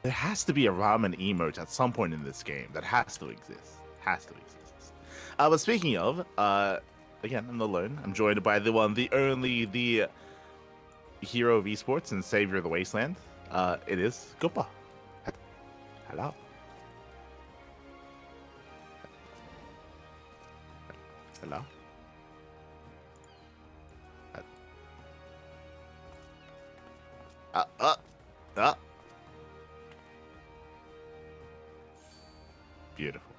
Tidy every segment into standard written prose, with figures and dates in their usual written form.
There has to be a ramen emote at some point in this game. That has to exist. Has to exist. But speaking of, again, I'm not alone. I'm joined by the one, the only, the hero of esports and savior of the wasteland. It is Koopa. Hello. Hello. Beautiful.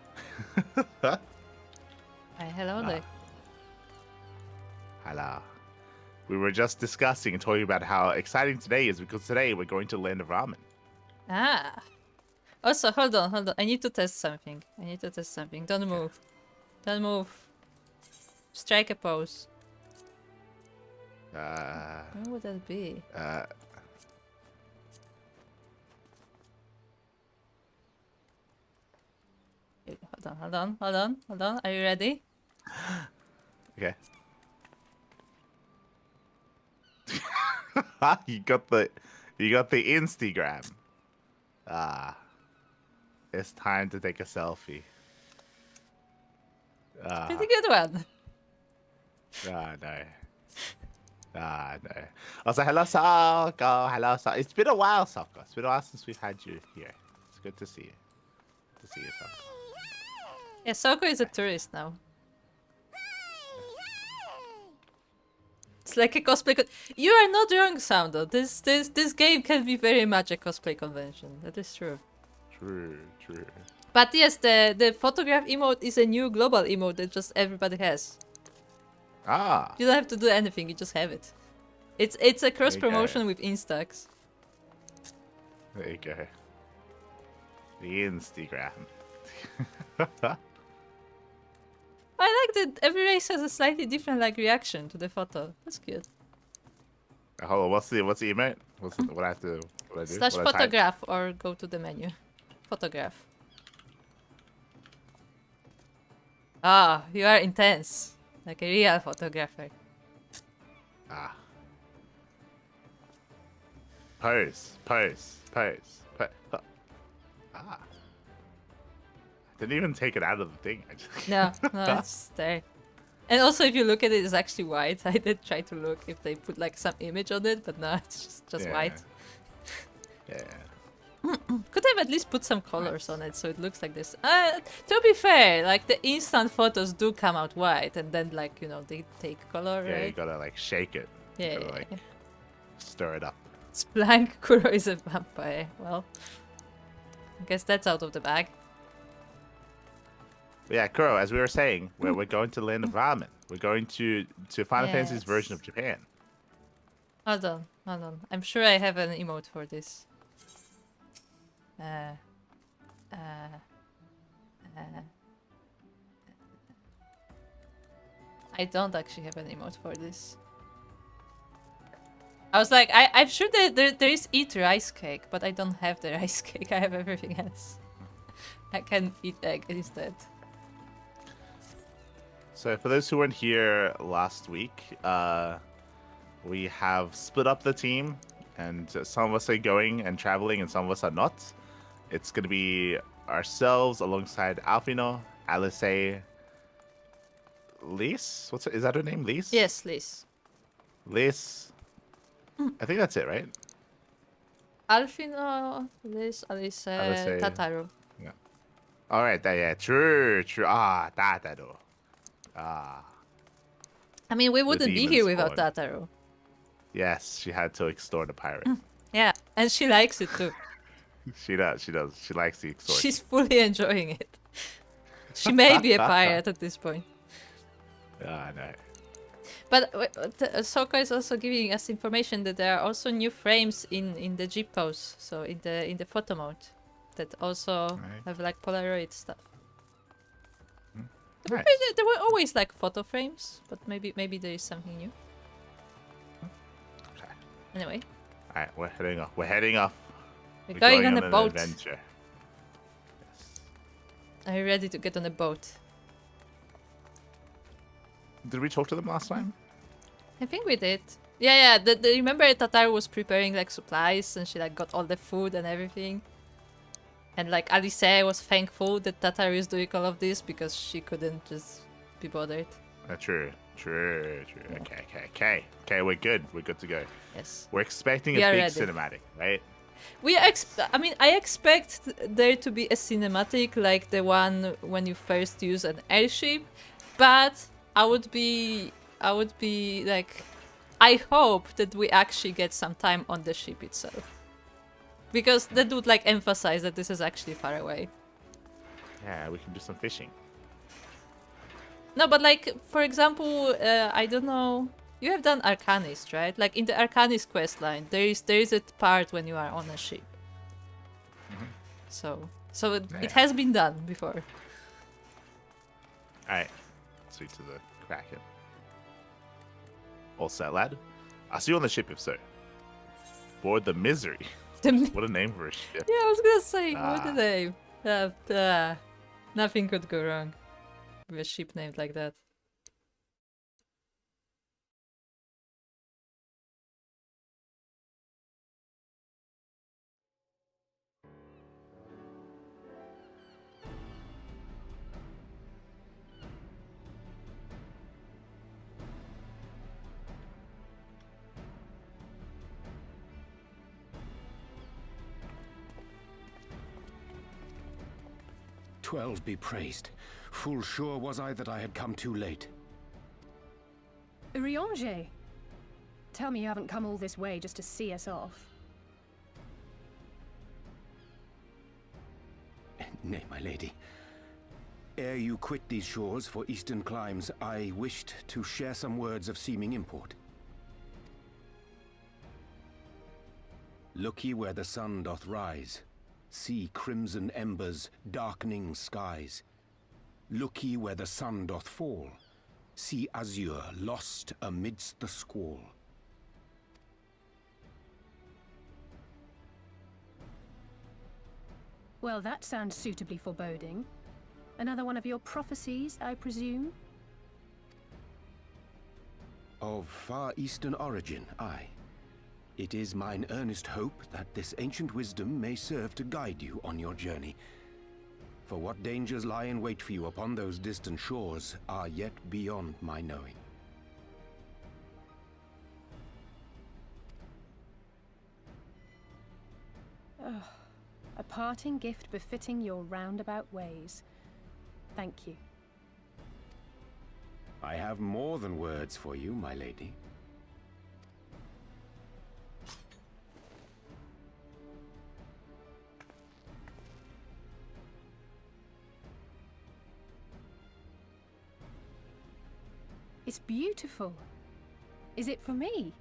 Hello there. Hello. We were just discussing and talking about how exciting today is because today we're going to land of ramen. Ah. Also, hold on. I need to test something. Don't move. Don't move. Strike a pose. What would that be? Hold on. Are you ready? Okay. you got the Instagram. It's time to take a selfie. Pretty good one. No. No. Also, hello, Soko. Hello, Soko. It's been a while, Soko. It's been a while since we've had you here. It's good to see you. Good to see you, Soko. Yeah, Soko is a tourist now. It's like a cosplay. You are not wrong, Soundo. This game can be very much a cosplay convention. That is true. True. But yes, the photograph emote is a new global emote that just everybody has. Ah. You don't have to do anything. You just have it. It's a cross promotion with Instax. There you go. The Instagram. I like that every race has a slightly different reaction to the photo. That's cute. Hold on, what's the emote? What I have to what I do? Slash What I type? photograph or go to the menu. Photograph. Ah, you are intense. Like a real photographer. Ah. Pose. Ah. Didn't even take it out of the thing. I just... No, it's there. And also, if you look at it, it's actually white. I did try to look if they put some image on it, but no, it's just white. Yeah. Could have at least put some colors on it so it looks like this. To be fair, the instant photos do come out white, and then they take color, Yeah, right? you gotta shake it. Yeah, You gotta, stir it up. It's blank. Kuro is a vampire. Well, I guess that's out of the bag. But yeah, Kuro, as we were saying, we're going to land of ramen. We're going to Final Fantasy's version of Japan. Hold on. I'm sure I have an emote for this. I don't actually have an emote for this. I was like, I'm sure that there is eat rice cake, but I don't have the rice cake. I have everything else. I can eat egg instead. So for those who weren't here last week, we have split up the team, and some of us are going and traveling, and some of us are not. It's going to be ourselves alongside Alfino, Alice, Lise? Is that her name, Lise? Yes, Lise. Lise. I think that's it, right? Alfino, Lise, Alice, Tataru. Yeah. All right. Yeah. True. Ah, Tataru. Ah. I mean, we wouldn't be here without Tataru. Yes, she had to extort a pirate. Yeah, and she likes it too. She does. She likes the extortion. She's fully enjoying it. She may be a pirate at this point. Ah, no. But Soko is also giving us information that there are also new frames in the Jeep pose, so in the photo mode, that also have Polaroid stuff. Nice. There were always photo frames, but maybe there is something new. Okay. Anyway. All right, we're heading off. We're going on a an boat. Adventure. Yes. Are you ready to get on a boat? Did we talk to them last time? I think we did. Yeah. Remember Tataru was preparing supplies, and she got all the food and everything. And like Alice was thankful that Tatar is doing all of this because she couldn't just be bothered. True. Yeah. Okay, we're good. We're good to go. Yes. We're expecting We a are big ready. cinematic, right? I expect there to be a cinematic like the one when you first use an airship, but I would be like, I hope that we actually get some time on the ship itself. Because that would like emphasize that this is actually far away. Yeah, we can do some fishing. No, but like, for example, I don't know, you have done Arcanist, right? Like in the Arcanist questline, there is a part when you are on a ship. So it has been done before. Alright, sweet to the Kraken. All set, lad. I'll see you on the ship if so. Board the Misery. What a name for a ship. Yeah, I was gonna say, what the name? Nothing could go wrong with a ship named like that. "12 be praised. Full sure was I that I had come too late." Urianger! Tell me you haven't come all this way just to see us off. Nay, my lady. Ere you quit these shores for eastern climes, I wished to share some words of seeming import. Look ye where the sun doth rise. See crimson embers, darkening skies. Look ye where the sun doth fall. See azure lost amidst the squall. Well, that sounds suitably foreboding. Another one of your prophecies, I presume? Of far eastern origin, aye. It is mine earnest hope that this ancient wisdom may serve to guide you on your journey. For what dangers lie in wait for you upon those distant shores are yet beyond my knowing. A parting gift befitting your roundabout ways. Thank you. I have more than words for you, my lady. It's beautiful. Is it for me?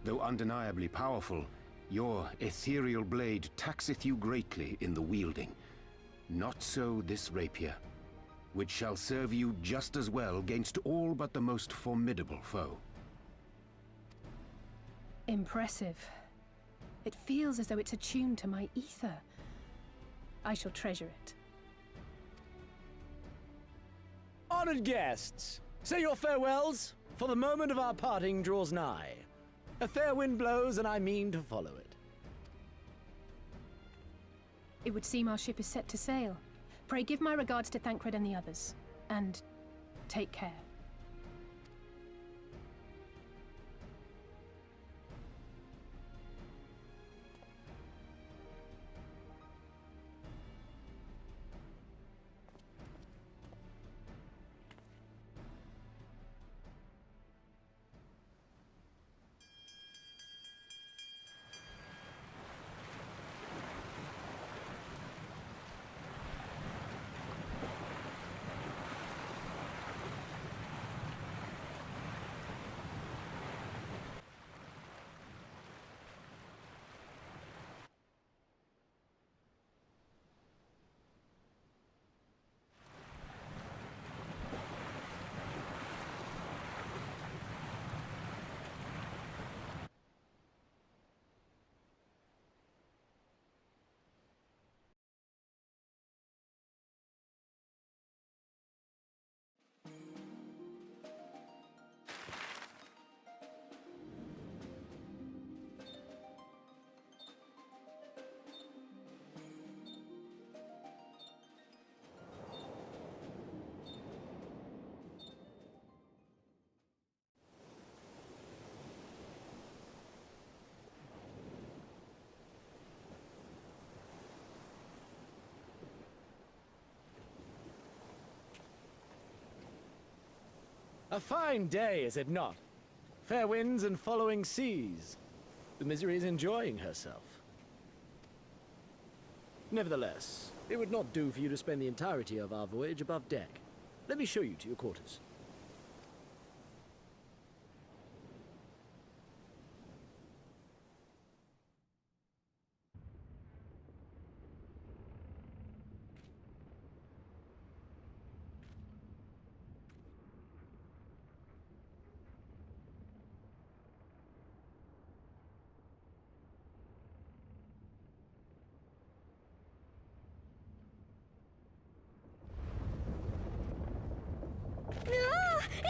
Though undeniably powerful, your ethereal blade taxeth you greatly in the wielding. Not so this rapier, which shall serve you just as well against all but the most formidable foe. Impressive. It feels as though it's attuned to my ether. I shall treasure it. Honored guests, say your farewells, for the moment of our parting draws nigh. A fair wind blows, and I mean to follow it. It would seem our ship is set to sail. Pray give my regards to Thancred and the others. And take care. A fine day, is it not? Fair winds and following seas. The Misery is enjoying herself. Nevertheless, it would not do for you to spend the entirety of our voyage above deck. Let me show you to your quarters.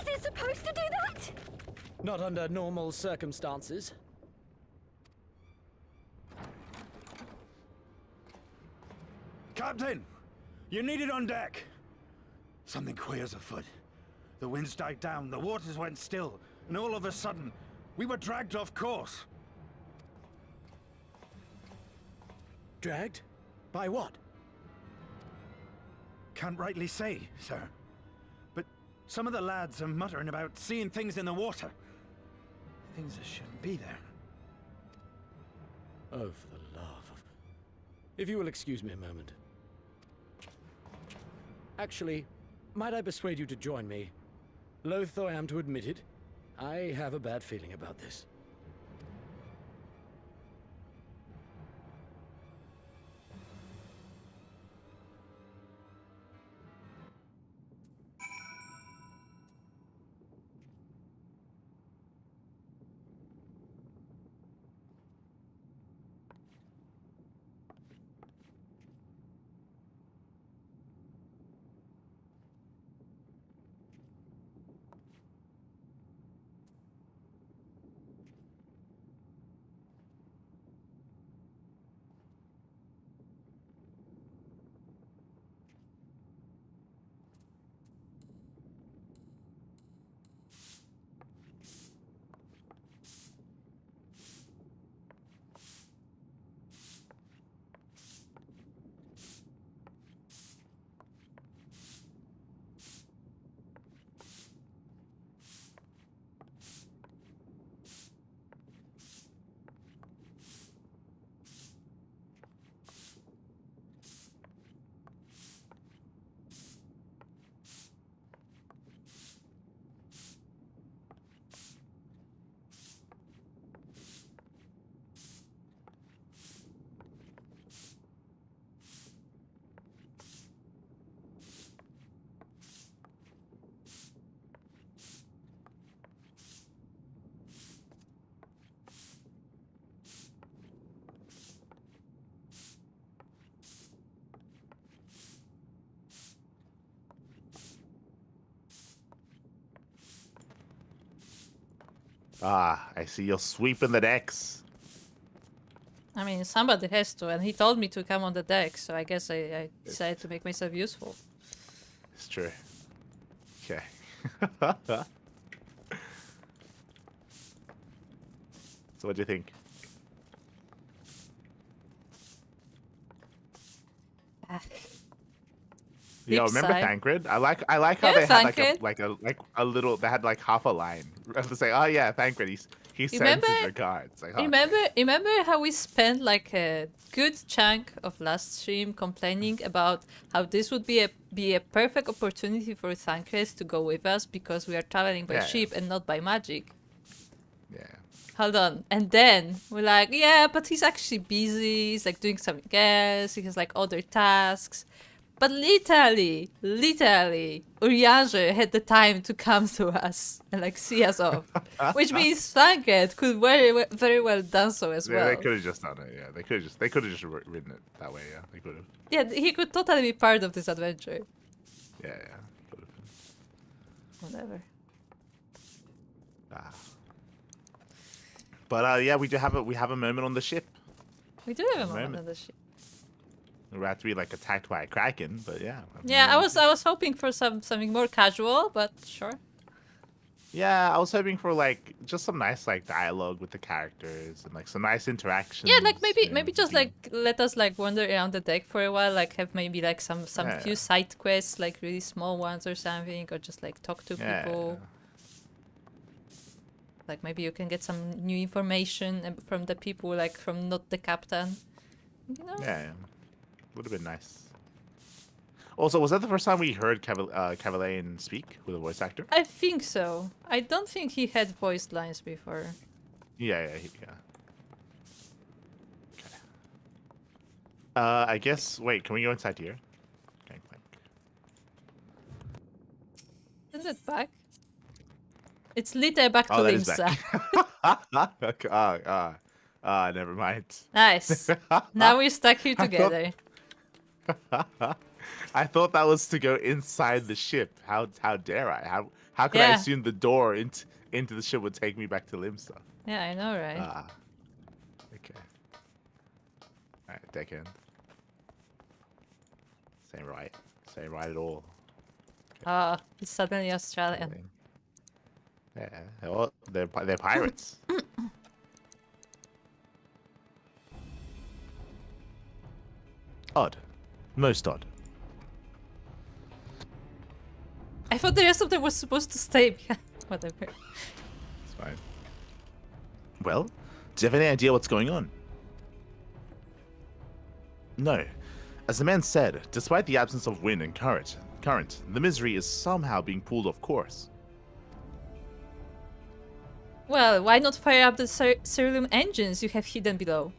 Is it supposed to do that? Not under normal circumstances. Captain! You're needed on deck! Something queer's afoot. The winds died down, the waters went still, and all of a sudden, we were dragged off course. Dragged? By what? Can't rightly say, sir. But some of the lads are muttering about seeing things in the water. Things that shouldn't be there. Oh, for the love of... If you will excuse me a moment. Actually, might I persuade you to join me? Loath though I am to admit it, I have a bad feeling about this. Ah, I see you're sweeping the decks. I mean, somebody has to, and he told me to come on the deck, so I guess I decided to make myself useful. It's true. Okay. So what do you think? Yo, remember side. Thancred? I like how Yeah, they had Thancred. like a little. They had like half a line to say, "Oh yeah, Thancred. He sends Remember- his regards." Like, huh. Remember how we spent like a good chunk of last stream complaining about how this would be a perfect opportunity for Thancred to go with us because we are traveling by Yeah. ship and not by magic. Yeah. Hold on. And then we're like, yeah, but he's actually busy. He's like doing something else. He has like other tasks. But literally, Urianger had the time to come to us and like see us off. Which means Thancred could very well done so as Yeah, well. they could have just done it. Yeah, they could have just written it that way. Yeah, they could have. Yeah, he could totally be part of this adventure. Yeah, could have. Whatever. Ah. But yeah, we have a moment on the ship. We do have a moment Moment. on the ship. We're about to be like attacked by a kraken, but yeah. Yeah, I was hoping for something more casual, but sure. Yeah, I was hoping for like just some nice like dialogue with the characters and like some nice interactions. Yeah, like you know, maybe just between- like let us like wander around the deck for a while, like have maybe like some Yeah. few side quests, like really small ones or something, or just like talk to Yeah, people. Like maybe you can get some new information from the people, like from not the captain. You know? Yeah. Would have been nice. Also, was that the first time we heard Cavalian speak with a voice actor? I think so. I don't think he had voiced lines before. Yeah. Okay. I guess. Wait, can we go inside here? Okay. Isn't it back? It's later back to Oh, that is Limsa. back. Never mind. Nice. Now we're stuck here together. I thought that was to go inside the ship. How dare I? How could I Yeah. assume the door into the ship would take me back to Limsa? Yeah, I know, right? Okay. Alright, deckhand. Same right. Same right at all. Oh, it's suddenly Australian. Yeah, well, they're pirates. Odd. Most odd. I thought the rest of them was supposed to stay behind. Whatever. It's fine. Well, do you have any idea what's going on? No. As the man said, despite the absence of wind and current, the misery is somehow being pulled off course. Well, why not fire up the ceruleum engines you have hidden below?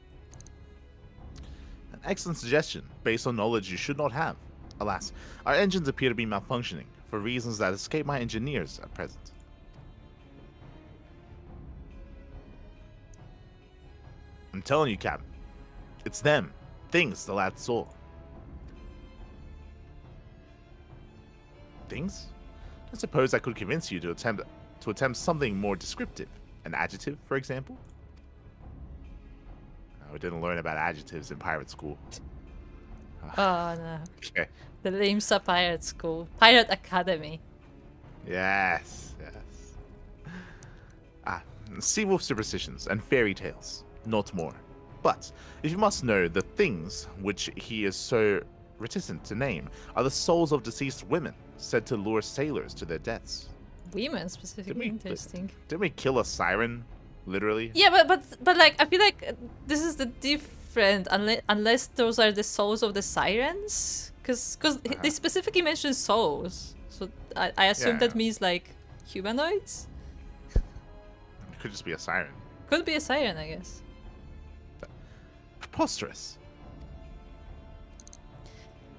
An excellent suggestion, based on knowledge you should not have. Alas, our engines appear to be malfunctioning, for reasons that escape my engineers at present. I'm telling you, Captain. It's them. Things the lad saw. Things? I suppose I could convince you to attempt something more descriptive. An adjective, for example? No, we didn't learn about adjectives in pirate school. Oh no. Okay. The Limsa Pirate School. Pirate Academy. Yes. Seawolf superstitions and fairy tales, not more. But if you must know, the things which he is so reticent to name are the souls of deceased women, said to lure sailors to their deaths. Women specifically, interesting. Didn't we kill a siren, literally? Yeah, but like I feel like this is the different unless those are the souls of the sirens, because they specifically mention souls, so I assume that means like humanoids. It could just be a siren. Could be a siren, I guess. Preposterous.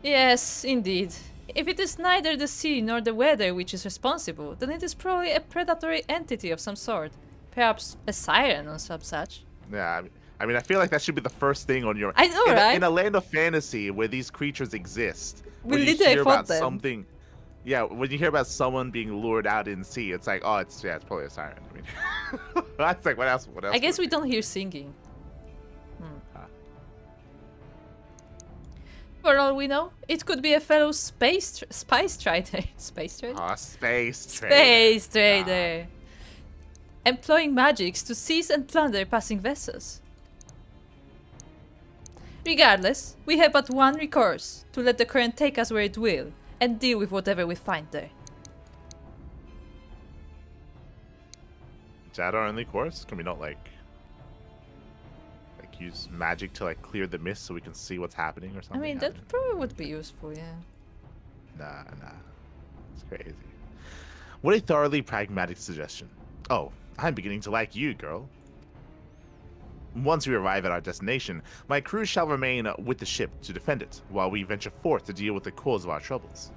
Yes, indeed. If it is neither the sea nor the weather which is responsible, then it is probably a predatory entity of some sort. Perhaps a siren or some such. Yeah, I mean, I feel like that should be the first thing on your... I know, right? In a land of fantasy where these creatures exist, We when you literally hear fought about them. something... Yeah, when you hear about someone being lured out in sea, it's like, oh, it's probably a siren. I mean, that's like, what else? I guess we don't hear singing. For all we know, it could be a fellow spice trader. Space trader? Oh, space trader. Space trader. Employing magics to seize and plunder passing vessels. Regardless, we have but one recourse, to let the current take us where it will, and deal with whatever we find there. Is that our only course? Can we not, like use magic to, like, clear the mist so we can see what's happening or I something? mean, that probably would be useful, yeah. Nah. It's crazy. What a thoroughly pragmatic suggestion. Oh, I'm beginning to like you, girl. Once we arrive at our destination, my crew shall remain with the ship to defend it, while we venture forth to deal with the cause of our troubles.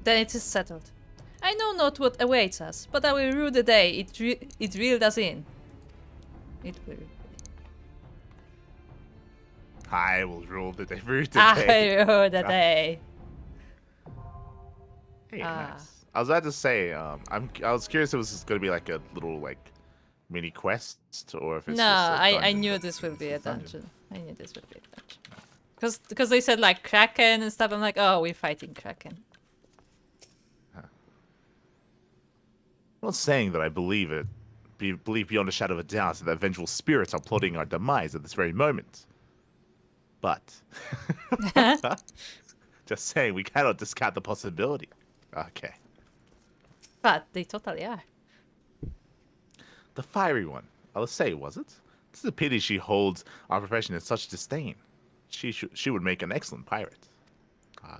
Then it is settled. I know not what awaits us, but I will rue the day it reeled us in. It will. I will rule the day. Rule the I day. rue the day. Hey, nice. I was about to say, I was curious if it was going to be like a little like mini quest or if it's No, just a I dungeon. knew this would be a dungeon. I knew this would be a dungeon. Because they said like Kraken and stuff. I'm like, oh, we're fighting Kraken. I'm not saying that I believe it. Believe beyond a shadow of a doubt that vengeful spirits are plotting our demise at this very moment. But Just saying, we cannot discount the possibility. Okay. But they totally are. The fiery one. I'll say, was it? It's a pity she holds our profession in such disdain. She would make an excellent pirate.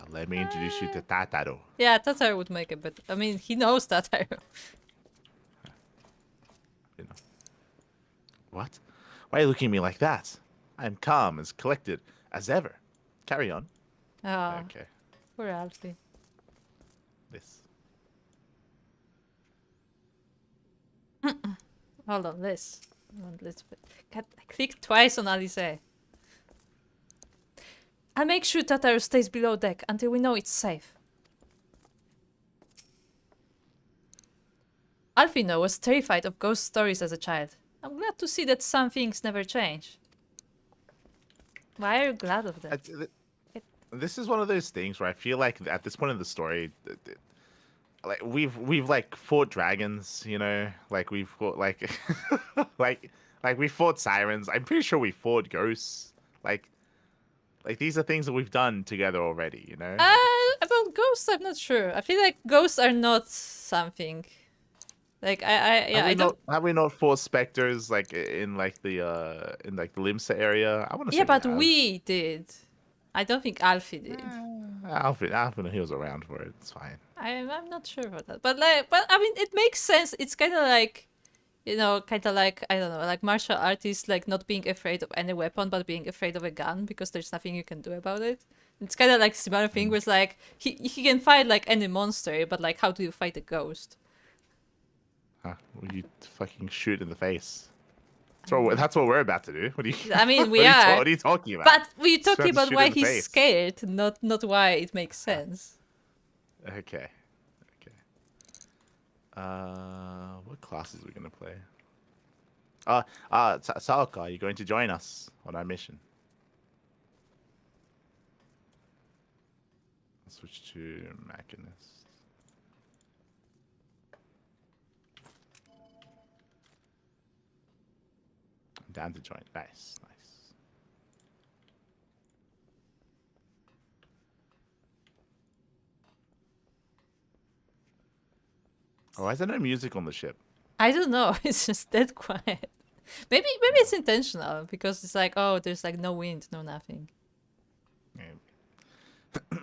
Let me introduce you to Tataro. Yeah, Tataru would make it, but I mean, he knows Tataru. You know. What? Why are you looking at me like that? I am calm, as collected as ever. Carry on. Oh, Okay. poor Alfie. This. Hold on, this. God, I clicked twice on Alice. I'll make sure Tataru stays below deck until we know it's safe. Alfino was terrified of ghost stories as a child. I'm glad to see that some things never change. Why are you glad of that? This is one of those things where I feel like at this point in the story, like we've like fought dragons, you know, like we've fought like like we fought sirens. I'm pretty sure we fought ghosts. Like these are things that we've done together already, you know. About ghosts, I'm not sure. I feel like ghosts are not something. Like I don't. Have we not fought specters like in like the Limsa area? I want to say Yeah, but have. we did. I don't think Alfie did. Alfred, he was around for it. It's fine. I'm not sure about that, but I mean, it makes sense. It's kind of like, you know, kind of like, I don't know, like martial artists like not being afraid of any weapon but being afraid of a gun because there's nothing you can do about it. It's kind of like similar thing where it's like he can fight like any monster, but like how do you fight a ghost? Huh? Well, you fucking shoot in the face. That's what we're about to do. What do you? I mean, we what are. What are you talking about? But we're Just talking about to about shoot why in the he's face. scared, not why it makes sense. Okay. What classes are we gonna play? Saoka, are you going to join us on our mission? I'll switch to Machinist. I'm down to join. Nice. Oh, why is there no music on the ship? I don't know. It's just dead quiet. Maybe it's intentional because it's like, oh, there's like no wind, no nothing. Yeah.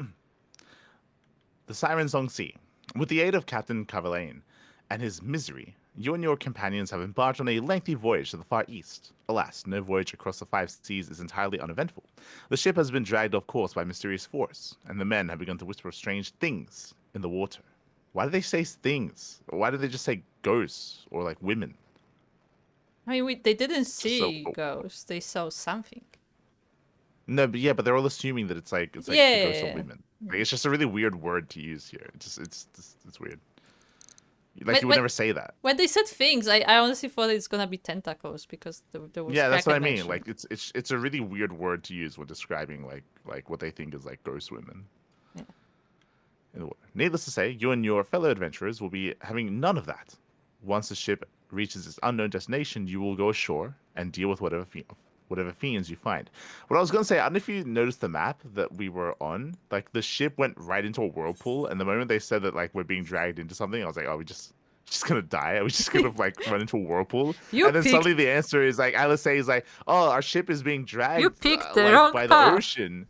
The Siren Song Sea. With the aid of Captain Cavalain and his misery, you and your companions have embarked on a lengthy voyage to the far east. Alas, no voyage across the 5 seas is entirely uneventful. The ship has been dragged off course by mysterious force, and the men have begun to whisper strange things in the water. Why do they say things? Why do they just say ghosts or like women? I mean, they didn't see ghosts. They saw something. No, but they're all assuming that it's like the ghosts of women. Like, it's just a really weird word to use here. It's weird. Like you would never say that. When they said things, I honestly thought it's gonna be tentacles because there was. Yeah, that's what I mean. mentioned. Like it's a really weird word to use when describing like what they think is like ghost women. Yeah. In the water. Needless to say, you and your fellow adventurers will be having none of that. Once the ship reaches its unknown destination, you will go ashore and deal with whatever fiends you find. What I was going to say, I don't know if you noticed the map that we were on. Like, the ship went right into a whirlpool, and the moment they said that, like, we're being dragged into something, I was like, oh, we just going to die? Are we just going to, like, run into a whirlpool? And then suddenly the answer is, like, Alice is like, oh, our ship is being dragged You picked the wrong by path. the ocean.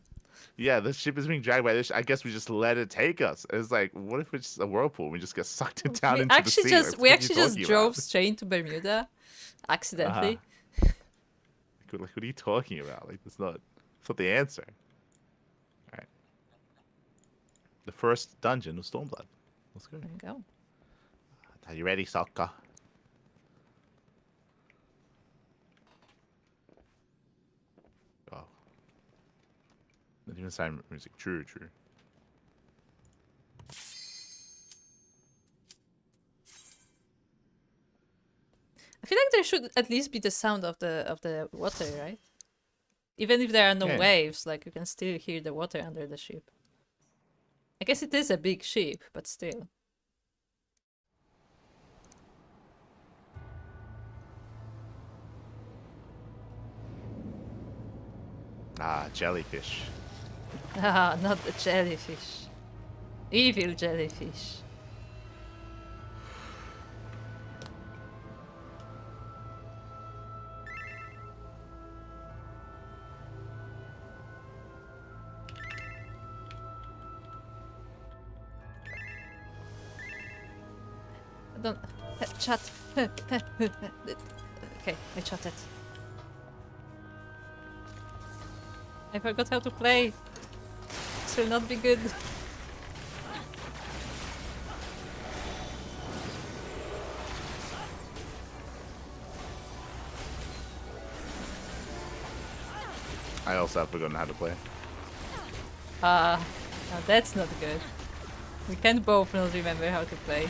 Yeah, the ship is being dragged by this. I guess we just let it take us. It's like, what if it's a whirlpool? We just get sucked down into the sea. We actually just drove straight to Bermuda, accidentally. Like, what are you talking about? Like, that's not the answer. All right. The first dungeon of Stormblood. Let's go. There you go. Are you ready, Sokka? Oh. Not even silent music. True. I feel like there should at least be the sound of the water, right? Even if there are no waves, like you can still hear the water under the ship. I guess it is a big ship, but still. Ah, jellyfish. Ah, not the jellyfish. Evil jellyfish. I don't... Chat. Okay, I chatted. I forgot how to play. This will not be good. I also have forgotten how to play. Now that's not good. We can both not remember how to play.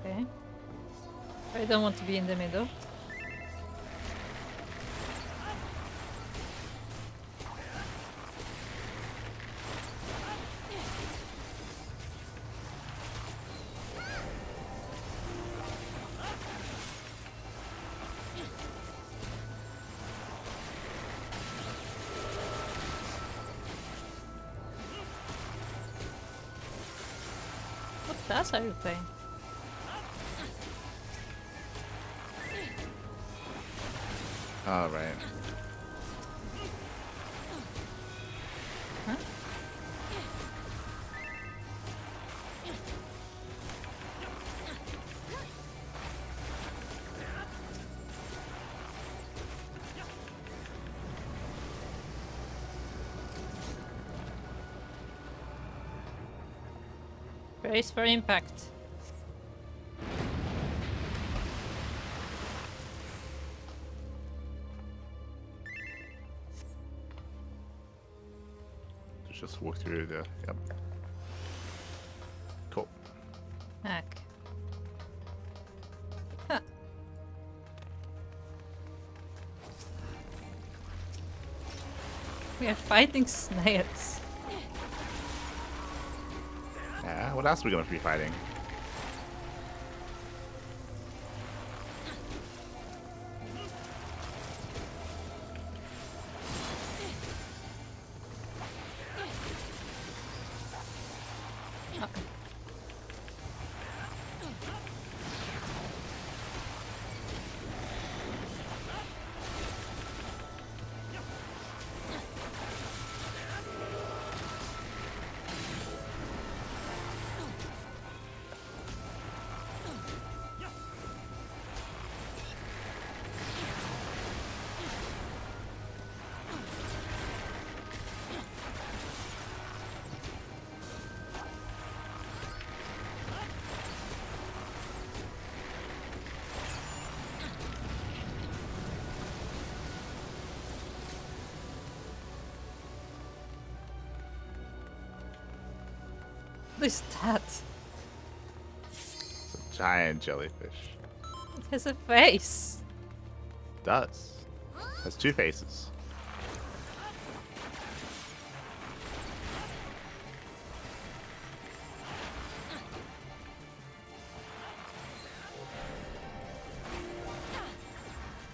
Okay. I don't want to be in the middle. What class are you playing? All right. Huh? Brace for impact. Just walk through the. Yep. Cool. Hack. Huh. We are fighting snails. Yeah. What else are we gonna be fighting? What is that? It's a giant jellyfish. It has a face. It does. It has two faces.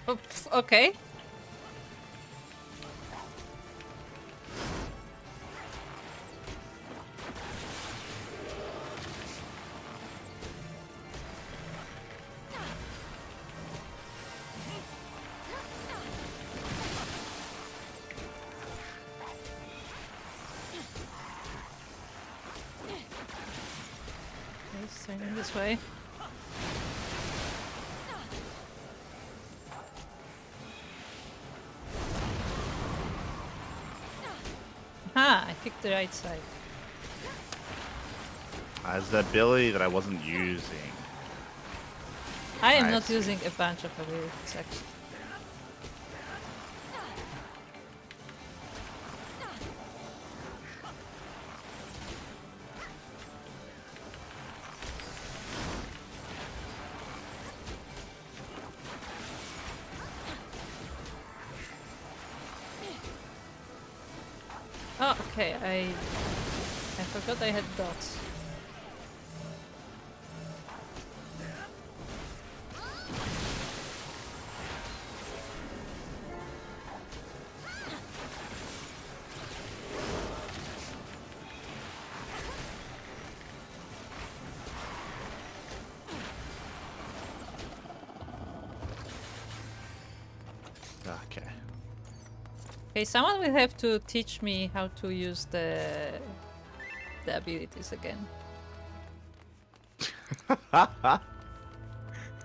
Oh, okay. Let's turn in this way. Ah, I picked the right side. As the ability that I wasn't using. I am I not see. using a bunch of abilities actually. Oh, okay. I forgot I had dots. Okay. Okay, someone will have to teach me how to use the abilities again.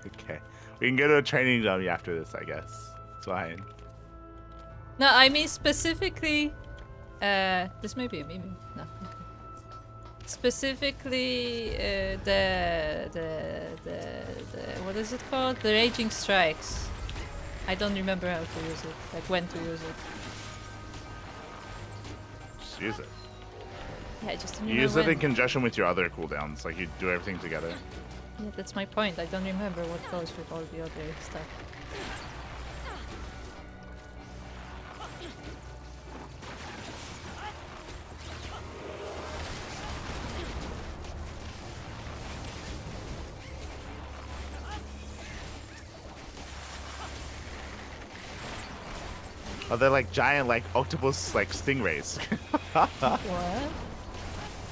Okay. We can go to a training dummy after this, I guess. It's fine. No, I mean specifically. This may be a meme. No. Okay. Specifically, the what is it called? The Raging Strikes. I don't remember how to use it. Like when to use it. Just use it. Yeah, I just don't You remember use it when. in conjunction with your other cooldowns. Like you do everything together. Yeah, that's my point. I don't remember what goes with all the other stuff. Oh, they're like giant, like octopus, like stingrays. What?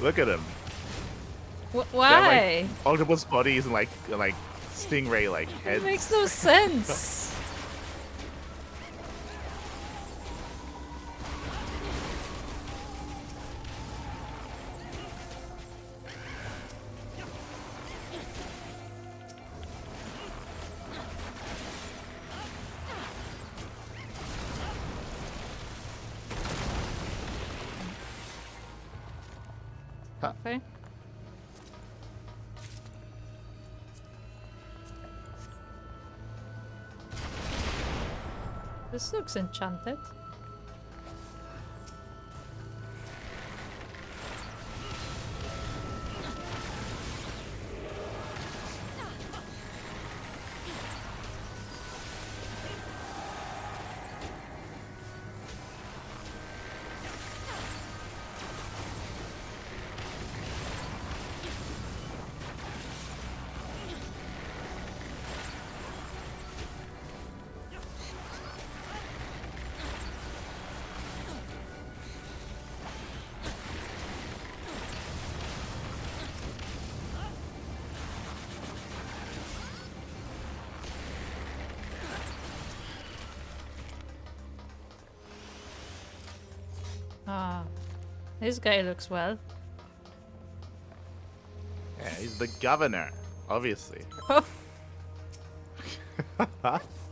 Look at them. They have, Why? like, octopus bodies and like stingray like It heads. makes no sense. Okay. This looks enchanted. Ah, this guy looks well. Yeah, he's the governor, obviously. Oh.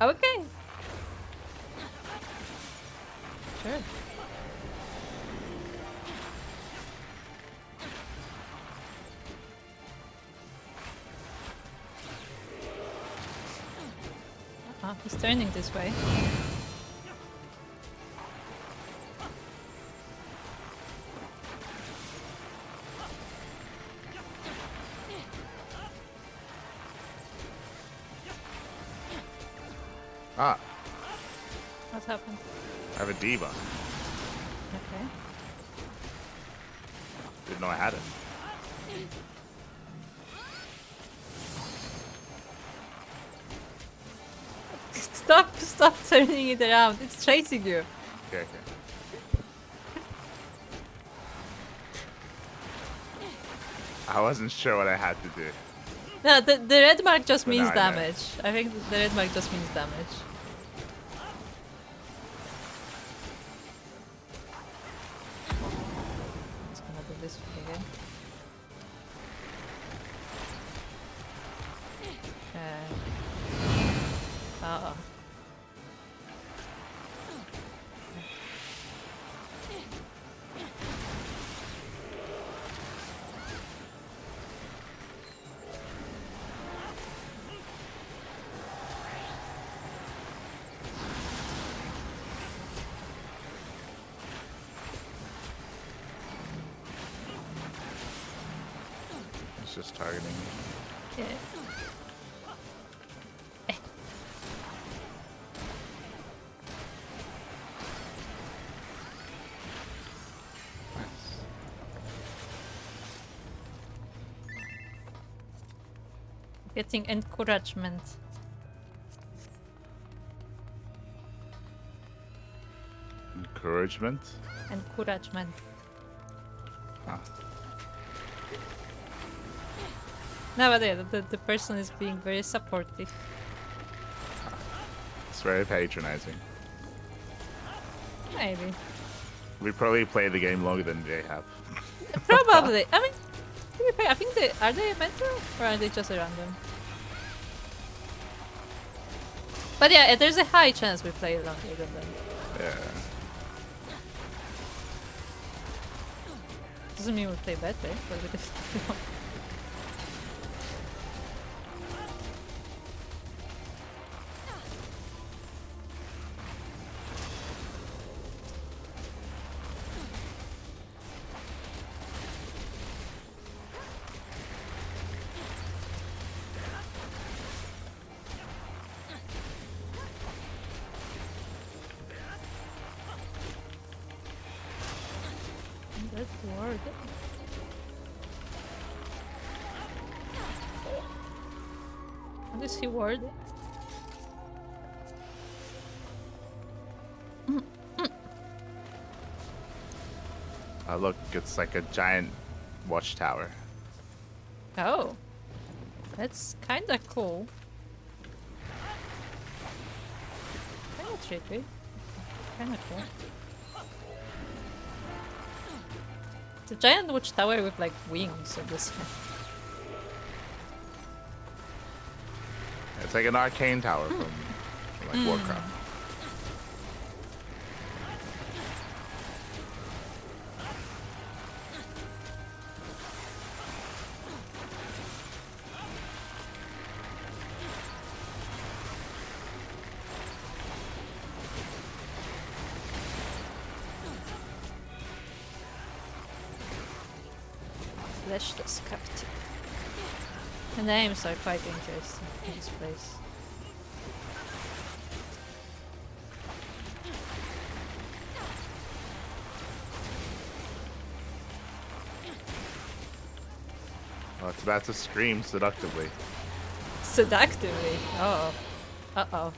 Okay. Sure. He's turning this way. Ah, What happened? I have a diva. Okay. Didn't know I had it. Stop turning it around. It's chasing you. Okay, okay. I wasn't sure what I had to do. No, the red mark just But means now I know. damage. I think the red mark just means damage. Just gonna do this again. Oh. It's just targeting me. Yeah. Getting encouragement. Encouragement. Encouragement. Ah. No, but yeah, the person is being very supportive. It's very patronizing. Maybe. We probably play the game longer than they have. Probably. I mean, to be fair, I think are they a mentor or are they just random? But yeah, there's a high chance we play longer than them. Yeah. Doesn't mean we play better, but we just That's word. What is he word? Look, it's like a giant watchtower. Oh. That's kinda cool. Kinda trippy. Kinda cool. It's a giant watchtower with like wings on this side. It's like an arcane tower from like Warcraft. Fleshless captive. The names are quite interesting in this place. Well, it's about to scream seductively. Seductively. Oh. Uh-oh.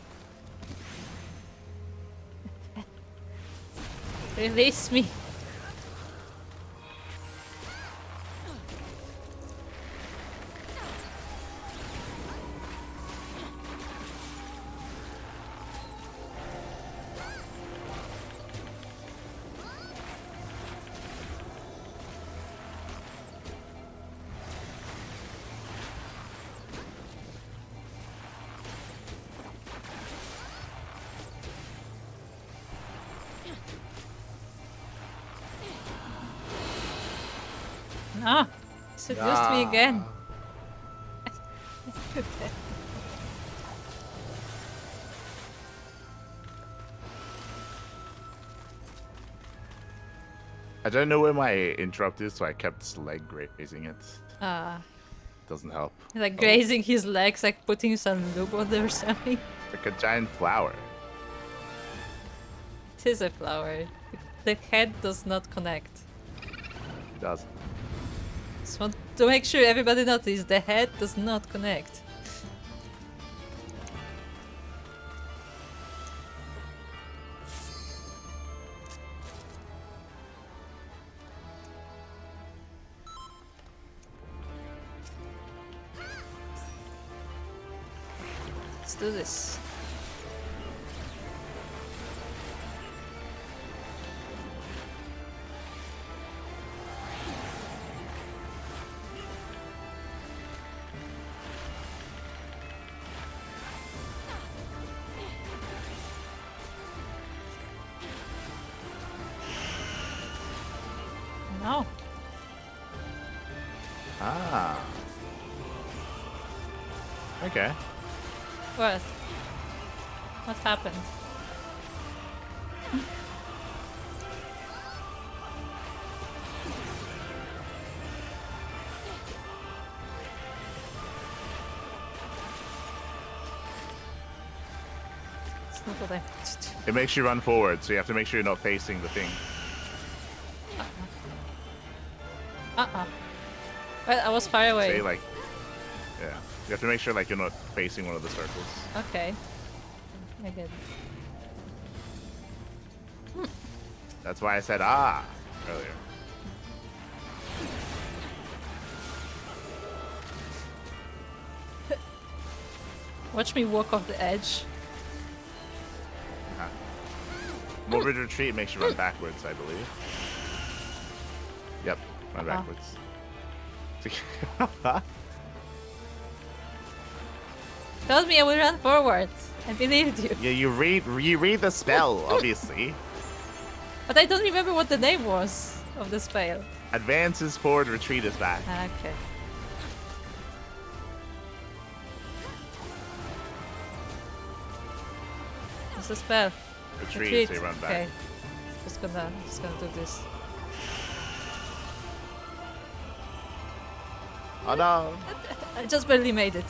Release me. Ah, seduced me again. I don't know where my interrupt is, so I kept leg grazing it. Ah, Doesn't help. like grazing his legs, like putting some lube on there or something. Like a giant flower. It is a flower. The head does not connect. It does. Just want to make sure everybody notices the head does not connect. Let's do this. No. Ah. Okay. What? What happened? It's not what I wanted to do. It makes you run forward, so you have to make sure you're not facing the thing. Uh-uh. Well, I was far away. Say like, yeah. You have to make sure like you're not facing one of the circles. Okay. I get it. That's why I said ah earlier. Watch me walk off the edge. Morbid retreat makes you run backwards, I believe. Yep, run backwards. Told me I would run forward. I believed you. Yeah, you read the spell, obviously. But I don't remember what the name was of the spell. Advance is forward, retreat is back. Okay. What's the spell? Retreat, so you run back. Okay. Just gonna do this. Oh no! I just barely made it.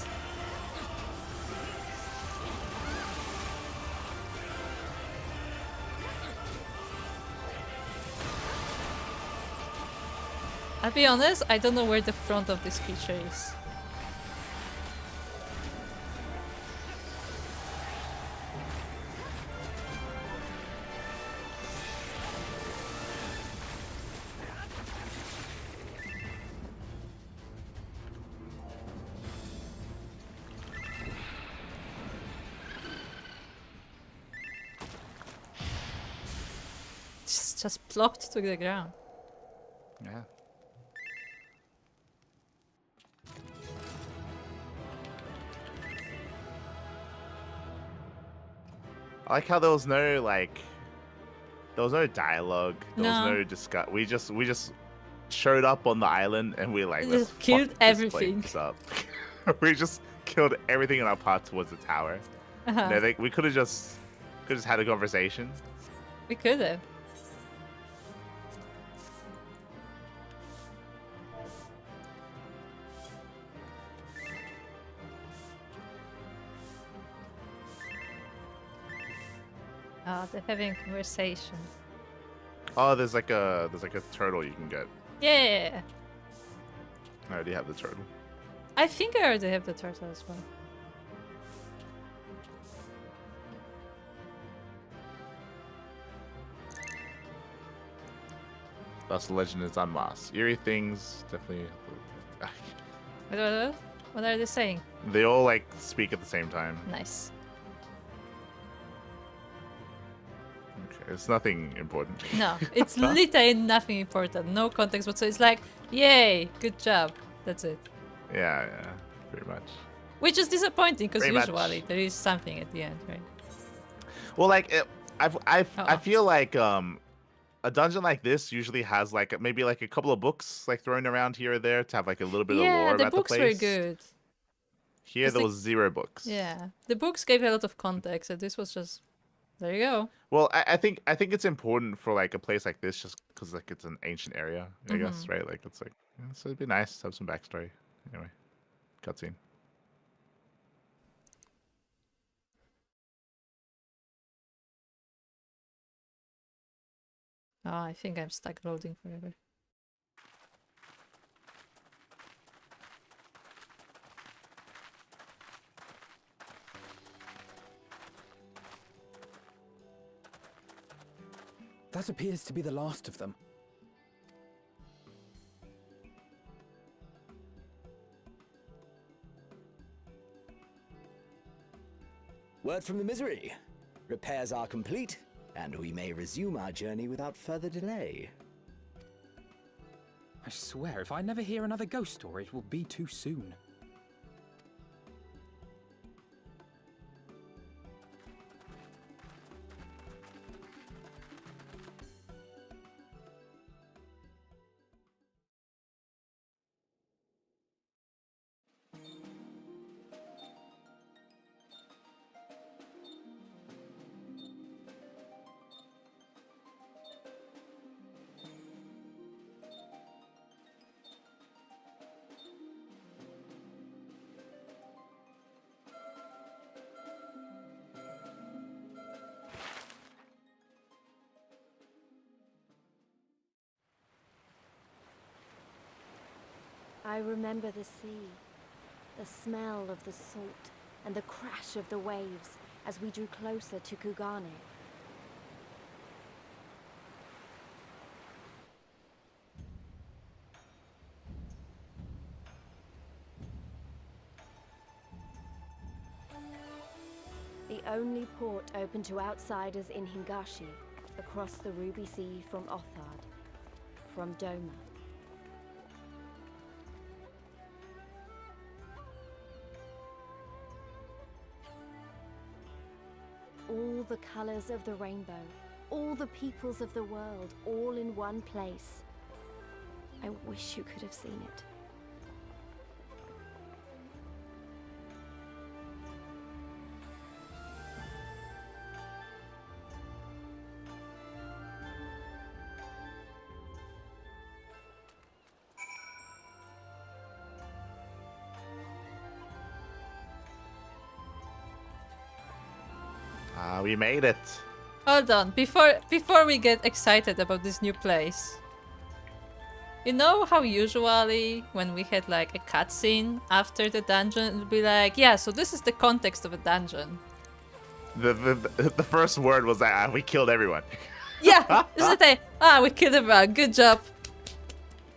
I'll be honest, I don't know where the front of this creature is. It's just plopped to the ground. Yeah. I like how there was no dialogue. There was no discuss. We just showed up on the island and we like Just let's killed fuck this everything. place up. We just killed everything in our path towards the tower. No, we could have just had a conversation. We could have. Oh, they're having a conversation. Oh, there's like a turtle you can get. Yeah. I already have the turtle. I think I already have the turtle as well. Thus, the legend is unmasked. Eerie things definitely. What are they saying? They all like speak at the same time. Nice. Okay, it's nothing important. No, it's literally nothing important. No context whatsoever. It's like, yay, good job. That's it. Yeah, pretty much. Which is disappointing because Pretty much. usually there is something at the end, right? Well, like I feel like a dungeon like this usually has like maybe like a couple of books like thrown around here or there to have like a little bit of lore the about books the were place. good. Here there was 0 books. Yeah, the books gave a lot of context, and this was just there. You go. Well, I think it's important for like a place like this just because like it's an ancient area, I guess, right? Like it's like so it'd be nice to have some backstory. Anyway, cutscene. Oh, I think I'm stuck loading forever. That appears to be the last of them. Word from the Misery. Repairs are complete, and we may resume our journey without further delay. I swear, if I never hear another ghost story, it will be too soon. I remember the sea. The smell of the salt and the crash of the waves as we drew closer to Kugane. The only port open to outsiders in Hingashi, across the Ruby Sea from Othard, from Doma. All the colors of the rainbow, all the peoples of the world, all in one place. I wish you could have seen it. We made it. Hold on, before we get excited about this new place. You know how usually when we had like a cutscene after the dungeon, it'd be like, yeah, so this is the context of a dungeon. The first word was that we killed everyone. Yeah, isn't it? We killed everyone. Good job.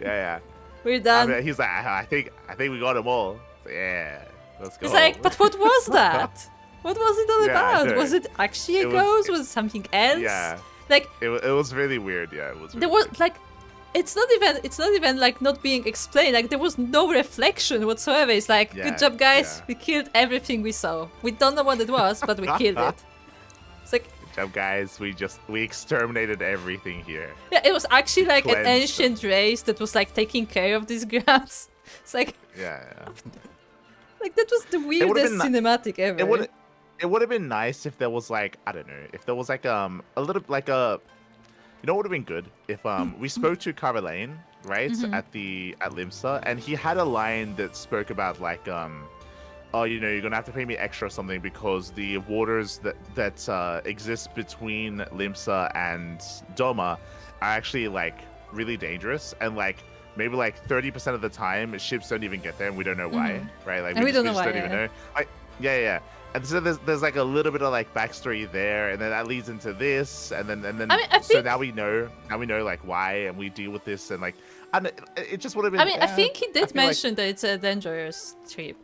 Yeah. We're done. I mean, he's like, I think we got them all. So, yeah, let's go. It's like, but what was that? What was it all about? Was it actually a ghost? Was it something else? Yeah. Like it was really weird. Yeah, it was. Really there was weird. like, it's not even like not being explained. Like there was no reflection whatsoever. It's like, good job, guys. We killed everything we saw. We don't know what it was, but we killed it. It's like, good job, guys. We exterminated everything here. Yeah, it was actually like an Cleansed ancient race that was like taking care of these grounds. It's like, yeah. Like that was the weirdest cinematic ever. It would have been nice if there was like, I don't know, if there was like a little like a, you know, what would have been good if we spoke to Carvalane, right, at Limsa, and he had a line that spoke about like oh, you know, you're gonna have to pay me extra or something because the waters that exist between Limsa and Doma are actually like really dangerous, and like maybe like 30% of the time ships don't even get there and we don't know why, right? Like we don't know why. Don't even know. Like, yeah. And so there's like a little bit of like backstory there, and then that leads into this, and then I mean, so now we know like why, and we deal with this, and like it just would have been. I mean, I think he did mention that it's a dangerous trip.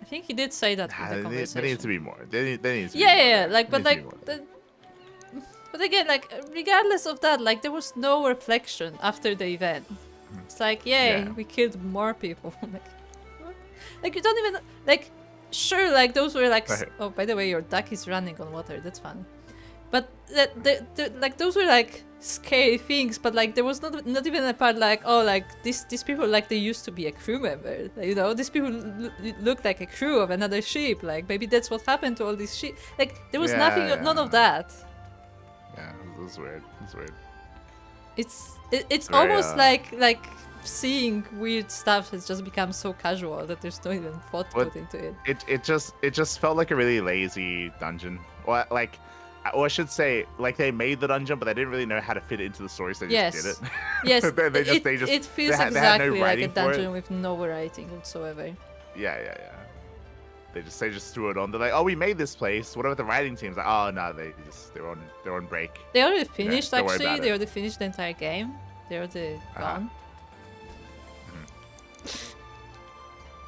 I think he did say that in the conversation. There needs to be more. There needs to be yeah. more. Like, but again, like, regardless of that, like, there was no reflection after the event. It's like, yay, we killed more people. like, you don't even like. Sure, like those were like. Oh, by the way, your duck is running on water. That's fun. But like those were like scary things. But like there was not even a part like, oh, like these people like they used to be a crew member. Like, you know, these people look like a crew of another ship. Like maybe that's what happened to all these ship. Like there was none of that. Yeah, it was weird. It's weird. It's almost like seeing weird stuff has just become so casual that there's no even thought put into it. It just felt like a really lazy dungeon. Or I should say, like they made the dungeon, but they didn't really know how to fit it into the story, so they just did it. Yes. It feels exactly like a dungeon with no writing whatsoever. Yeah. They just threw it on. They're like, oh, we made this place. What about the writing teams? Like, oh no, they're on break. They already finished actually. They already finished the entire game. They're already gone.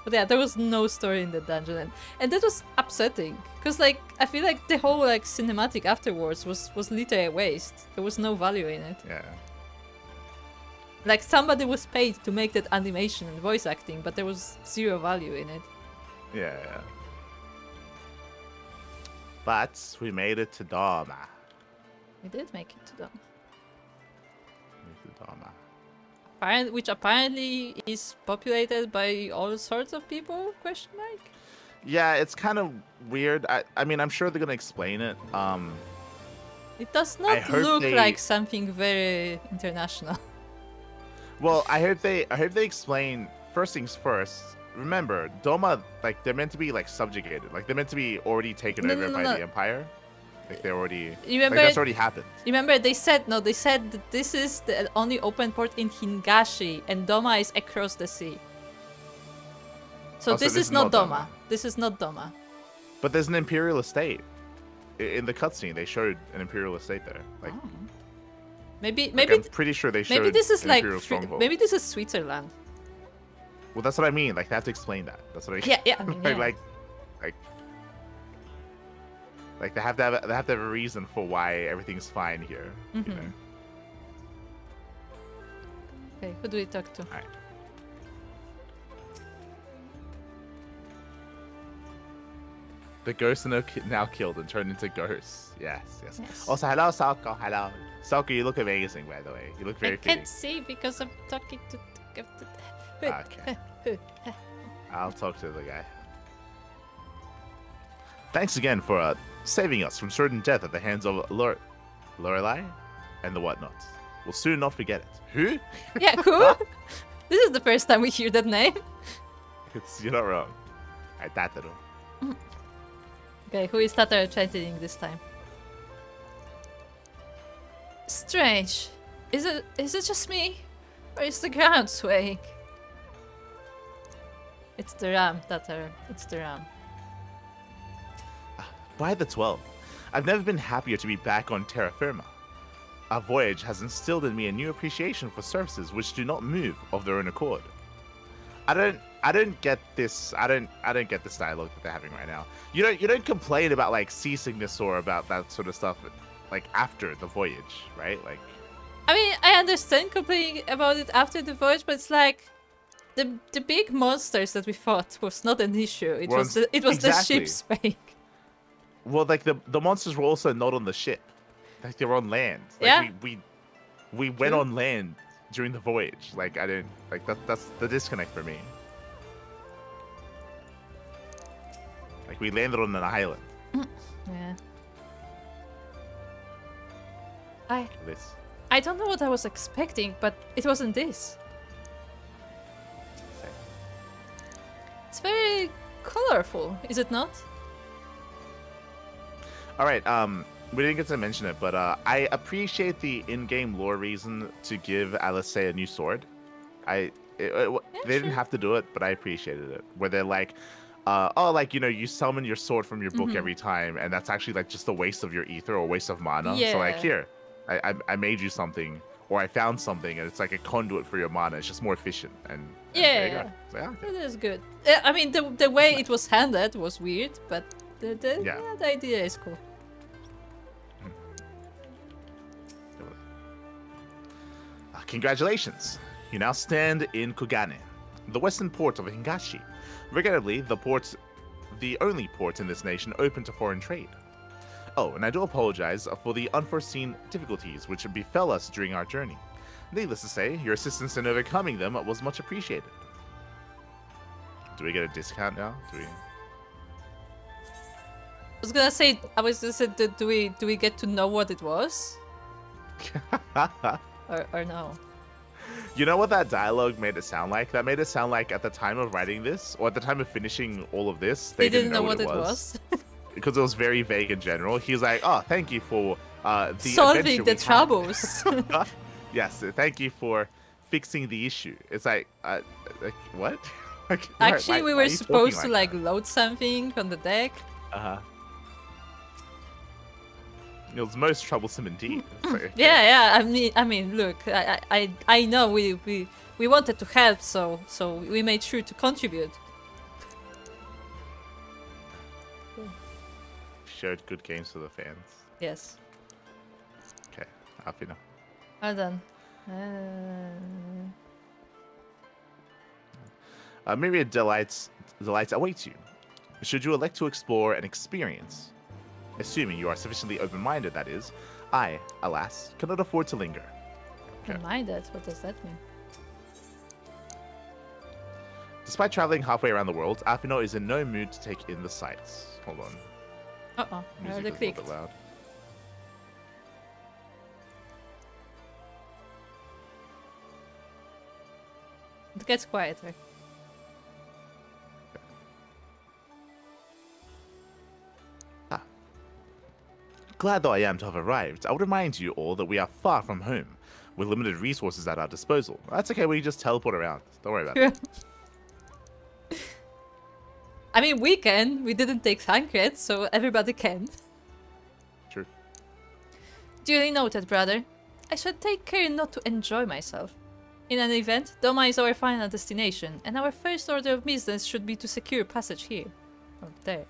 But yeah, there was no story in the dungeon, and that was upsetting because like I feel like the whole like cinematic afterwards was literally a waste. There was no value in it. Yeah. Like somebody was paid to make that animation and voice acting, but there was zero value in it. Yeah. But we made it to Doma. We did make it to Doma. Which apparently is populated by all sorts of people? Question mark. Yeah, it's kind of weird. I mean, I'm sure they're gonna explain it. It does not look like something very international. Well, I hope they explain. First things first. Remember, Doma, like they're meant to be like subjugated. Like they're meant to be already taken over by the Empire. Like they already. Remember, like that's already happened. Remember, they said that this is the only open port in Hingashi, and Doma is across the sea. So Also, this is not Doma. Doma. This is not Doma. But there's an Imperial estate. In the cutscene, they showed an Imperial estate there. Like, Oh. Maybe like, maybe I'm pretty sure they showed maybe this is an like Imperial stronghold. maybe this is Switzerland. Well, that's what I mean. Like, they have to explain that. That's what I mean. Yeah, I mean, yeah. like they have to have a reason for why everything's fine here. You Mhm. know? Okay, who do we talk to? Alright. The ghosts are now killed and turned into ghosts. Yes. Yes. Also, hello, Salko. Hello. Salko, you look amazing, by the way. You look very I fitting. can't see because I'm talking to. Okay. I'll talk to the guy. Thanks again for saving us from certain death at the hands of Lorelei and the whatnots. We'll soon not forget it. Who? Yeah, cool. This is the first time we hear that name. You're not wrong. I Tataru. Okay, who is Tataru chanting this time? Strange. Is it just me? Or is the ground swaying? It's the ram, Tataru. It's the ram. By the 12, I've never been happier to be back on terra firma. Our voyage has instilled in me a new appreciation for surfaces which do not move of their own accord. I don't get this. I don't get this dialogue that they're having right now. You don't complain about like seasickness or about that sort of stuff like after the voyage, right? Like, I mean, I understand complaining about it after the voyage, but it's like the big monsters that we fought was not an issue. It was the exactly. ship's fake. Well, like the monsters were also not on the ship. Like they were on land. Like, Yeah. We went on land during the voyage. Like I didn't like that's the disconnect for me. Like we landed on an island. Yeah. This. I don't know what I was expecting, but it wasn't this. It's very colorful, is it not? All right. We didn't get to mention it, but I appreciate the in-game lore reason to give Alice a new sword. They didn't have to do it, but I appreciated it. Where they're like, you summon your sword from your book every time, and that's actually like just a waste of your ether or a waste of mana. Yeah. So like here, I made you something, or I found something, and it's like a conduit for your mana. It's just more efficient, and there you Yeah, go. So, yeah, okay. it is good. I mean, the way it was handled was weird, but the idea is cool. Congratulations! You now stand in Kugane, the western port of Hingashi. Regrettably, the only port in this nation open to foreign trade. Oh, and I do apologize for the unforeseen difficulties which befell us during our journey. Needless to say, your assistance in overcoming them was much appreciated. Do we get a discount now? I was gonna say, do we get to know what it was? Or no? You know what that dialogue made it sound like? That made it sound like at the time of writing this, or at the time of finishing all of this, they didn't know what it was. Because it was very vague in general. He's like, oh, thank you for the solving the adventure we troubles. had." Yes, thank you for fixing the issue. It's like what? Like, Actually, we why were are you supposed to talking like load something on the deck. that? It was most troublesome indeed. It's like, okay. Yeah. I mean, look, I know we wanted to help, so we made sure to contribute. Showed good games for the fans. Yes. Okay, happy now. Well done. Myriad delights await you, should you elect to explore and experience. Assuming you are sufficiently open-minded, that is. I, alas, cannot afford to linger. Okay. Minded? What does that mean? Despite traveling halfway around the world, Afino is in no mood to take in the sights. Hold on. Uh-oh, I Music already is a little clicked. bit loud. It gets quieter. Glad though I am to have arrived, I would remind you all that we are far from home, with limited resources at our disposal. That's okay, we can just teleport around. Don't worry about it. I mean, we can. We didn't take Thancred, so everybody can. True. Duly noted, brother. I should take care not to enjoy myself. In an event, Doma is our final destination, and our first order of business should be to secure passage here. Oh, there.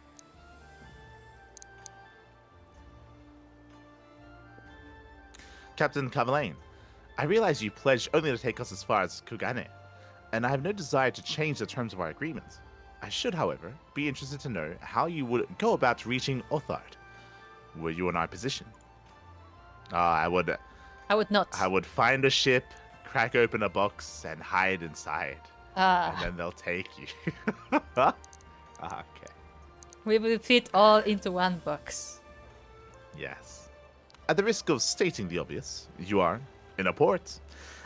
Captain Cavalain, I realize you pledged only to take us as far as Kugane, and I have no desire to change the terms of our agreement. I should, however, be interested to know how you would go about reaching Othard. Were you in our position? I would not. I would find a ship, crack open a box, and hide inside. And then they'll take you. Okay. We will fit all into one box. Yes. At the risk of stating the obvious, you are in a port.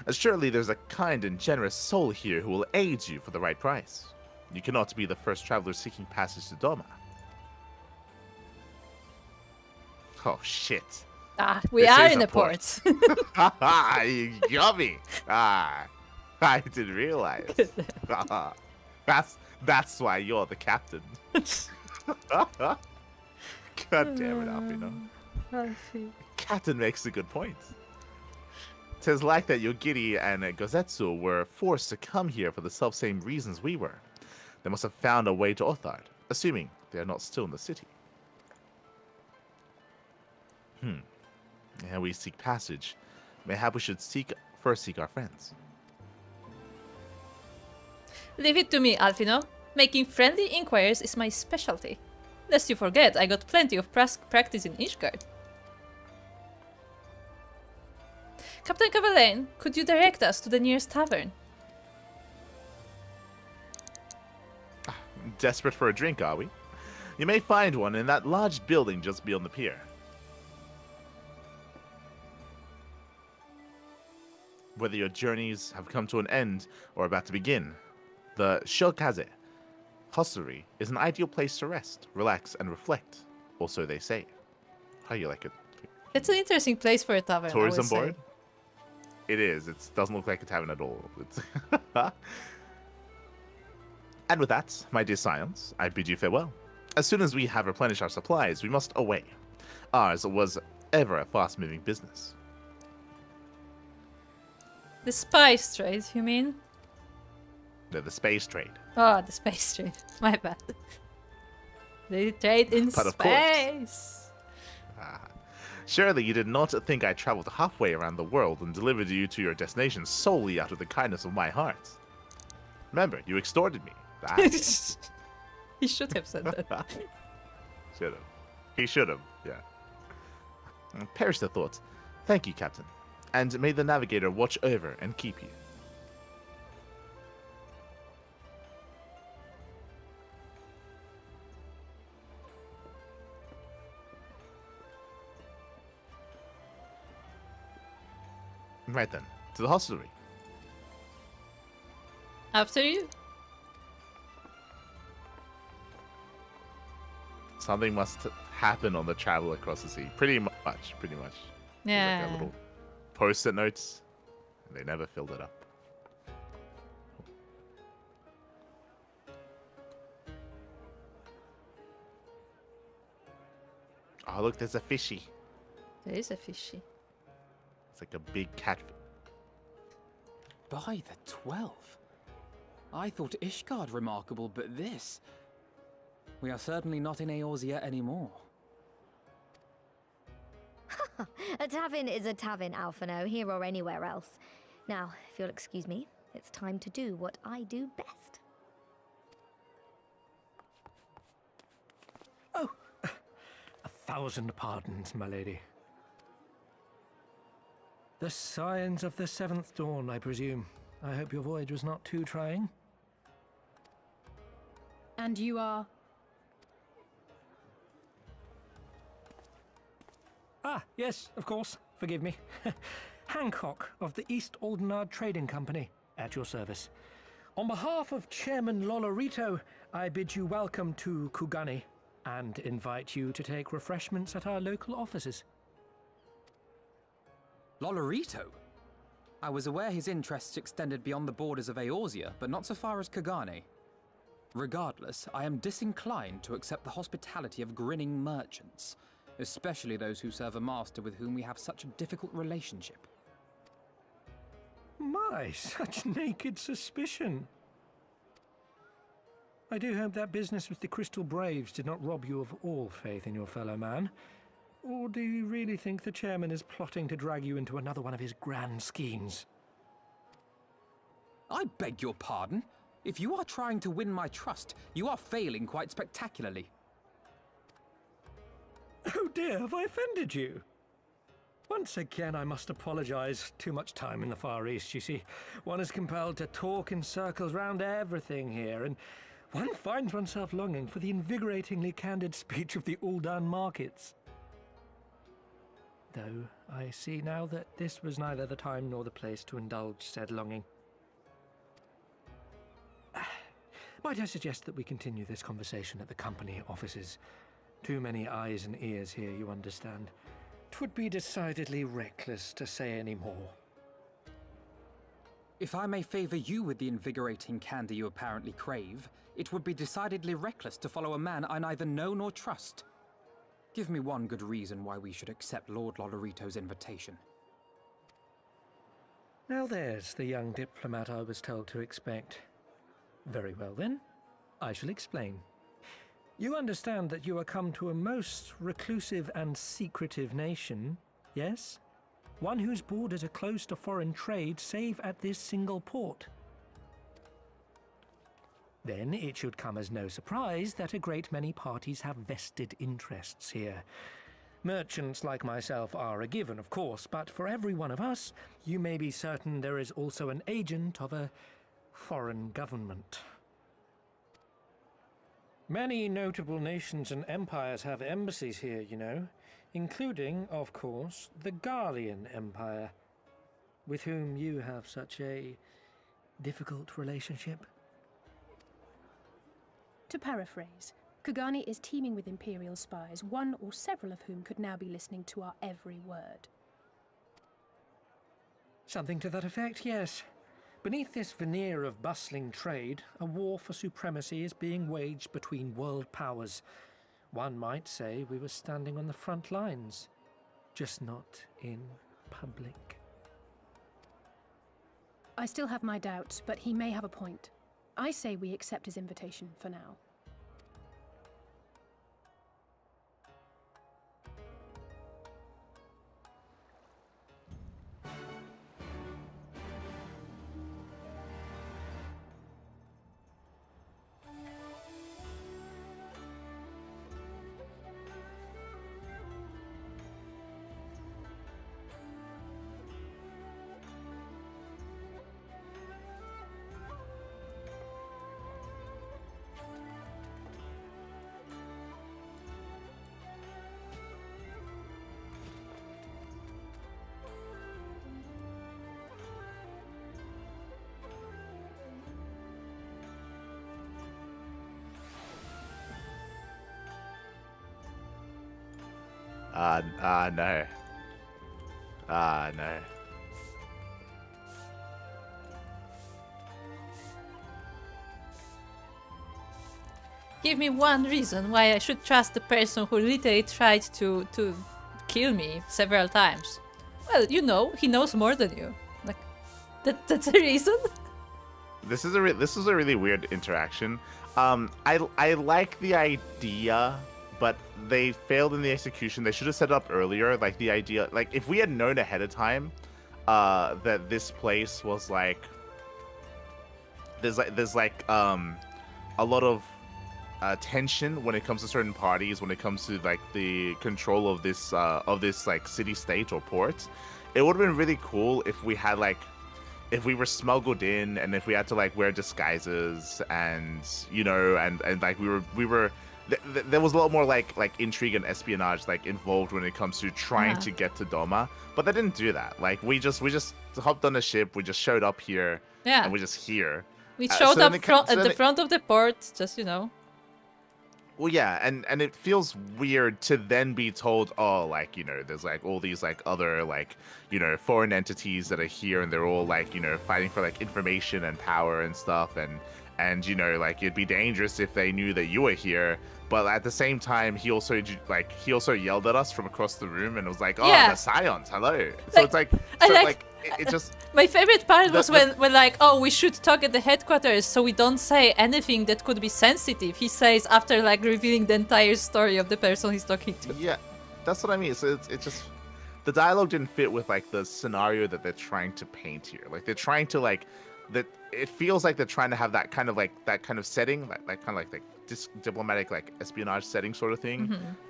Surely there's a kind and generous soul here who will aid you for the right price. You cannot be the first traveler seeking passage to Doma. Oh, shit. We This are is in a a port. You got me. I didn't realize. That's why you're the captain. God damn it, Alfino. Captain makes a good point. 'Tis like that Yogiri and Gozetsu were forced to come here for the self-same reasons we were. They must have found a way to Othard, assuming they are not still in the city. And we seek passage. Mayhap we should first seek our friends. Leave it to me, Alfino. Making friendly inquiries is my specialty. Lest you forget, I got plenty of practice in Ishgard. Captain Cavalain, could you direct us to the nearest tavern? Desperate for a drink, are we? You may find one in that large building just beyond the pier. Whether your journeys have come to an end or about to begin, the Shokaze hostelry is an ideal place to rest, relax, and reflect. Or so they say. How do you like it? It's an interesting place for a tavern. Tourism board? It is. It doesn't look like a tavern at all. And with that, my dear scions, I bid you farewell. As soon as we have replenished our supplies, we must away. Ours was ever a fast-moving business. The spice trade, you mean? No, the space trade. Oh, the space trade. My bad. They trade in But of course. space. Surely you did not think I traveled halfway around the world and delivered you to your destination solely out of the kindness of my heart. Remember, you extorted me. He should have said that. Should have. He should have, yeah. Perish the thought. Thank you, Captain. And may the navigator watch over and keep you. Right then, to the hostelry. After you. Something must happen on the travel across the sea. Pretty much. Yeah. Like a little post-it notes. And they never filled it up. Oh, look, there's a fishy. There is a fishy. It's like a big catfish. By the 12. I thought Ishgard remarkable, but this... We are certainly not in Eorzea anymore. A tavern is a tavern, Alphino, here or anywhere else. Now, if you'll excuse me, it's time to do what I do best. Oh, 1,000 pardons, my lady. The signs of the 7th dawn, I presume. I hope your voyage was not too trying. And you are? Ah, yes, of course. Forgive me. Hancock of the East Aldenard Trading Company, at your service. On behalf of Chairman Lolorito, I bid you welcome to Kugane and invite you to take refreshments at our local offices. Lolorito? I was aware his interests extended beyond the borders of Eorzea, but not so far as Kugane. Regardless, I am disinclined to accept the hospitality of grinning merchants, especially those who serve a master with whom we have such a difficult relationship. My, such naked suspicion. I do hope that business with the Crystal Braves did not rob you of all faith in your fellow man. Or do you really think the chairman is plotting to drag you into another one of his grand schemes? I beg your pardon? If you are trying to win my trust, you are failing quite spectacularly. Oh dear, have I offended you? Once again, I must apologize. Too much time in the Far East, you see. One is compelled to talk in circles round everything here, and one finds oneself longing for the invigoratingly candid speech of the Uldan markets. Though I see now that this was neither the time nor the place to indulge said longing. Might I suggest that we continue this conversation at the company offices? Too many eyes and ears here, you understand. 'Twould be decidedly reckless to say any more. If I may favor you with the invigorating candy you apparently crave, it would be decidedly reckless to follow a man I neither know nor trust. Give me one good reason why we should accept Lord Lolorito's invitation. Now there's the young diplomat I was told to expect. Very well then, I shall explain. You understand that you are come to a most reclusive and secretive nation, yes? One whose borders are closed to foreign trade save at this single port. Then it should come as no surprise that a great many parties have vested interests here. Merchants like myself are a given, of course, but for every one of us, you may be certain there is also an agent of a foreign government. Many notable nations and empires have embassies here, you know, including, of course, the Guardian Empire, with whom you have such a difficult relationship. To paraphrase, Kugani is teeming with Imperial spies, one or several of whom could now be listening to our every word. Something to that effect, yes. Beneath this veneer of bustling trade, a war for supremacy is being waged between world powers. One might say we were standing on the front lines, just not in public. I still have my doubts, but he may have a point. I say we accept his invitation for now. No. No. Give me one reason why I should trust the person who literally tried to kill me several times. Well, you know, he knows more than you. Like, that's a reason. This is a really weird interaction. I like the idea, but they failed in the execution. They should have set it up earlier. Like the idea, like if we had known ahead of time that this place was like there's a lot of tension when it comes to certain parties, when it comes to like the control of this like city state or port. It would have been really cool if we had like if we were smuggled in and if we had to like wear disguises and you know and like we were there was a lot more like intrigue and espionage like involved when it comes to trying to get to Doma, but they didn't do that. Like we just hopped on a ship, we just showed up here, and we're just here. We showed up at the front of the port, just you know. Well, yeah, and it feels weird to then be told, oh, like, you know, there's like all these like other like, you know, foreign entities that are here and they're all like, you know, fighting for like information and power and stuff and and you know, like it'd be dangerous if they knew that you were here. But at the same time, he also yelled at us from across the room and was like, "Oh, Yeah. the Scions, hello." So Like, it's like, I so like- like it just My favorite part was The- when like, oh, we should talk at the headquarters so we don't say anything that could be sensitive. He says after like revealing the entire story of the person he's talking to. yeah, that's what I mean. So it's just the dialogue didn't fit with like the scenario that they're trying to paint here. Like they're trying to like that. It feels like they're trying to have that kind of setting, like kind of like diplomatic like espionage setting sort of thing.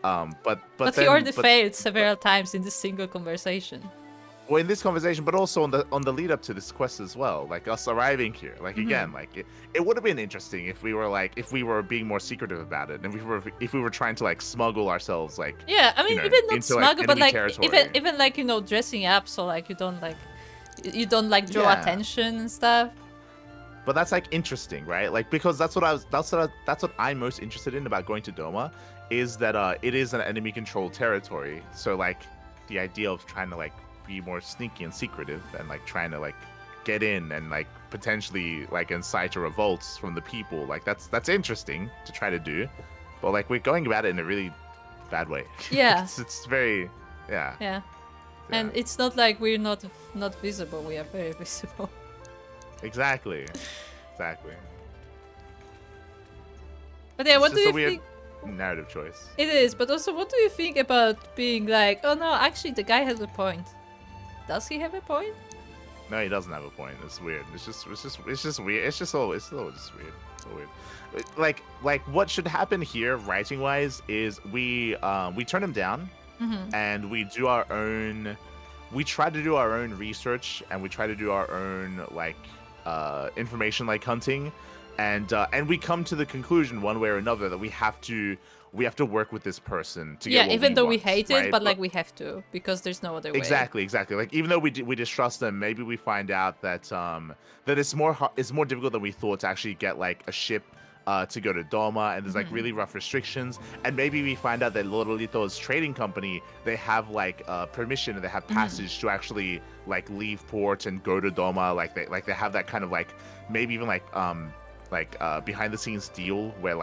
But But then, he already failed several times in this single conversation. well, in this conversation, but also on the lead up to this quest as well, like us arriving here, like again, like it would have been interesting if we were being more secretive about it, and if we were trying to like smuggle ourselves, like Yeah, I mean, you know, even not into, like, smuggle, but enemy like territory. even like, you know, dressing up so like you don't like draw Yeah. attention and stuff. But that's like interesting, right? Like because that's what I'm most interested in about going to Doma, is that it is an enemy controlled territory. So like the idea of trying to like be more sneaky and secretive and like trying to like get in and like potentially like incite a revolt from the people, like that's interesting to try to do. But like we're going about it in a really bad way. Yeah. it's very Yeah. And it's not like we're not visible. We are very visible. exactly. But yeah, It's what do just a you weird think? narrative choice. It is, but also, what do you think about being like, oh no, actually, the guy has a point. Does he have a point? No, he doesn't have a point. It's weird. It's just weird. It's just all just weird. So weird. Like what should happen here, writing wise, is we turn him down, and we do our own. We try to do our own research, and we try to do our own like information like hunting, and we come to the conclusion one way or another that we have to work with this person to get what even though we want, hate right? it, but like we have to because there's no other way. Exactly. Like even though we distrust them, maybe we find out that that it's more difficult than we thought to actually get like a ship to go to Doma, and there's like really rough restrictions, and maybe we find out that Lololito's trading company, they have like permission and they have passage to actually like leave port and go to Doma, like they have that kind of like maybe even like behind the scenes deal where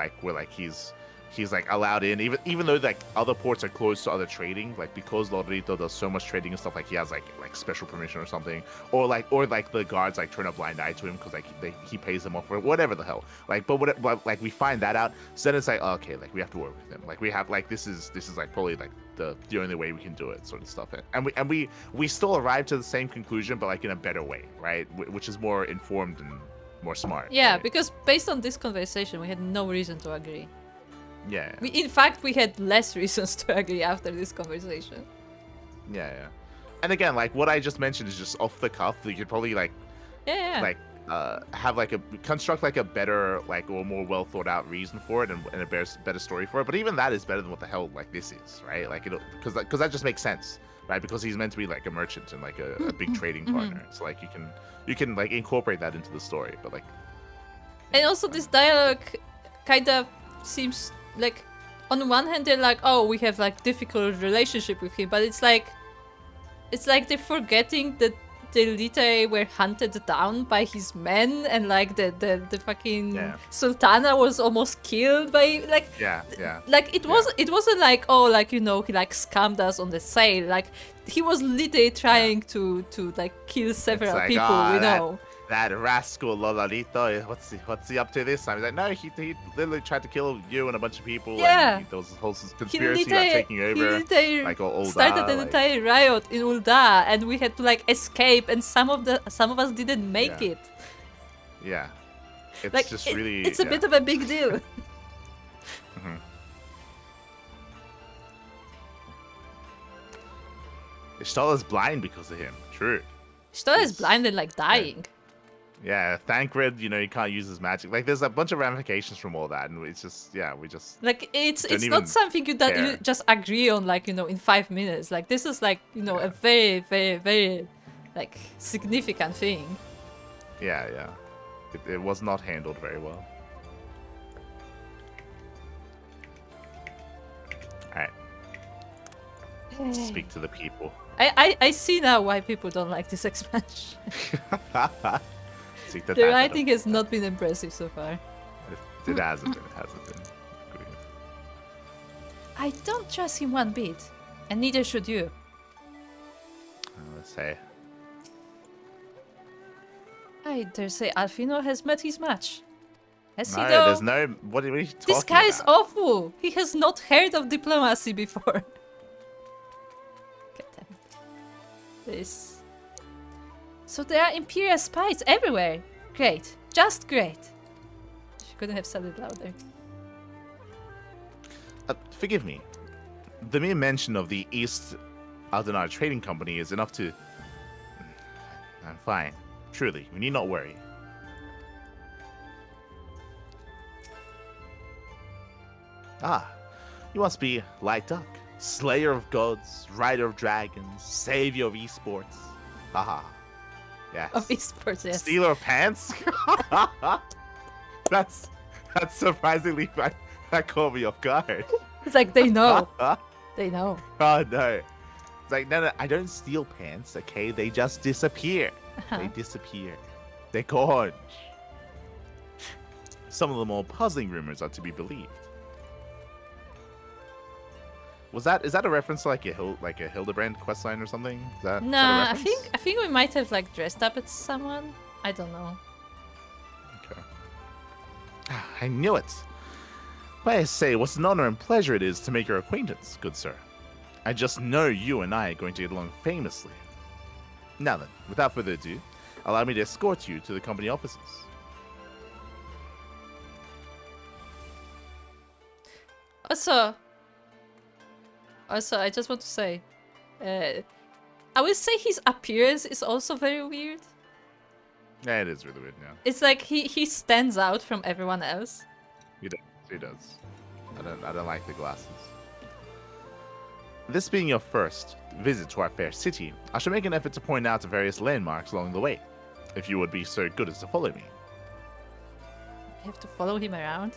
he's like allowed in, even though like other ports are closed to other trading, like because Lololito does so much trading and stuff, like he has like special permission or something, or the guards like turn a blind eye to him because like he pays them off for whatever the hell, like but like we find that out, so then it's like, oh, okay, like we have to work with him, like we have like this is like probably like the only way we can do it, sort of stuff, and we still arrive to the same conclusion, but like in a better way, right, which is more informed and more smart. Yeah, right? because based on this conversation, we had no reason to agree. Yeah. In fact, we had less reasons to agree after this conversation. Yeah. And again, like what I just mentioned is just off the cuff. You could probably like have like construct like a better like or more well thought out reason for it and a better story for it. But even that is better than what the hell like this is, right? Like because that just makes sense, right? Because he's meant to be like a merchant and like a big trading partner. So like you can like incorporate that into the story. But like, and also this dialogue kind of seems like, on one hand they're like, oh, we have like difficult relationship with him, but it's like they're forgetting that the Elite were hunted down by his men, and like the fucking Sultana was almost killed by like like it wasn't like, oh, like, you know, he like scammed us on the sale, like he was literally trying to like kill several like, people, oh, you know. That rascal Lololito, what's he up to this time? He's like, no, he literally tried to kill you and a bunch of people. Yeah. And there was this whole conspiracy about taking over. Like all started an entire riot in Ul'dah, and we had to like escape, and some of us didn't make it. Yeah. It's like, just really. It's a bit of a big deal. Ishtala's blind because of him. True. Ishtala is blind and like dying. Yeah, Thancred, you know, he can't use his magic. Like, there's a bunch of ramifications from all that, and it's just, we just like it's not something you just agree on, like, you know, in 5 minutes. Like, this is like, you know, a very, very, very like significant thing. Yeah. It was not handled very well. All right. Speak to the people. I see now why people don't like this expansion. Take the The title. writing has not been impressive so far. It hasn't been. It hasn't been. I don't trust him one bit, and neither should you. Let's say. I dare say Alfino has met his match. Has he No, though? there's no. What are you talking This guy is about? awful. He has not heard of diplomacy before. God damn it. This. So there are Imperial spies everywhere. Great. Just great. She couldn't have said it louder. Forgive me. The mere mention of the East Aldenar Trading Company is enough to. I'm fine. Truly, we need not worry. Ah, you must be Light Duck, Slayer of Gods, Rider of Dragons, Savior of Esports. Haha. Yes. Of esports, yes. Stealer of Pants? That's surprisingly that caught me off guard. It's like they know. They know. Oh no. It's like no, I don't steal pants, okay? They just disappear. They disappear. They're gone. Some of the more puzzling rumors are to be believed. Is that a reference to like a Hildebrand questline or something? Is that a Nah, I reference? think we might have like dressed up as someone. I don't know. Okay. I knew it. Why I say, what an honor and pleasure it is to make your acquaintance, good sir. I just know you and I are going to get along famously. Now then, without further ado, allow me to escort you to the company offices. Also, I just want to say, I would say his appearance is also very weird. Yeah, it is really weird, yeah. It's like he stands out from everyone else. He does. I don't like the glasses. This being your first visit to our fair city, I shall make an effort to point out the various landmarks along the way, if you would be so good as to follow me. I have to follow him around.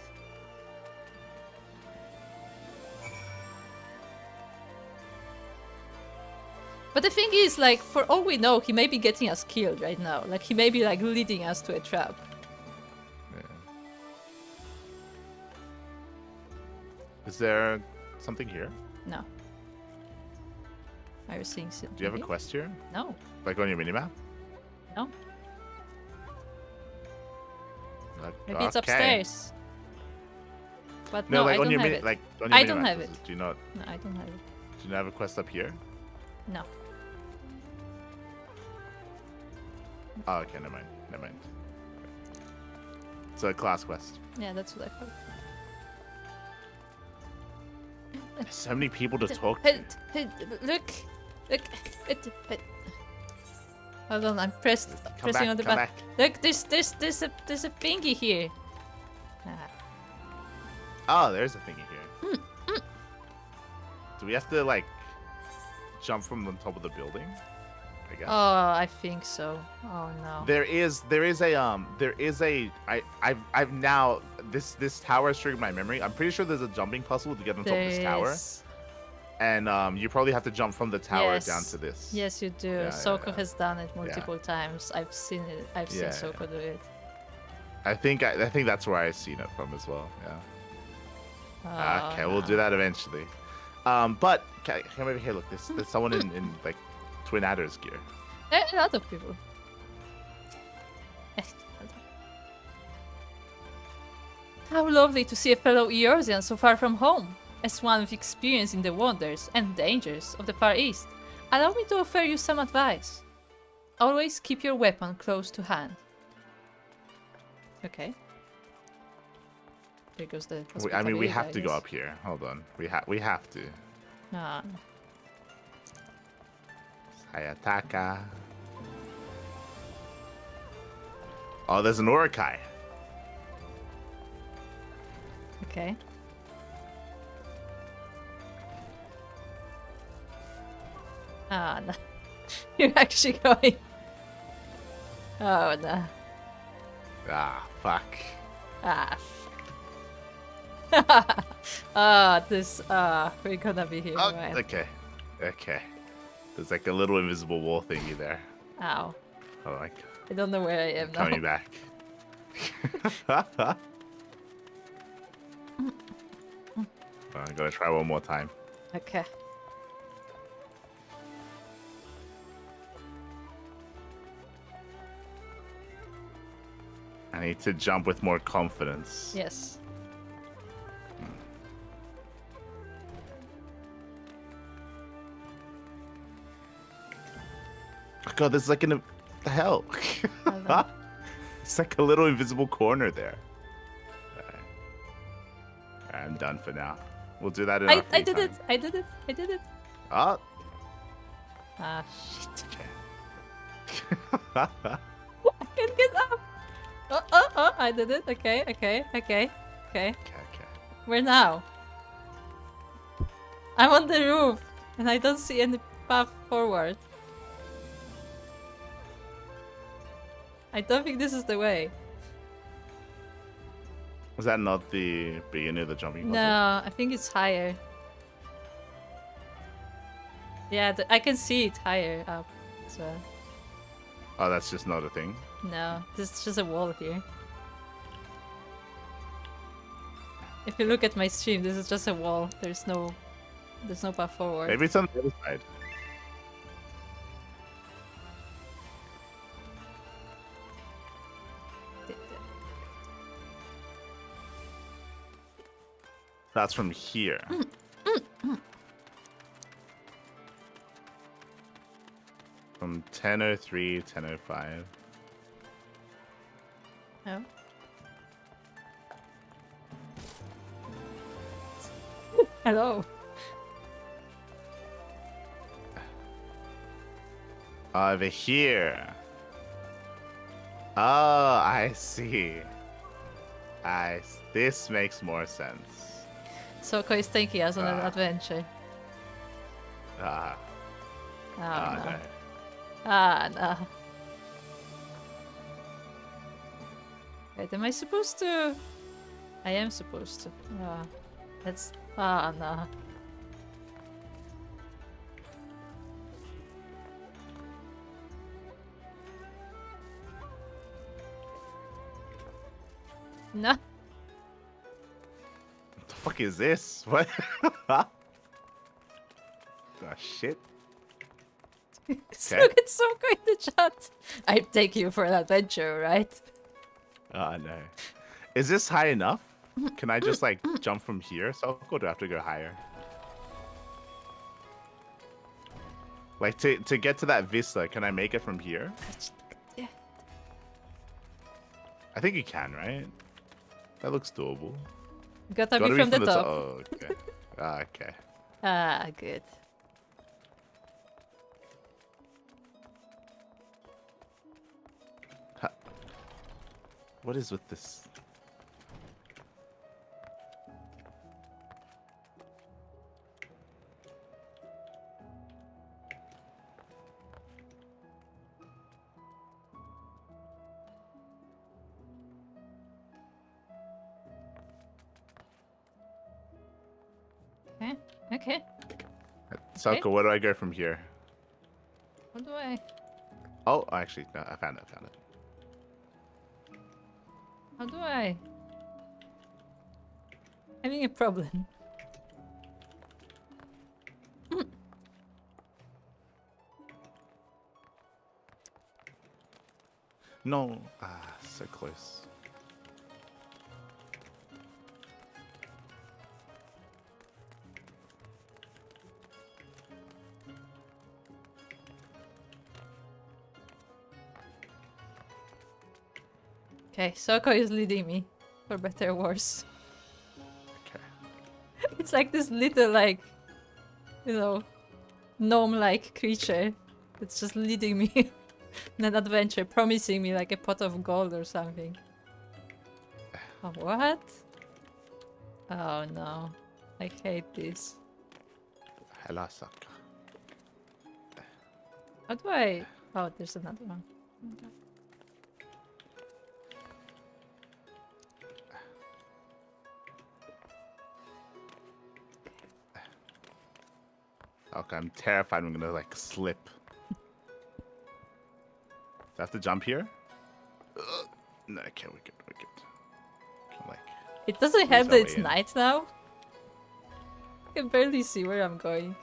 But the thing is, like, for all we know, he may be getting us killed right now. Like, he may be, like, leading us to a trap. Yeah. Is there something here? No. Are you seeing something? Do you have a quest here? No. Like on your minimap? No. Like, Maybe it's okay. upstairs. But No, no, like I on don't your have it. like on your I don't minimap, have does it. Do you not? No, I don't have it. Do you not have a quest up here? No. Oh, okay, never mind. Never mind. It's a class quest. Yeah, that's what I thought. There's so many people to talk to. Hey, look. Hold on, I'm pressing back, on the come button. Look, there's a thingy here. Oh, there's a thingy here. Do we have to like jump from the top of the building? I guess. Oh, I think so. Oh no. I've now this tower has triggered my memory. I'm pretty sure there's a jumping puzzle to get on top of this tower. And you probably have to jump from the tower down to this. Yes, you do. Yeah, Soko has done it multiple times. I've seen it. I've seen Yeah, Soko do it. I think that's where I've seen it from as well. Yeah. Okay, we'll do that eventually. But come over here. Look, there's someone in like Twin Adder's gear. There are a lot of people. How lovely to see a fellow Eorzean so far from home. As one with experience in the wonders and dangers of the Far East, allow me to offer you some advice. Always keep your weapon close to hand. Okay. There goes the I mean, we have to hospitality, go I up here. Hold on. We have to. guess. Hayataka. Oh, there's an Urukai. Okay. Ah, no. You're actually going. Oh, no. Ah, fuck. Ah. We're gonna be here, Oh, right? okay. There's like a little invisible wall thingy there. Ow. Oh, like I don't know where I am now. Coming back. I'm gonna try one more time. Okay. I need to jump with more confidence. Yes. Oh God, this is like the hell. It's like a little invisible corner there. Alright. I'm done for now. We'll do that in our I free did time. it! I did it! I did it! Oh. Ah, shit. Okay. I can't get up! Oh, I did it. Okay. Okay. Where now? I'm on the roof, and I don't see any path forward. I don't think this is the way. Was that not the beginning of the jumping puzzle? No, I think it's higher. Yeah, I can see it higher up. So Oh, that's just not a thing. no, this is just a wall here. If you look at my stream, this is just a wall. There's no path forward. Maybe it's on the other side. That's from here. From 10:03, 10:05. No. Hello. Over here. Oh, I see. This makes more sense. Soko is taking us on an adventure. Ah, Oh, no. no. Ah, no. Wait, am I supposed to? I am supposed to. That's. Ah, no. No. What the fuck is this? What? Oh, shit. Look at Soko in the chat. I take you for an adventure, right? Oh, no. Is this high enough? Can I just, like, jump from here? So I'll do I have to go higher? Like, to get to that vista, can I make it from here? Yeah. I think you can, right? That looks doable. Gotta be from the top. Oh, okay. Okay. Ah, good. What is with this? Okay. Okay. Soko, where do I go from here? How do I? Oh, actually, no, I found it. How do I? Having a problem. No. So close. Okay, Soko is leading me, for better or worse. Okay. It's like this little, like, you know, gnome-like creature that's just leading me on an adventure, promising me like a pot of gold or something. Oh, what? Oh no, I hate this. Hello, Soko. How do I? Oh, there's another one. Okay, I'm terrified I'm gonna, like, slip. have to jump here? No, okay, we're good. We're good. Can, like, It doesn't Where's help our that way it's in? night now. I can barely see where I'm going.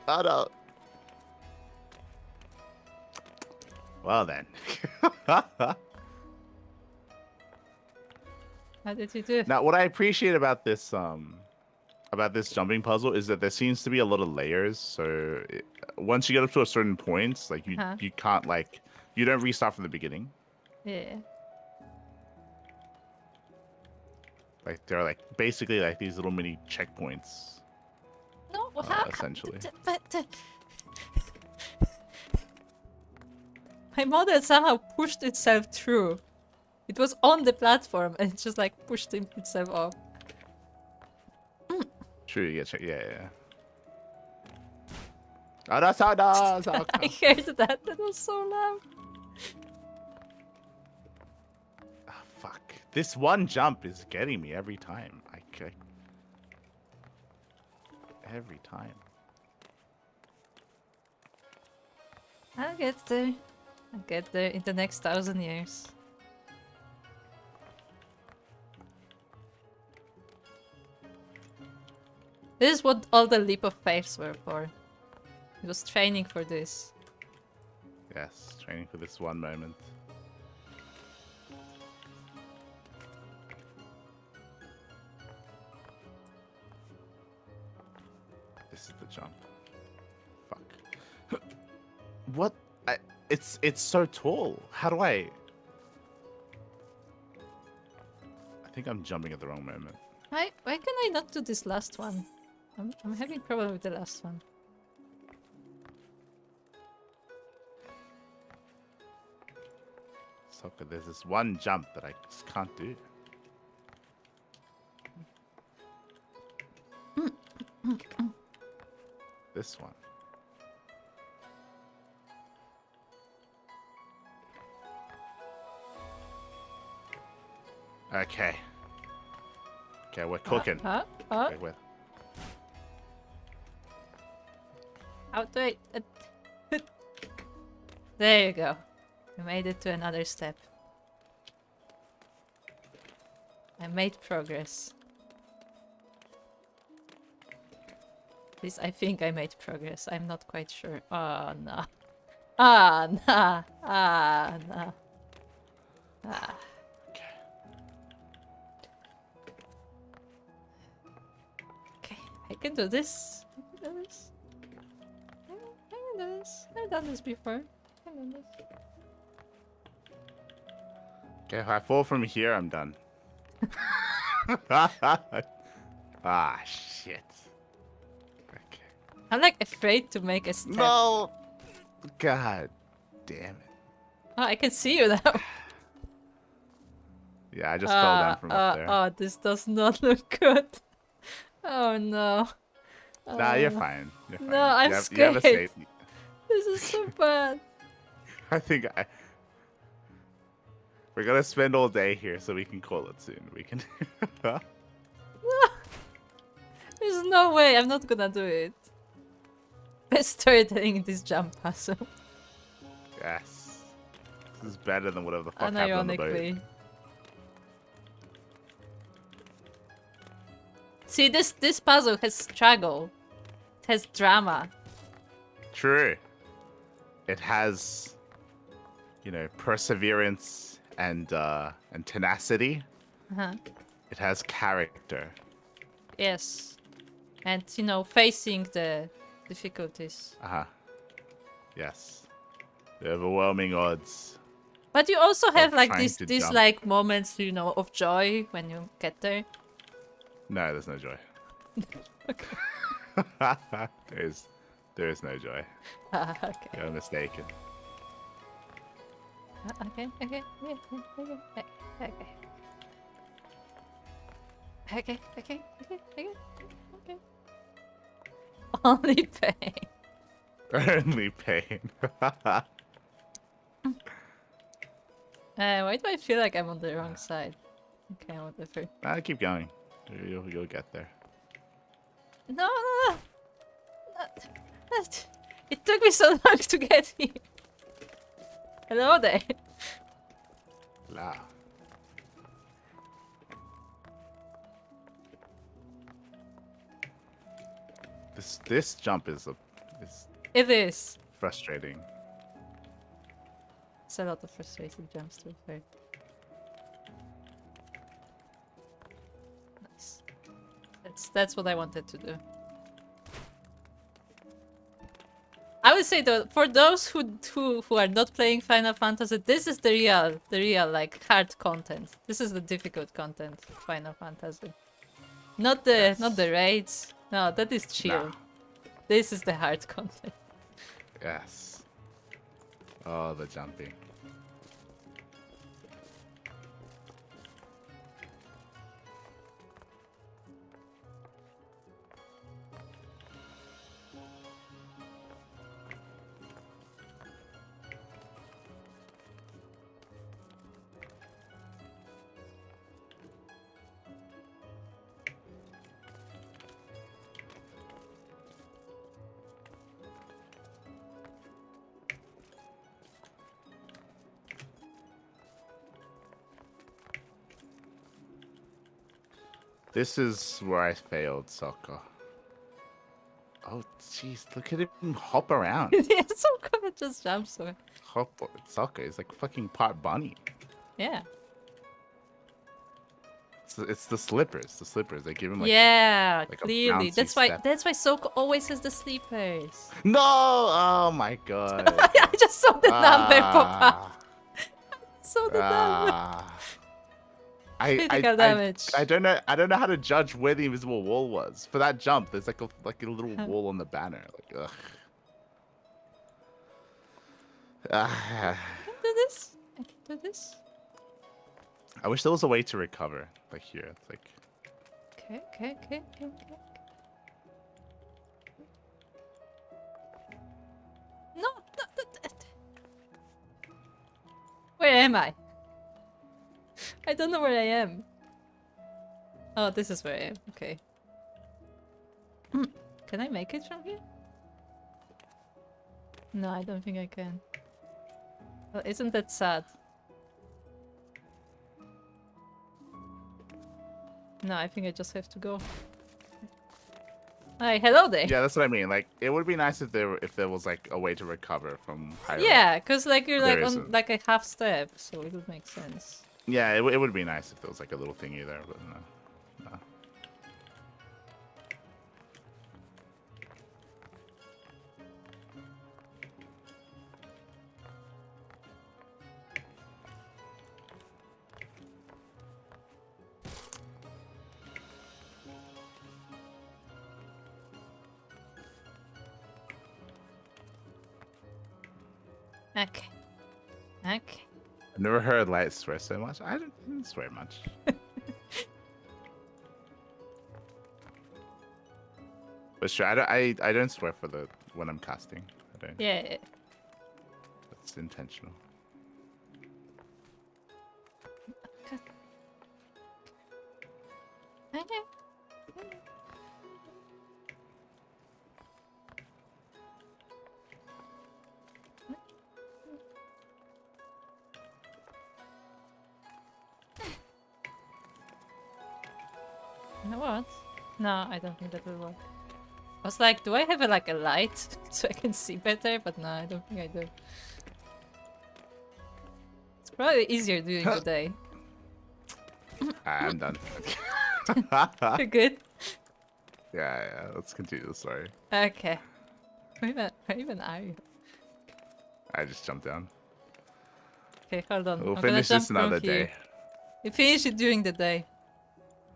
oh no. Well then. How did you do? Now, what I appreciate about this jumping puzzle is that there seems to be a lot of layers. So once you get up to a certain point, like you can't like you don't restart from the beginning. Yeah. Like there are like basically like these little mini checkpoints. No, Essentially. My model somehow pushed itself through. It was on the platform and it just like pushed itself off. True, yeah, yeah. Oh, that's how does. I heard that. That was so loud. Oh, fuck. This one jump is getting me every time. Every time. I'll get there. I'll get there in the next 1,000 years. This is what all the leap of faiths were for. It was training for this. Yes, training for this one moment. This is the jump. Fuck. What? It's so tall. How do I think I'm jumping at the wrong moment. Why can I not do this last one? I'm having problem with the last one. So good. There's this one jump that I just can't do. This one. Okay. Okay, we're cooking. Wait, wait. Out do it. There you go. You made it to another step. I made progress. At least I think I made progress. I'm not quite sure. Oh no. Ah no. Ah no. Ah. Okay, I can do this. I can do this. I can do this. I've done this before. I've done this. Okay, if I fall from here, I'm done. Ah, shit. Okay. I'm like afraid to make a step. No! God damn it. Oh, I can see you now. Yeah, I just fell down from up there. Oh, this does not look good. Oh no. Nah, you're fine. You're fine. No, I'm you have scared. a safe... This is so bad. I think we're gonna spend all day here, so we can call it soon. We can. There's no way. I'm not gonna do it. Best storytelling in this jump puzzle. Yes. This is better than whatever the fuck happened on the boat. Unironically. See, this puzzle has struggle. It has drama. True. It has, you know, perseverance and tenacity. It has character. Yes. And, you know, facing the difficulties. Yes. The overwhelming odds. But you also have like trying these to these jump. like moments, you know, of joy when you get there. No, there's no joy. there is no joy. Okay. You're mistaken. Okay. Okay. Only pain. Only pain. Why do I feel like I'm on the wrong side? Okay, whatever. Keep going. You'll get there. No. It took me so long to get here. Hello there. La. This jump is It is. frustrating. It's a lot of frustrating jumps to be fair. Nice. That's what I wanted to do. I would say though, for those who are not playing Final Fantasy, this is the real like hard content. This is the difficult content of Final Fantasy. Not the raids. No, that is chill. Nah. This is the hard content. Yes. Oh, the jumping. This is where I failed soccer. Oh, jeez, look at him hop around. Yeah, so good. It just jumps so. Hop soccer is like fucking part bunny. Yeah. It's the slippers. The slippers. They give him like yeah, like a clearly. bouncy That's why step. Soko always has the sleepers. No! Oh my god. I just saw the number pop up. Saw the number. Critical damage. I don't know how to judge where the invisible wall was. For that jump, there's like a little wall on the banner. Like ugh. I can do this. I can do this. I wish there was a way to recover. Like here. It's like Okay. No. Where am I? I don't know where I am. Oh, this is where I am. Okay. Can I make it from here? No, I don't think I can. Well, isn't that sad? No, I think I just have to go. Hi, hello there. yeah, that's what I mean. Like it would be nice if there was like a way to recover from higher. Yeah, because like you're like There on isn't. like a half step, so it would make sense. Yeah, it would be nice if there was like a little thingy there, but no. No. Okay. Okay. I've never heard Light swear so much. I didn't swear much. But sure, I don't swear for the when I'm casting. I don't. Yeah. It's intentional. Okay. You know what? No, I don't think that will work. I was like, do I have like a light so I can see better? But no, I don't think I do. It's probably easier during the day. I'm done. You're good? Yeah, let's continue the story. Okay. Where even are you? I just jumped down. Okay, hold on. We'll I'm finish gonna this jump from another here. day. You finish it during the day.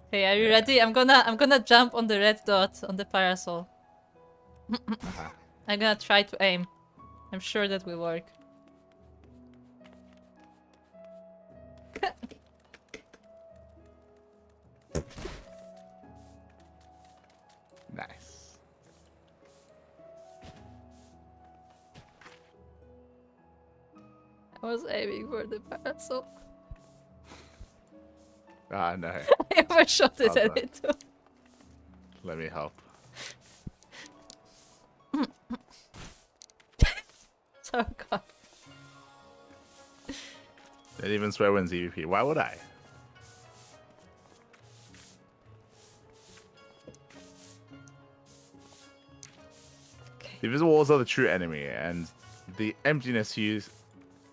Okay, are you ready? I'm gonna jump on the red dot on the parasol. I'm gonna try to aim. I'm sure that will work. Nice. I was aiming for the parasol. Ah, no. I overshot it a Hold on. little. Let me help. Oh god. Didn't even swear when EVP. Why would I? The invisible walls are the true enemy, and the emptiness you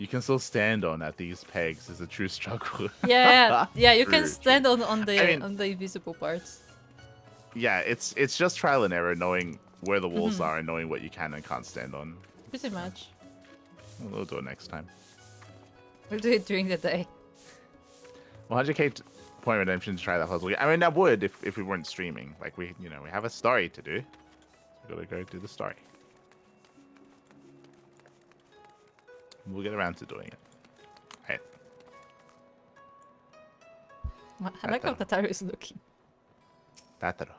can still stand on at these pegs is a true struggle. Yeah, yeah, you can True, stand true. on the I mean- on the invisible parts. Yeah, it's just trial and error, knowing where the walls are and knowing what you can and can't stand on. Pretty much. We'll do it next time. We'll do it during the day. 100k point redemption to try that puzzle. I mean, that would if we weren't streaming. Like we have a story to do. We gotta go do the story. We'll get around to doing it. Right. I like how Tataru is looking. Tataru.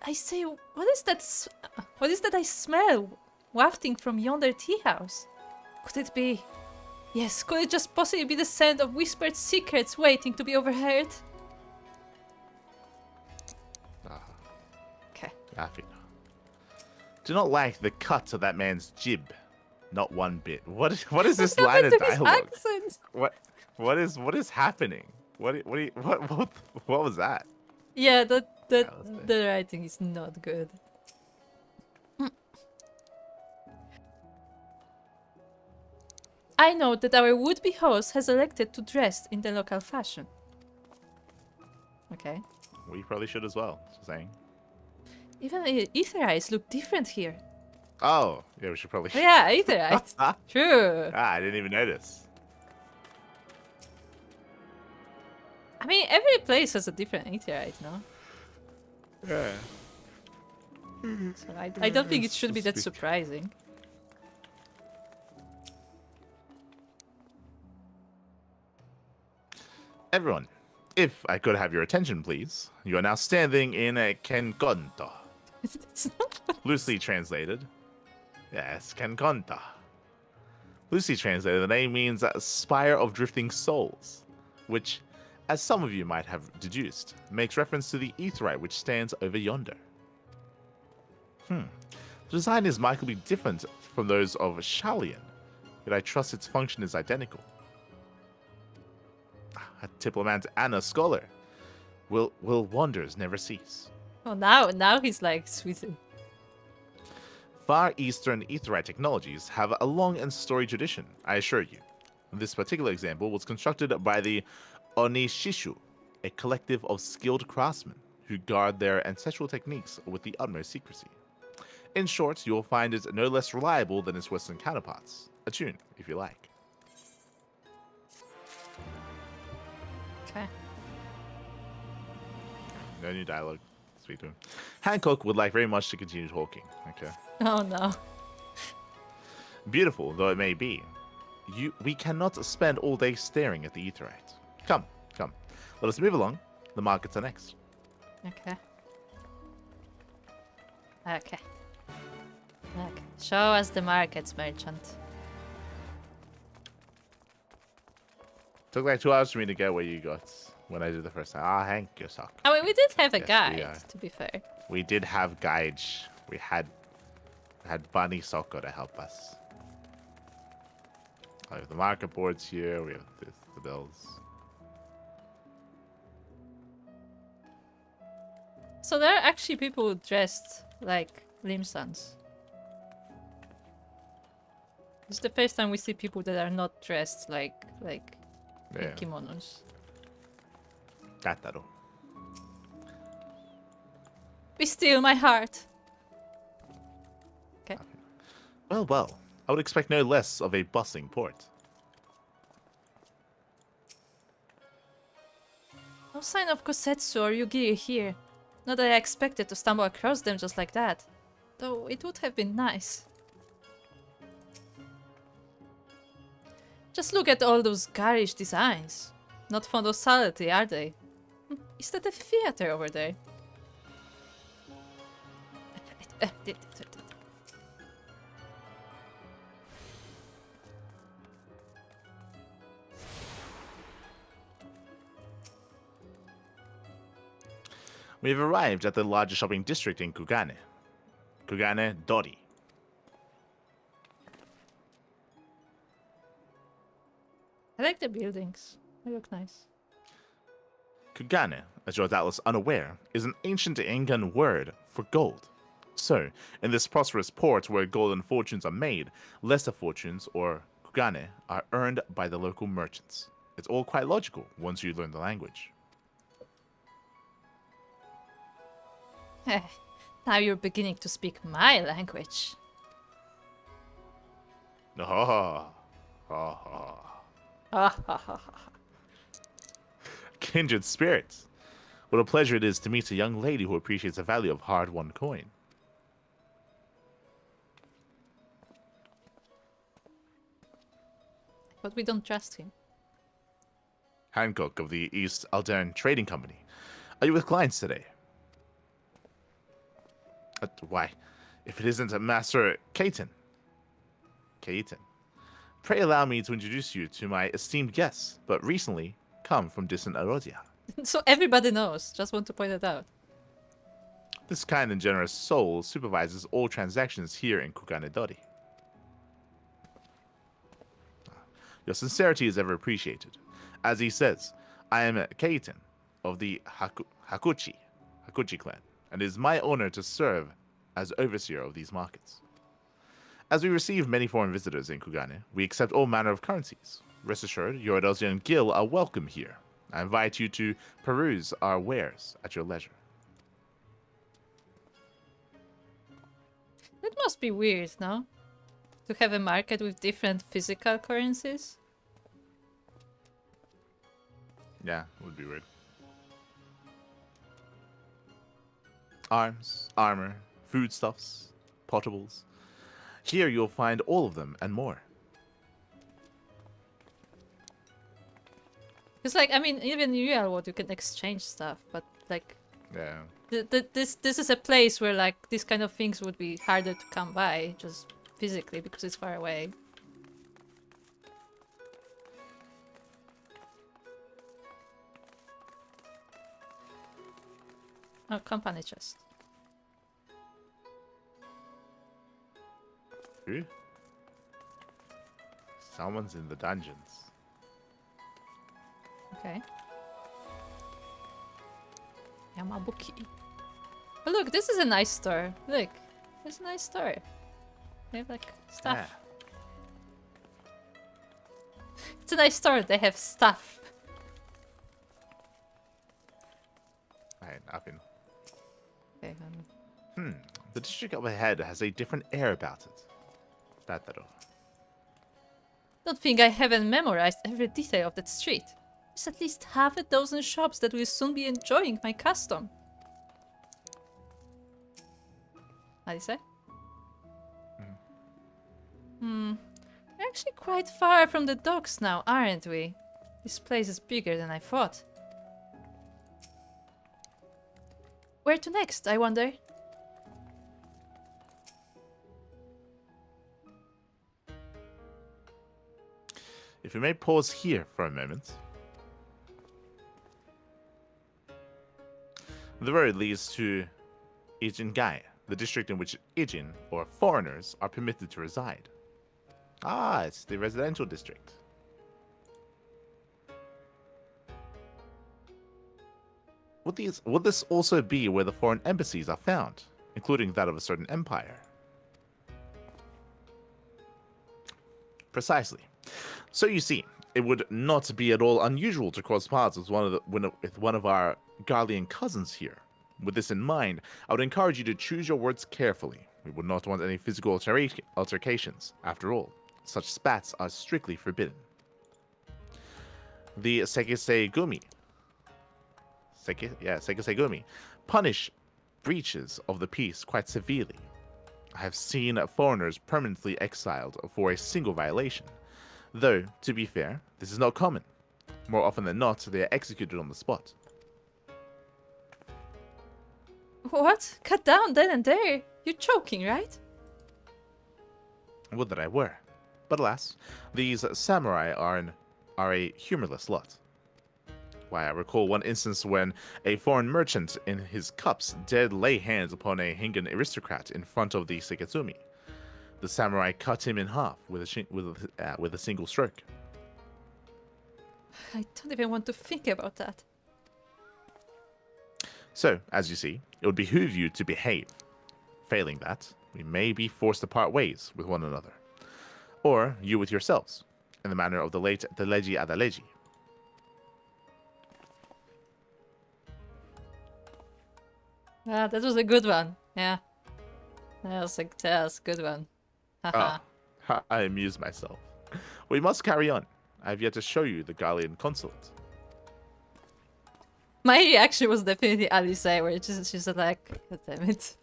I say, what is that? What is that I smell wafting from yonder tea house? Could it be? Yes, could it just possibly be the scent of whispered secrets waiting to be overheard? Okay. Laughing. Do not like the cut of that man's jib, not one bit. What is this line of dialogue? Accent? What is happening? What was that? Yeah, the was the writing is not good. I note that our would-be host has elected to dress in the local fashion. Okay. We probably should as well. Just saying. Even the ether eyes look different here. Oh, yeah, we should probably. Yeah, ether eyes. True. I didn't even notice. I mean, every place has a different ether eyes, no? Yeah. So I don't think it should be that surprising. Everyone, if I could have your attention, please. You are now standing in a Kenkonto. Loosely translated. Yes, Kenkonto. Loosely translated, the name means Spire of Drifting Souls, which, as some of you might have deduced, makes reference to the Aetheryte which stands over yonder. The design is markedly different from those of Shalian, yet I trust its function is identical. A diplomat and a scholar. Will wonders never cease? Oh, now he's like sweetened. Far Eastern Aetheryte technologies have a long and storied tradition, I assure you. This particular example was constructed by the Onishishu, a collective of skilled craftsmen who guard their ancestral techniques with the utmost secrecy. In short, you will find it no less reliable than its Western counterparts. A tune, if you like. Okay. No new dialogue. Speak to him. Hancock would like very much to continue talking. Okay. Oh no. Beautiful though it may be, we cannot spend all day staring at the Aetheryte. Come. Let us move along. The markets are next. Okay. Show us the markets, merchant. Took like 2 hours for me to get what you got when I did the first time. Ah, Hank, you suck. I mean, we did have a Yes, we guide, are. to be fair. We did have guides. We had Bunny Soko to help us. I have the market boards here. We have the bills. So there are actually people dressed like Limsans. It's the first time we see people that are not dressed like Yeah. in kimonos. Tataru. Be still, my heart. Okay. Well. I would expect no less of a bustling port. No sign of Kosetsu or Yugiri here. Not that I expected to stumble across them just like that. Though it would have been nice. Just look at all those garish designs. Not fond of solidity, are they? Is that a theater over there? We have arrived at the largest shopping district in Kugane. Kugane Dori. I like the buildings. They look nice. Kugane, as you're doubtless unaware, is an ancient Incan word for gold. So, in this prosperous port where golden fortunes are made, lesser fortunes, or kugane, are earned by the local merchants. It's all quite logical once you learn the language. Now you're beginning to speak my language. Ah, ah, ah. Kindred spirits. What a pleasure it is to meet a young lady who appreciates the value of hard-won coin. But we don't trust him. Hancock of the East Aldern Trading Company. Are you with clients today? Why, if it isn't Master Caton. Caton. Pray allow me to introduce you to my esteemed guests, but recently come from distant Arodia. So everybody knows. Just want to point it out. This kind and generous soul supervises all transactions here in Kukanedori. Your sincerity is ever appreciated. As he says, I am Caton of the Hakuchi clan, and it is my honor to serve as overseer of these markets. As we receive many foreign visitors in Kugane, we accept all manner of currencies. Rest assured, your Adelsian and Gil are welcome here. I invite you to peruse our wares at your leisure. That must be weird, no? To have a market with different physical currencies? Yeah, it would be weird. Arms, armor, foodstuffs, potables. Here you'll find all of them and more. Because, like, I mean, even in real world you can exchange stuff, but, like... Yeah. This is a place where, like, these kind of things would be harder to come by, just physically, because it's far away. Oh, company chest. Who? Someone's in the dungeons. Okay. Yamabuki. Oh, look, this is a nice store. Look, it's a nice store. They have, like, stuff. Yeah. It's a nice store. They have stuff. Alright, nothing. Okay, The district up ahead has a different air about it. Tataro. Don't think I haven't memorized every detail of that street. There's at least half a dozen shops that will soon be enjoying my custom. How do you say? We're actually quite far from the docks now, aren't we? This place is bigger than I thought. Where to next, I wonder? If we may pause here for a moment. The road leads to Ijingai, the district in which Ijin, or foreigners, are permitted to reside. Ah, it's the residential district. Would this also be where the foreign embassies are found, including that of a certain empire? Precisely. So you see, it would not be at all unusual to cross paths with one of our Garlean cousins here. With this in mind, I would encourage you to choose your words carefully. We would not want any physical altercations. After all, such spats are strictly forbidden. The Sekisei-gumi punish breaches of the peace quite severely. I have seen foreigners permanently exiled for a single violation. Though, to be fair, this is not common. More often than not, they are executed on the spot. What? Cut down then and there? You're joking, right? Would that I were. But alas, these samurai are a humorless lot. Why, I recall one instance when a foreign merchant in his cups dared lay hands upon a Hingan aristocrat in front of the Seketsumi. The samurai cut him in half with a single stroke. I don't even want to think about that. So, as you see, it would behoove you to behave. Failing that, we may be forced to part ways with one another. Or you with yourselves, in the manner of the late the Legi Adalegi. Ah, that was a good one. Yeah. That was a good one. Haha. I amuse myself. We must carry on. I have yet to show you the Gallian consulate. My reaction was definitely Alice, where she's like, God damn it.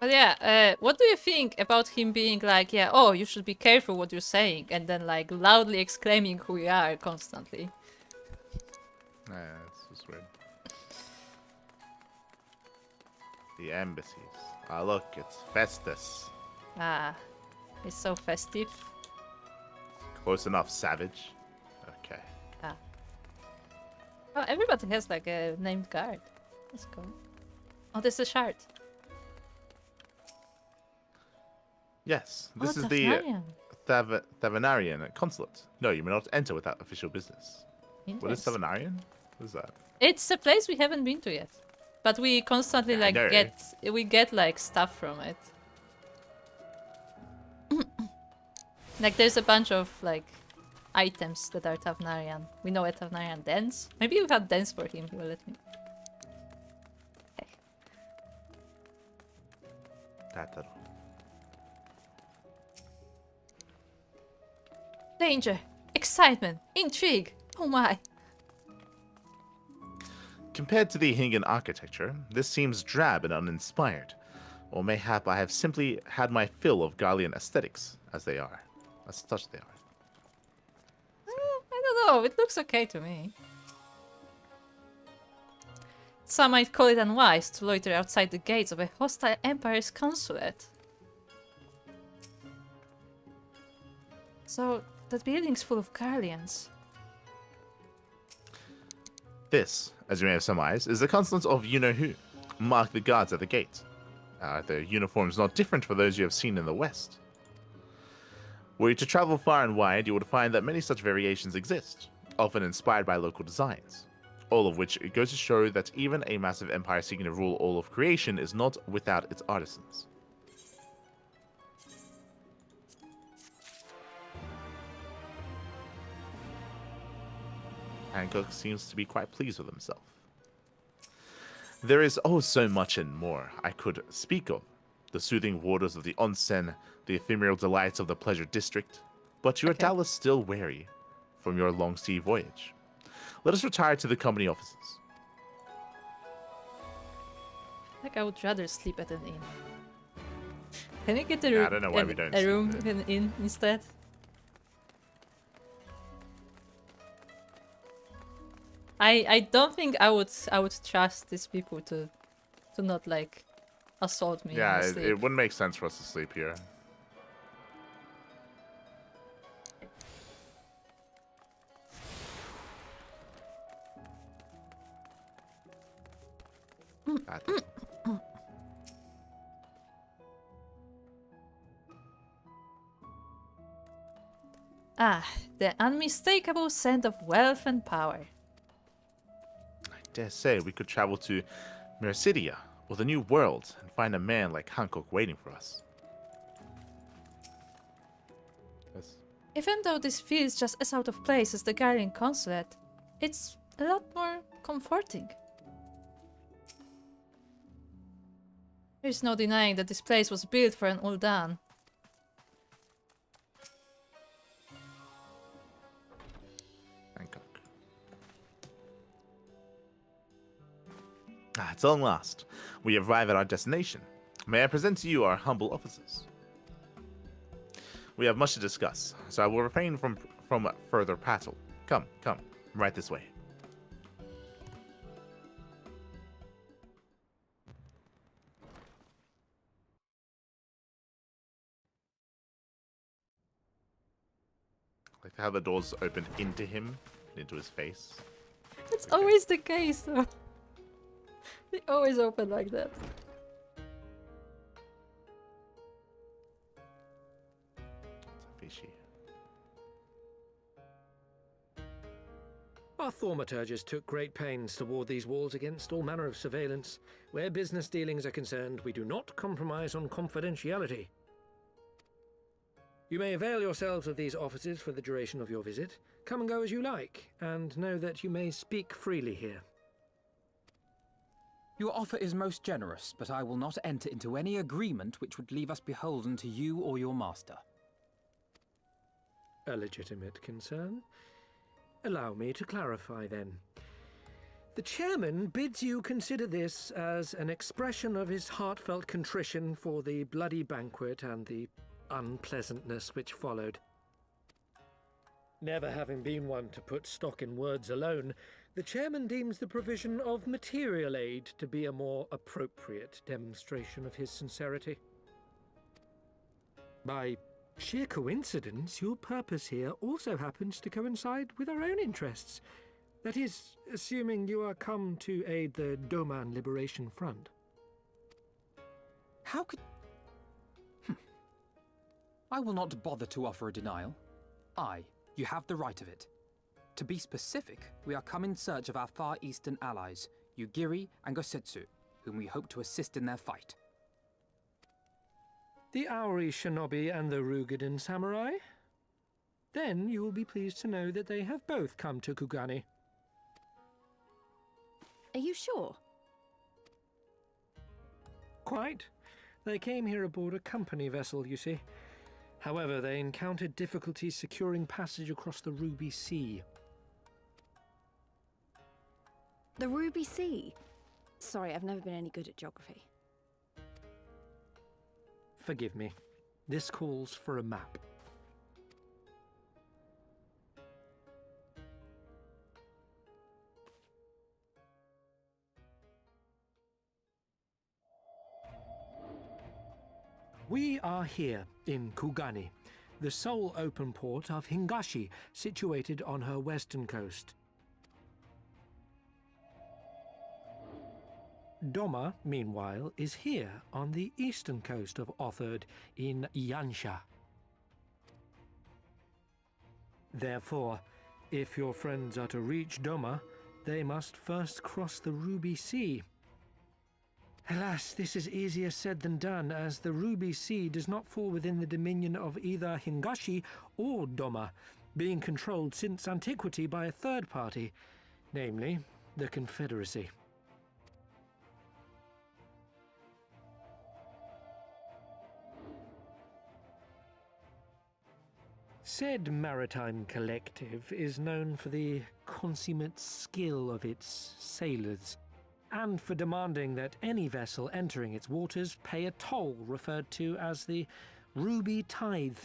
But yeah, what do you think about him being like, yeah, oh, you should be careful what you're saying, and then like loudly exclaiming who you are constantly? Yeah, it's just weird. The embassies. Ah, look, it's Festus. Ah, it's so festive. Close enough, savage. Okay. Ah. Oh, everybody has like a named guard. Let's go. Oh, this is a shard. Yes, this Oh, is Tavnarian. the Tavnarian consulate. No, you may not enter without official business. What is Interesting. Tavnarian? What is that? It's a place we haven't been to yet, but we constantly Yeah, I like know. we get like stuff from it. Like there's a bunch of like items that are Tavnarian. We know a Tavnarian dance. Maybe we've had dance for him. He will let me. Okay. Tataro. Danger, excitement, intrigue. Oh my. Compared to the Hingan architecture, this seems drab and uninspired. Or mayhap I have simply had my fill of Gallian aesthetics, as they are. As such they are. I don't know. It looks okay to me. Some might call it unwise to loiter outside the gates of a hostile empire's consulate. So, that building's full of Garleans. This, as you may have surmised, is the consulate of you-know-who. Mark the guards at the gate. Their uniforms not different for those you have seen in the West. Were you to travel far and wide, you would find that many such variations exist, often inspired by local designs. All of which goes to show that even a massive empire seeking to rule all of creation is not without its artisans. Hancock seems to be quite pleased with himself. There is oh so much and more I could speak of. The soothing waters of the onsen, the ephemeral delights of the pleasure district. But you are doubtless still weary from your long sea voyage. Let us retire to the company offices. Like I would rather sleep at an inn. Can we get a Yeah, room? I don't know why we don't a sleep room at in an inn instead. I don't think I would trust these people to not like assault me. Yeah, in my it sleep. wouldn't make sense for us to sleep here. Ah, the unmistakable scent of wealth and power. I dare say we could travel to Mercidia or the New World and find a man like Hancock waiting for us. Yes. Even though this feels just as out of place as the Guardian Consulate, it's a lot more comforting. There's no denying that this place was built for an Uldan. Hancock. At long last, we arrive at our destination. May I present to you our humble officers? We have much to discuss, so I will refrain from further prattle. Come, right this way. Like how the doors opened into him, into his face. It's always the case, though. They always open like that. Fishy. Our thaumaturges took great pains to ward these walls against all manner of surveillance. Where business dealings are concerned, we do not compromise on confidentiality. You may avail yourselves of these offices for the duration of your visit. Come and go as you like, and know that you may speak freely here. Your offer is most generous, but I will not enter into any agreement which would leave us beholden to you or your master. A legitimate concern. Allow me to clarify then. The chairman bids you consider this as an expression of his heartfelt contrition for the bloody banquet and the unpleasantness which followed. Never having been one to put stock in words alone, the chairman deems the provision of material aid to be a more appropriate demonstration of his sincerity. By sheer coincidence, your purpose here also happens to coincide with our own interests. That is, assuming you are come to aid the Doman Liberation Front. How could... I will not bother to offer a denial. You have the right of it. To be specific, we are come in search of our Far Eastern allies, Yugiri and Gosetsu, whom we hope to assist in their fight. The Aori Shinobi and the Rugadan Samurai? Then you will be pleased to know that they have both come to Kugani. Are you sure? Quite. They came here aboard a company vessel, you see. However, they encountered difficulties securing passage across the Ruby Sea. The Ruby Sea? Sorry, I've never been any good at geography. Forgive me. This calls for a map. We are here in Kugani, the sole open port of Hingashi, situated on her western coast. Doma, meanwhile, is here on the eastern coast of Otherd in Yansha. Therefore, if your friends are to reach Doma, they must first cross the Ruby Sea. Alas, this is easier said than done, as the Ruby Sea does not fall within the dominion of either Hingashi or Doma, being controlled since antiquity by a third party, namely the Confederacy. Said maritime collective is known for the consummate skill of its sailors, and for demanding that any vessel entering its waters pay a toll referred to as the Ruby Tithe.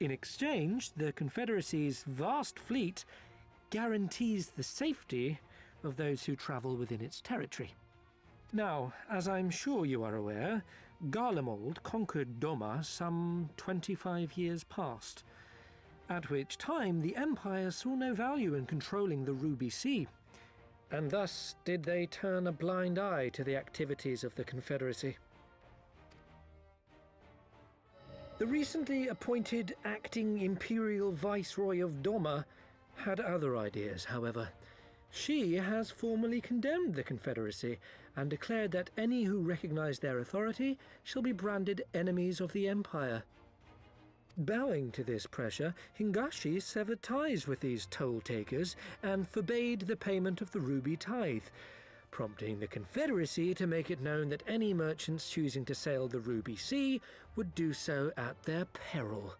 In exchange, the Confederacy's vast fleet guarantees the safety of those who travel within its territory. Now, as I'm sure you are aware, Garlemald conquered Doma some 25 years past, at which time the Empire saw no value in controlling the Ruby Sea, and thus did they turn a blind eye to the activities of the Confederacy. The recently appointed acting Imperial Viceroy of Doma had other ideas, however. She has formally condemned the Confederacy and declared that any who recognize their authority shall be branded enemies of the Empire. Bowing to this pressure, Hingashi severed ties with these toll-takers and forbade the payment of the Ruby Tithe, prompting the Confederacy to make it known that any merchants choosing to sail the Ruby Sea would do so at their peril.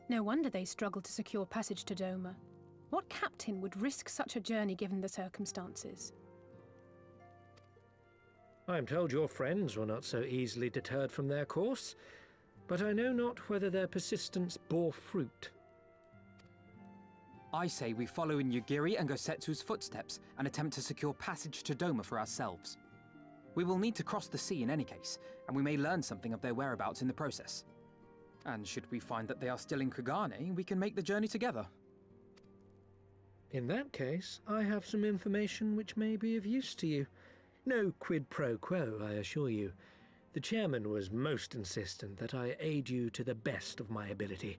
No wonder they struggled to secure passage to Doma. What captain would risk such a journey given the circumstances? I am told your friends were not so easily deterred from their course, but I know not whether their persistence bore fruit. I say we follow in Yugiri and Gosetsu's footsteps and attempt to secure passage to Doma for ourselves. We will need to cross the sea in any case, and we may learn something of their whereabouts in the process. And should we find that they are still in Kugane, we can make the journey together. In that case, I have some information which may be of use to you. No quid pro quo, I assure you. The chairman was most insistent that I aid you to the best of my ability.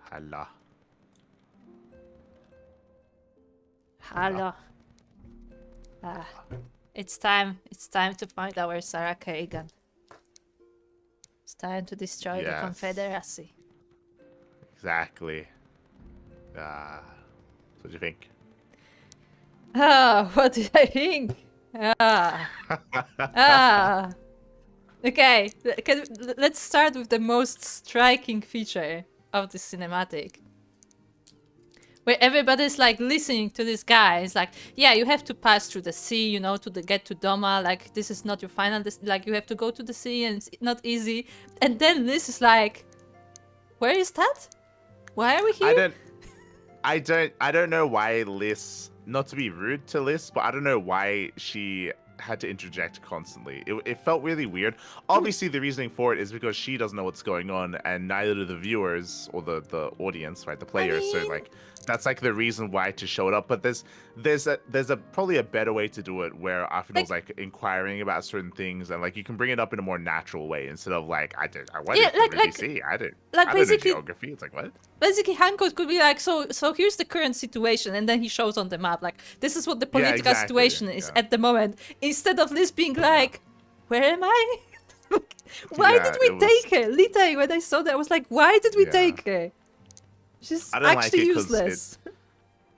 Hala. Hello. It's time. It's time to find our Sarah Kagan. It's time to destroy the Yes. Confederacy. Exactly. What do you think? What did I think? Okay, let's start with the most striking feature of the cinematic. Where everybody's like listening to this guy. It's like, yeah, you have to pass through the sea, you know, to get to Doma. Like, this is not your final, like, you have to go to the sea and it's not easy. And then Liz is like, where is that? Why are we here? I don't know why Liz, not to be rude to Liz, but I don't know why she had to interject constantly. It felt really weird. Obviously, the reasoning for it is because she doesn't know what's going on, and neither do the viewers or the audience, right? The players. So like, that's like the reason why to show it up. But there's probably a better way to do it where Afino's like inquiring about certain things, and like you can bring it up in a more natural way instead of like I went to BBC. I didn't know geography. It's like what? Basically, Hancock could be like, so here's the current situation, and then he shows on the map, like, this is what the political situation is at the moment. Instead of Liz being like, where am I? Why did we take her? Literally, when I saw that, I was like, why did we take her? She's actually useless.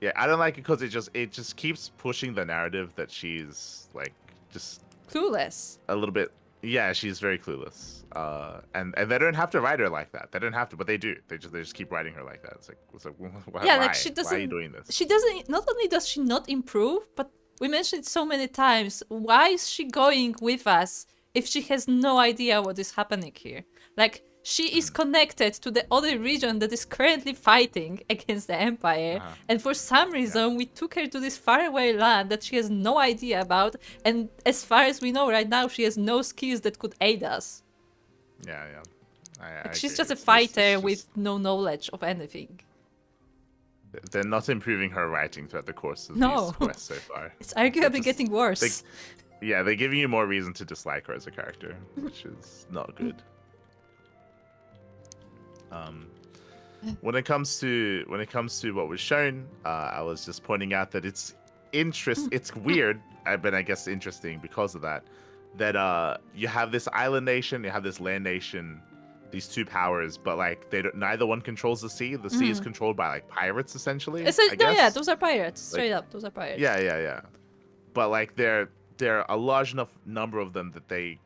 Yeah, I don't like it because it just keeps pushing the narrative that she's like just clueless. A little bit. Yeah, she's very clueless. And they don't have to write her like that. They don't have to, but they do. They just keep writing her like that. It's like why? Yeah, like she doesn't. Why are you doing this? She doesn't. Not only does she not improve, but we mentioned it so many times. Why is she going with us if she has no idea what is happening here? Like, she is connected to the other region that is currently fighting against the Empire, and for some reason we took her to this faraway land that she has no idea about, and as far as we know right now, she has no skills that could aid us. Yeah. Like, she's just a fighter with no knowledge of anything. They're not improving her writing throughout the course of these quests so far. It's arguably getting worse. They're giving you more reason to dislike her as a character, which is not good. when it comes to what was shown, I was just pointing out that it's weird, but I guess interesting because of that. That you have this island nation, you have this land nation, these two powers, but like neither one controls the sea. The sea is controlled by like pirates essentially. I guess. Yeah, those are pirates. Straight up, those are pirates. Yeah. But like there are a large enough number of them that they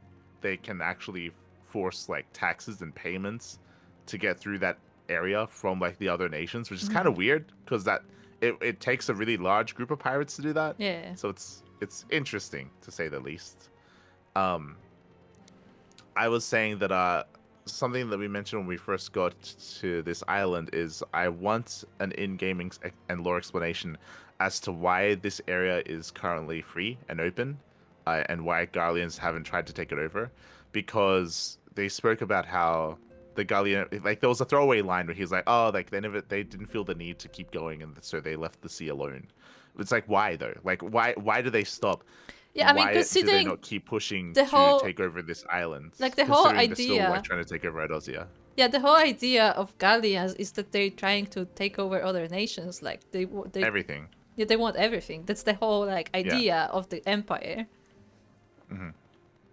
can actually force like taxes and payments to get through that area from like the other nations, which is kind of weird because that it takes a really large group of pirates to do that. Yeah. So it's interesting to say the least. I was saying that something that we mentioned when we first got to this island is I want an in-game and lore explanation as to why this area is currently free and open, and why Garleans haven't tried to take it over, because they spoke about how the Garlean, like there was a throwaway line where he's like, oh, like they didn't feel the need to keep going, and so they left the sea alone. It's like, why though? Like why do they stop? Yeah, I mean, why considering do they not keep pushing the whole, to take over this island? Like the whole idea, they're still, like, trying to take over Edosia. Yeah, the whole idea of Gallians is that they're trying to take over other nations. Like they everything. Yeah, they want everything. That's the whole like idea of the empire. Mm-hmm.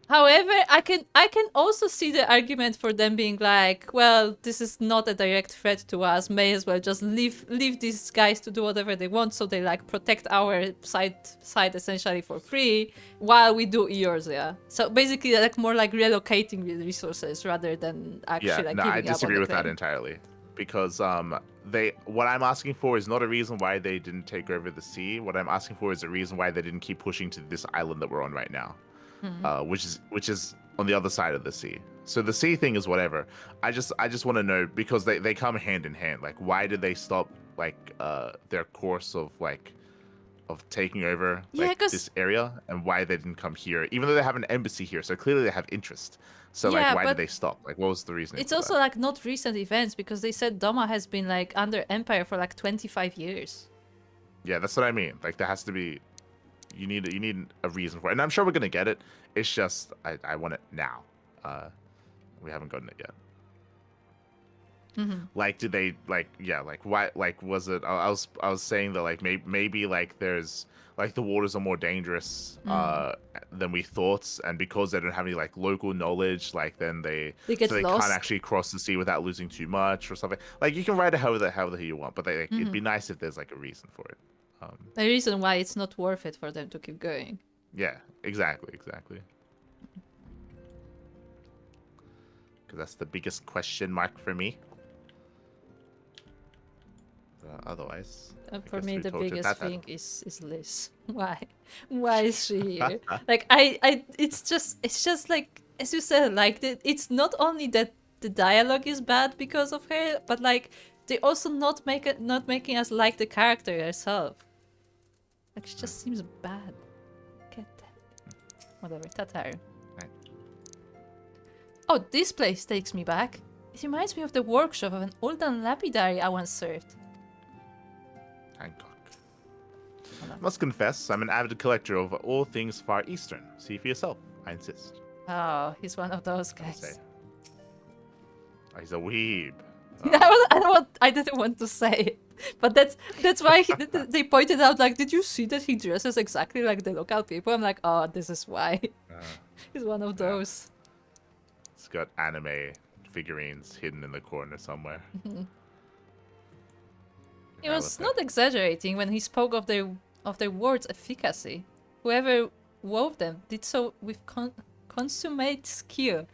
However, I can also see the argument for them being like, well, this is not a direct threat to us. May as well just leave these guys to do whatever they want, so they like protect our side essentially for free while we do Eorzea. So basically, like more like relocating the resources rather than actually like giving up on the claim. I disagree with that entirely, because what I'm asking for is not a reason why they didn't take over the sea. What I'm asking for is a reason why they didn't keep pushing to this island that we're on right now. Which is on the other side of the sea. So the sea thing is whatever. I just want to know, because they come hand in hand. Like, why did they stop like their course of taking over this area, and why they didn't come here, even though they have an embassy here. So clearly they have interest. So like, why did they stop? Like, what was the reason? It's also like not recent events, because they said Doma has been like under Empire for like 25 years. Yeah, that's what I mean. Like, there has to be. You need a reason for it, and I'm sure we're gonna get it. It's just I want it now. We haven't gotten it yet. Like, did they why, like, was it? I was saying that like maybe like there's like the waters are more dangerous than we thought, and because they don't have any like local knowledge, like then they can't actually cross the sea without losing too much or something. Like, you can write it however you want, but it'd be nice if there's like a reason for it. The reason why it's not worth it for them to keep going. Yeah, exactly. Because that's the biggest question mark for me. Otherwise, for me, the biggest thing is Liz. Why is she here? Like, it's just like, as you said, like it's not only that the dialogue is bad because of her, but like they also not making us like the character herself. Like, she just seems bad. Get that. Whatever, Tatar. Right. Oh, this place takes me back. It reminds me of the workshop of an olden lapidary I once served. Hancock. I must confess, I'm an avid collector of all things Far Eastern. See for yourself, I insist. Oh, he's one of those guys. Oh, he's a weeb. I didn't want to say it, but that's why they pointed out, like, did you see that he dresses exactly like the local people? I'm like, oh, this is why. He's one of those. It's got anime figurines hidden in the corner somewhere. He was not exaggerating when he spoke of their words' efficacy. Whoever wove them did so with consummate skill.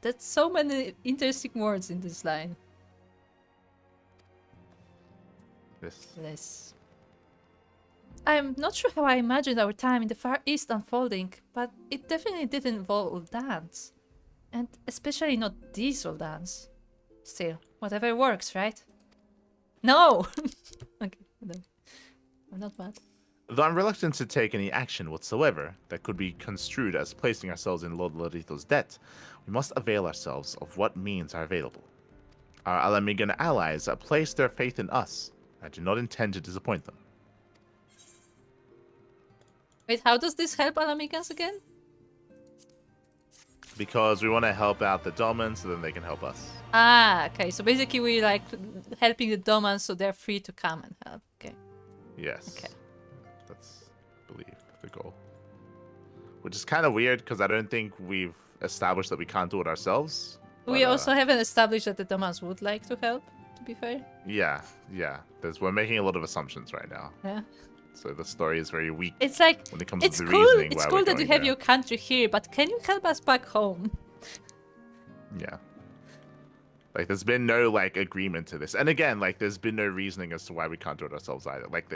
That's so many interesting words in this line. Yes. I'm not sure how I imagined our time in the Far East unfolding, but it definitely didn't involve Uldans. And especially not these Uldans. Still, whatever works, right? No! Okay, I'm not mad. Though I'm reluctant to take any action whatsoever that could be construed as placing ourselves in Lord Lorito's debt, we must avail ourselves of what means are available. Our Alamigan allies have placed their faith in us. I do not intend to disappoint them. Wait, how does this help Alamigans again? Because we want to help out the Domin so then they can help us. Ah, okay. So basically we're like helping the Domans so they're free to come and help. Okay. Yes. Okay. That's, I believe, the goal. Which is kind of weird because I don't think we've established that we can't do it ourselves. We but, also haven't established that the Domans would like to help, to be fair. Yeah. We're making a lot of assumptions right now. Yeah. So the story is very weak. It's like, when it comes it's to the cool. reasoning It's why cool we're that you going have there. your country here, but can you help us back home? Yeah. Like, there's been no, like, agreement to this. And again, like, there's been no reasoning as to why we can't do it ourselves either. Like,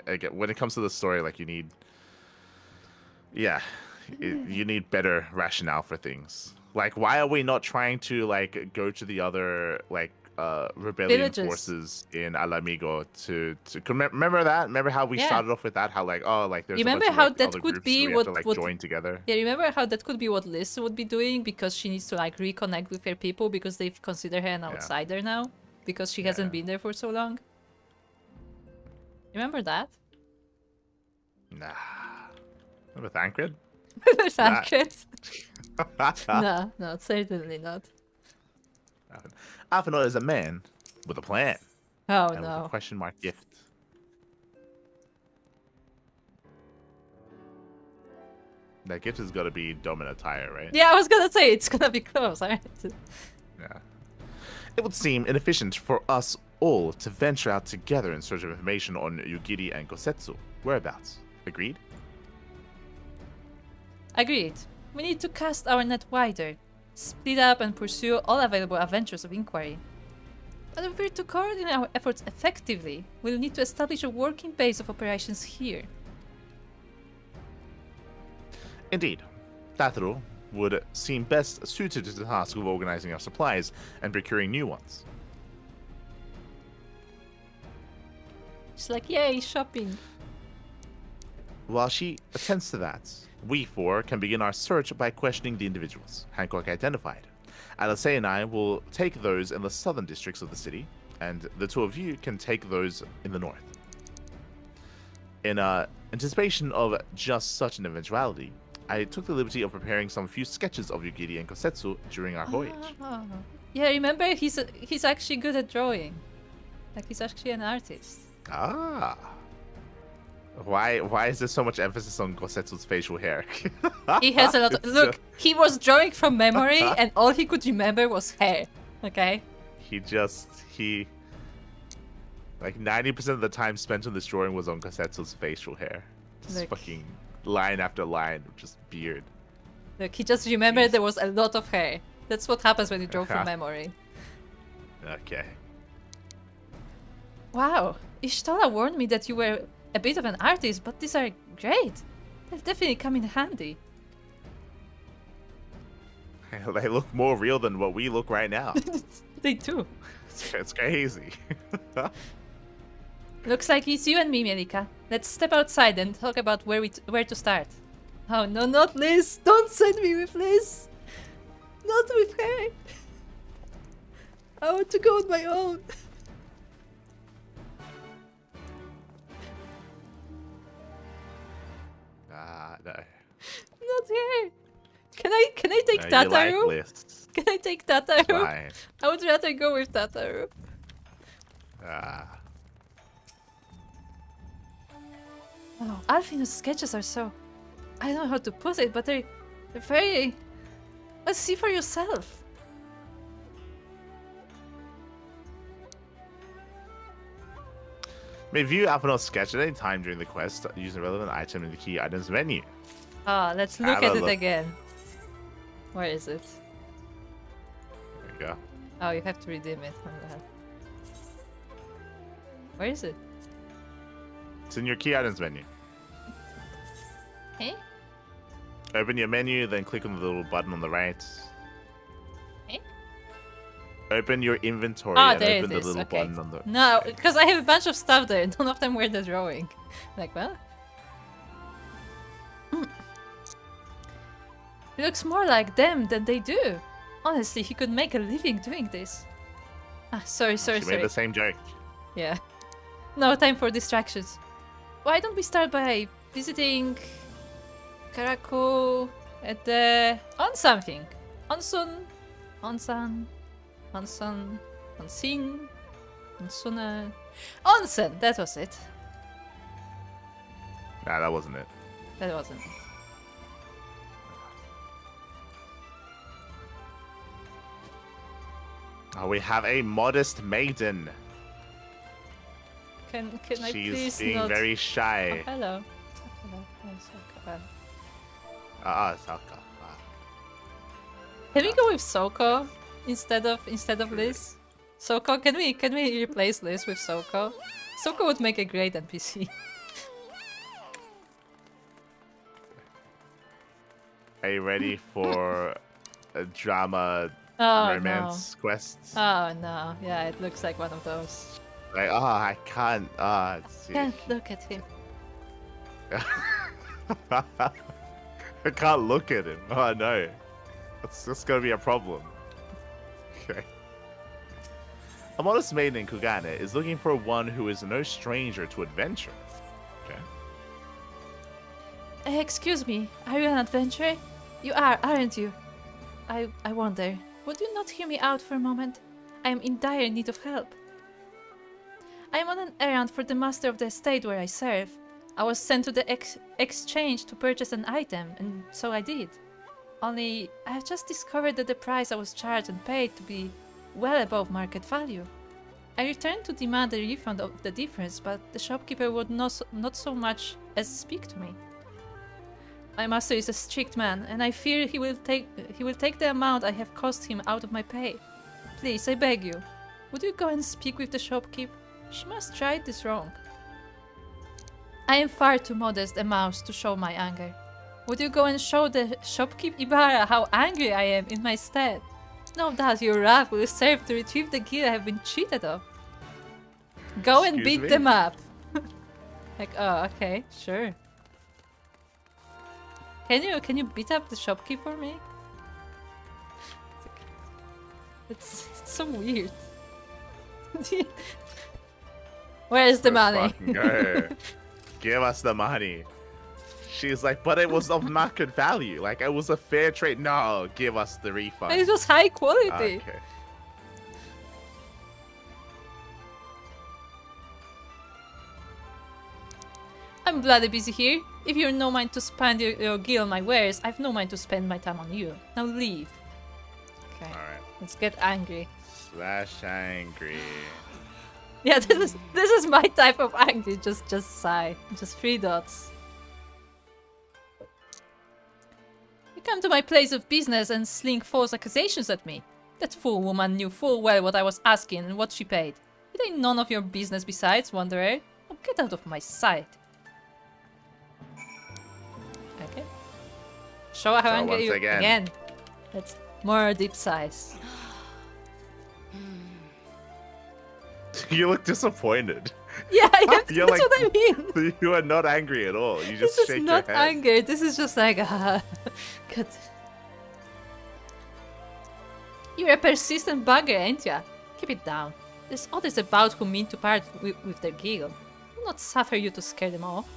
again, when it comes to the story, like, you need... Yeah. You need better rationale for things. Like, why are we not trying to, like, go to the other, like, rebellion Villages. forces in Alamigo to remember that? Remember how we Yeah. started off with that? How, like, oh, like, there's Remember a bunch how of, like, that other could groups be we what have to, like, would join together? Yeah, remember how that could be what Liz would be doing because she needs to like reconnect with her people because they consider her an outsider now because she hasn't been there for so long. Remember that? Nah. Remember Thancred? Thancred? No, certainly not. Alphanor is a man with a plan. Oh and with no. a question mark gift. That gift has got to be Domin attire, right? Yeah, I was gonna say it's gonna be close, right? Yeah. It would seem inefficient for us all to venture out together in search of information on Yugiri and Gosetsu. Whereabouts? Agreed? Agreed. We need to cast our net wider, split up and pursue all available adventures of inquiry. But if we're to coordinate our efforts effectively, we'll need to establish a working base of operations here. Indeed. That'll would seem best suited to the task of organizing our supplies and procuring new ones. She's like, yay, shopping. While she attends to that, we four can begin our search by questioning the individuals Hancock identified. Alice and I will take those in the southern districts of the city, and the two of you can take those in the north. In anticipation of just such an eventuality, I took the liberty of preparing some few sketches of Yugiri and Kosetsu during our voyage. Ah. Yeah, remember he's actually good at drawing. Like he's actually an artist. Ah. Why is there so much emphasis on Kosetsu's facial hair? He has a lot of... It's Look, he was drawing from memory and all he could remember was hair. Okay? Like 90% of the time spent on this drawing was on Kosetsu's facial hair. Just Look. fucking line after line, just beard. Look, he just remembered there was a lot of hair. That's what happens when you draw from memory. Okay. Wow, Ishtola warned me that you were a bit of an artist, but these are great. They've definitely come in handy. They look more real than what we look right now. They do. It's crazy. Looks like it's you and me, Mielikka. Let's step outside and talk about where to start. Oh no, not Liz! Don't send me with Liz! Not with her! I want to go on my own. No. Not here. Can I take You Tataru? like lists. Can I take Tataru? Fine. I would rather go with Tataru. Oh, Alfino's sketches are so... I don't know how to put it, but they're very... Let's see for yourself. May view Alphino's sketch at any time during the quest using a relevant item in the key items menu. Oh, let's look Have at a it look. again. Where is it? There you go. Oh, you have to redeem it. Hold on. Where is it? It's in your key items menu. Eh? Open your menu, then click on the little button on the right. Eh? Open your inventory Ah, and there open it the is. little Okay. button on the... No, because I have a bunch of stuff there. None of them were the drawing. Like, well... It looks more like them than they do. Honestly, he could make a living doing this. Ah, sorry. She made the same joke. Yeah. No time for distractions. Why don't we start by visiting Karako at the... on something? Onsun, onsan, onsun, onsin, onsuna, onsen. That was it. Nah, that wasn't it. That wasn't it. Oh, we have a modest maiden. Can I She's please being not... very shy. Oh, hello. Hello. Yes, okay. Saka. Can we go with Soko instead of Liz? Soko, can we replace Liz with Soko? Soko would make a great NPC. Are you ready for a drama romance quest? Oh no, yeah, it looks like one of those. Like, I can't. Can't look at him. I can't look at him. Oh no, that's gonna be a problem. Okay. A modest maiden in Kugane is looking for one who is no stranger to adventure. Okay. Excuse me, are you an adventurer? You are, aren't you? I wonder, would you not hear me out for a moment? I am in dire need of help. I am on an errand for the master of the estate where I serve. I was sent to the exchange to purchase an item, and so I did. Only, I have just discovered that the price I was charged and paid to be well above market value. I returned to demand a refund of the difference, but the shopkeeper would not so much as speak to me. My master is a strict man, and I fear he will take the amount I have cost him out of my pay. Please, I beg you, would you go and speak with the shopkeep? She must right this wrong. I am far too modest a mouse to show my anger. Would you go and show the shopkeep Ibarra how angry I am in my stead? No doubt your wrath will serve to retrieve the gear I have been cheated of. Go and beat them up. Like, oh, okay, sure. Can you beat up the shopkeep for me? It's so weird. Where is the money? Go. Give us the money. She's like, but it was of market value. Like, it was a fair trade. No, give us the refund. It was high quality. Okay. I'm bloody busy here. If you're no mind to spend your gil on my wares, I've no mind to spend my time on you. Now leave. Okay. Alright. Let's get angry. Slash angry. Yeah, this is my type of angry. Just sigh. Just 3 dots. You come to my place of business and sling false accusations at me. That fool woman knew full well what I was asking and what she paid. It ain't none of your business besides, wanderer. Oh, get out of my sight. Okay. Show how angry you again. That's more deep sighs. You look disappointed. Yeah, that's You're what like, I mean. You are not angry at all. You just This shake is not your head. anger. This is just like, good. You're a persistent bugger, ain't ya? Keep it down. There's others about who mean to part with their giggle. I'll not suffer you to scare them off.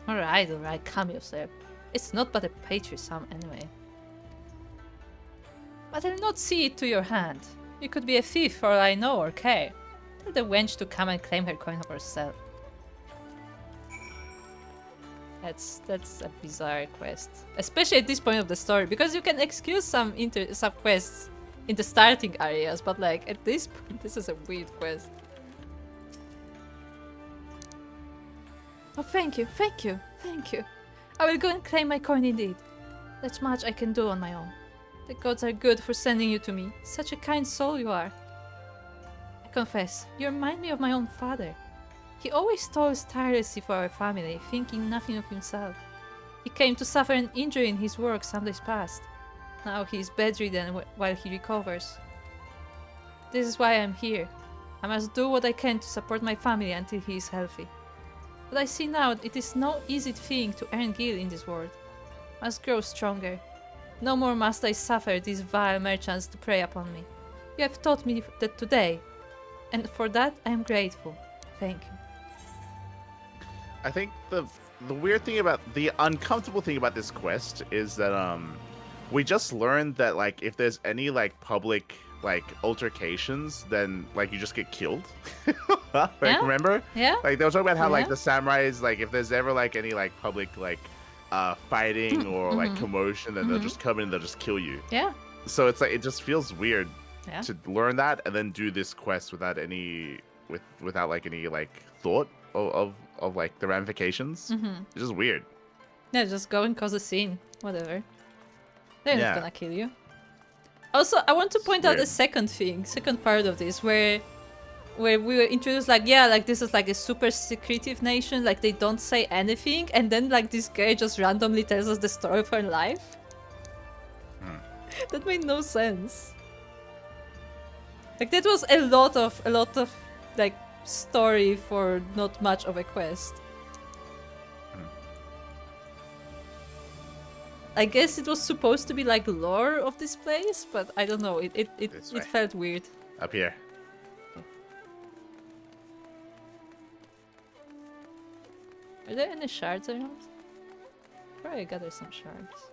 Alright, calm yourself. It's not but a patry sum anyway. But I'll not see it to your hand. You could be a thief for all I know or care. Tell the wench to come and claim her coin of herself. That's a bizarre quest, especially at this point of the story, because you can excuse some quests in the starting areas, but like at this point, this is a weird quest. Oh, thank you. I will go and claim my coin indeed. That's much I can do on my own. The gods are good for sending you to me. Such a kind soul you are. I confess, you remind me of my own father. He always toils tirelessly for our family, thinking nothing of himself. He came to suffer an injury in his work some days past. Now he is bedridden while he recovers. This is why I am here. I must do what I can to support my family until he is healthy. But I see now it is no easy thing to earn gil in this world. I must grow stronger. No more must I suffer these vile merchants to prey upon me. You have taught me that today, and for that I am grateful. Thank you. I think the weird thing about the uncomfortable thing about this quest is that We just learned that like if there's any like public like altercations, then like you just get killed. Like Yeah. remember? Yeah. Like they were talking about how like Yeah. the samurais, like if there's ever like any like public like fighting or like commotion, then they'll just come in and they'll just kill you. Yeah. So it's like it just feels weird Yeah. to learn that and then do this quest without without like any like thought of like the ramifications. It's just weird. Yeah, just go and cause a scene. Whatever. They're not Yeah. gonna kill you. Also, I want to point out a weird. second part of this, where we were introduced like, yeah, like this is like a super secretive nation, like they don't say anything, and then like this guy just randomly tells us the story of her life. That made no sense. Like that was a lot of like story for not much of a quest. I guess it was supposed to be like lore of this place, but I don't know. It This way. felt weird. Up here. Are there any shards around? Probably gather some shards.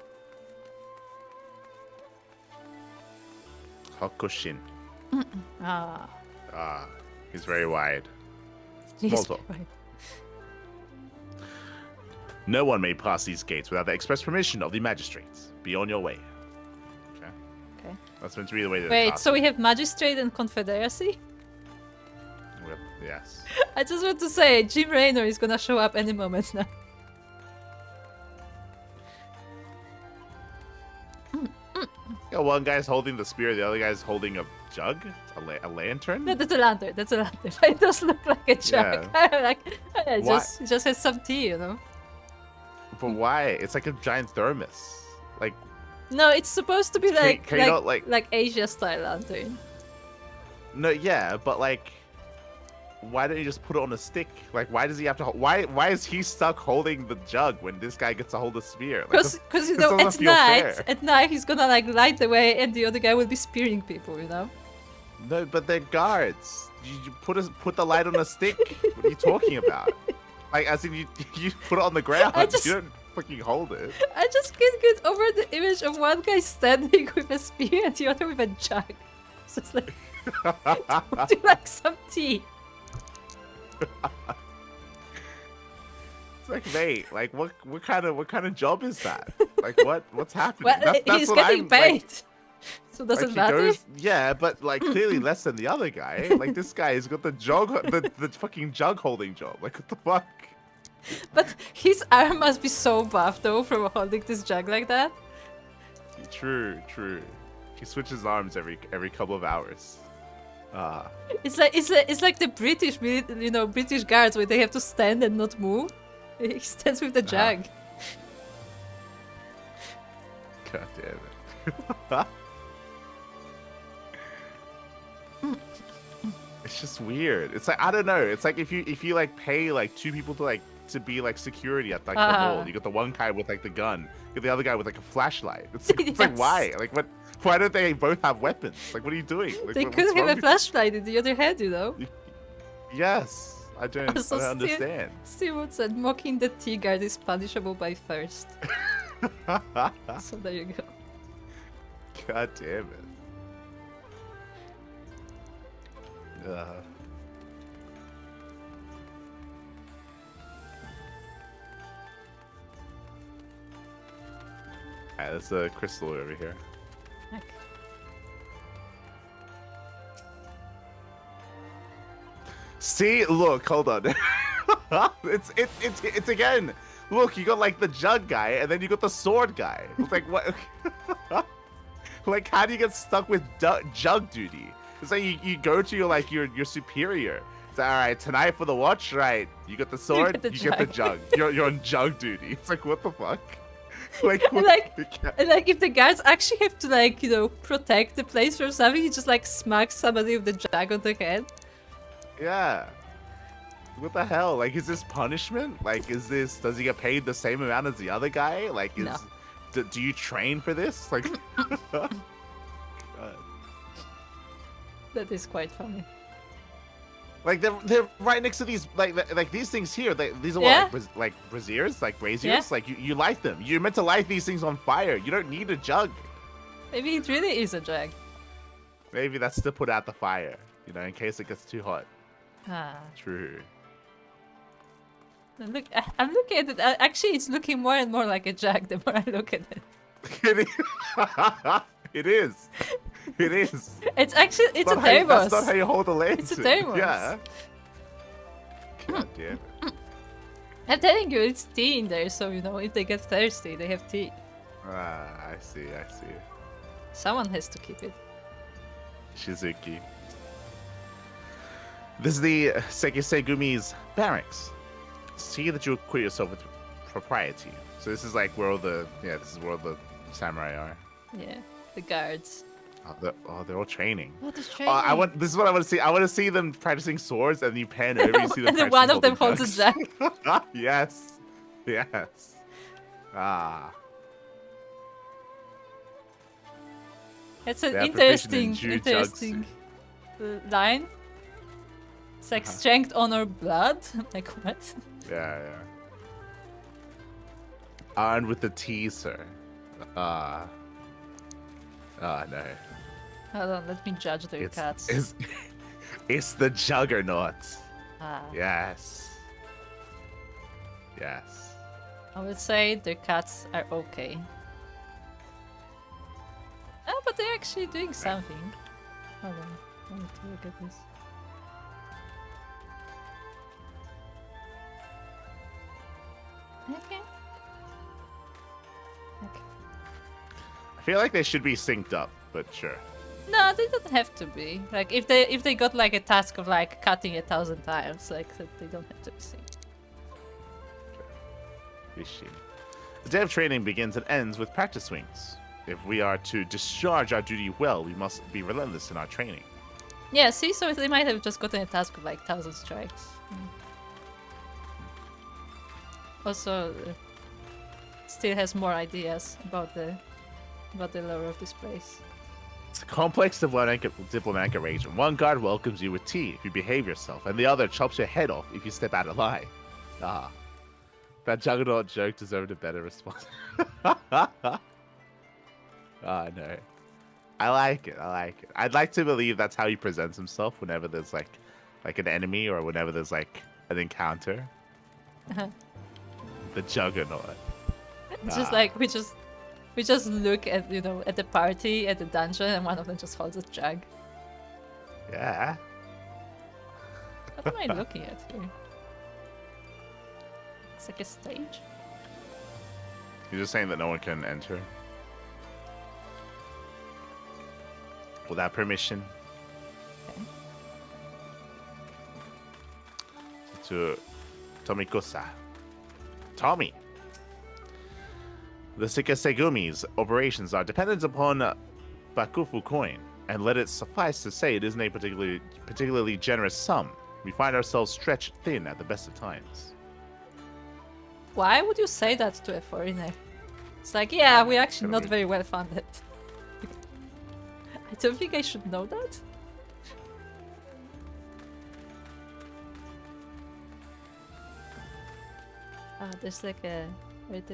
Hokushin. Ah. Ah, he's very wide. Yes, talk. right. No one may pass these gates without the express permission of the magistrates. Be on your way. Okay. Okay. That's meant to be the way to the Wait, so castle. we have magistrate and confederacy? Well, yes. I just want to say, Jim Raynor is gonna show up any moment now. Yeah, one guy's holding the spear, the other guy's holding a jug, a lantern. No, that's a lantern. That's a lantern. It does look like a jug. Like, it Why- just has some tea, you know. But why? It's like a giant thermos. Like, No, it's supposed to be Can- like can you not, like- Asia style lantern. no, yeah, but like, why don't you just put it on a stick? Like, why does he have to? Why is he stuck holding the jug when this guy gets to hold the spear? Like, Because you this know doesn't feel fair. at night he's gonna like light the way, and the other guy will be spearing people, you know. No, but they're guards. You put the light on a stick. What are you talking about? Like, as in you put it on the ground. I just- You don't fucking hold it. I just can't get over the image of one guy standing with a spear and the other with a jug. So it's like, would you like some tea? It's like, mate, like what kind of job is that? Like what's happening? Well, That's he's what getting I'm, paid, like- so does like, it he matter? goes- yeah, but like clearly less than the other guy. Like this guy has got the fucking jug holding job. Like what the fuck? But his arm must be so buff though from holding this jug like that. True. He switches arms every couple of hours. It's like the British, British guards where they have to stand and not move. He stands with the jug. God damn it. It's just weird. It's like I don't know. It's like if you like pay like two people to be like security at like the mall. You got the one guy with like the gun. You got the other guy with like a flashlight. It's like Yes. why? Like what? Why don't they both have weapons? Like what are you doing? Like, They what's could wrong have a with- flashlight in the other hand, you know. Yes, I don't Also, understand. Steve said mocking the tea guard is punishable by thirst. So there you go. God damn it. Alright, there's a crystal over here. Heck. See, look, hold on. it's again. Look, you got like the jug guy, and then you got the sword guy. It's like what? Like, how do you get stuck with jug duty? It's like you go to your superior. It's like, all right, tonight for the watch, right? You got the sword, the you get the jug. You're on jug duty. It's like what the fuck? Like, And like if the guards actually have to protect the place from something, he just like smacks somebody with the jug on the head. yeah. What the hell? Like, is this punishment? Like, does he get paid the same amount as the other guy? Like, No. do you train for this? Like, God. That is quite funny. Like they're right next to these like these things here. These are Yeah. what, like braziers, like braziers. Yeah. Like you light them. You're meant to light these things on fire. You don't need a jug. Maybe it really is a jag. Maybe that's to put out the fire. You know, in case it gets too hot. Ah. True. Look, I'm looking at it. Actually, it's looking more and more like a jag the more I look at it. It is. It is. It's actually it's a Not how you- thermos. That's not how you hold a lantern. It's a thermos. Yeah. God damn it. I'm telling you, it's tea in there, so you know if they get thirsty, they have tea. Ah, I see. I see. Someone has to keep it. Shizuki. This is the Sekisegumi's barracks. See that you equip yourself with propriety. So this is like where all the this is where all the samurai are. Yeah, the guards. They're all training. What is training? This is what I want to see. I want to see them practicing swords, and you pan over, you see them. And then one of them practicing holds a holding jag. Yes. Yes. Ah. It's an They are proficient in interesting line. It's like strength, honor, blood. Like what? Yeah, yeah. Armed with the T, sir. No. Hold on, let me judge their cats. It's the juggernaut. Ah. Yes. Yes. I would say their cats are okay. Oh, but they're actually doing something. Hold on, I need to look at this. Okay. Okay. I feel like they should be synced up, but sure. No, they don't have to be. Like if they got like a task of like cutting 1,000 times, like they don't have to be synced. Issue. The day of training begins and ends with practice swings. If we are to discharge our duty well, we must be relentless in our training. Yeah, see, so they might have just gotten a task of like 1,000 strikes. Also, still has more ideas about the lore of this place. It's a complex diplomatic arrangement. One guard welcomes you with tea if you behave yourself, and the other chops your head off if you step out of line. Ah. That juggernaut joke deserved a better response. Oh, no. I like it. I'd like to believe that's how he presents himself whenever there's like an enemy or whenever there's like an encounter. The juggernaut. It's just like we just look at at the party at the dungeon and one of them just holds a jug. Yeah. What am I looking at here? It's like a stage. You're just saying that no one can enter without permission. Okay. To Tomikosa. Tommy. The Sekisegumi's operations are dependent upon Bakufu coin, and let it suffice to say it isn't a particularly generous sum. We find ourselves stretched thin at the best of times. Why would you say that to a foreigner? It's like, yeah, we're actually not very well funded. I don't think I should know that. Ah, there's like a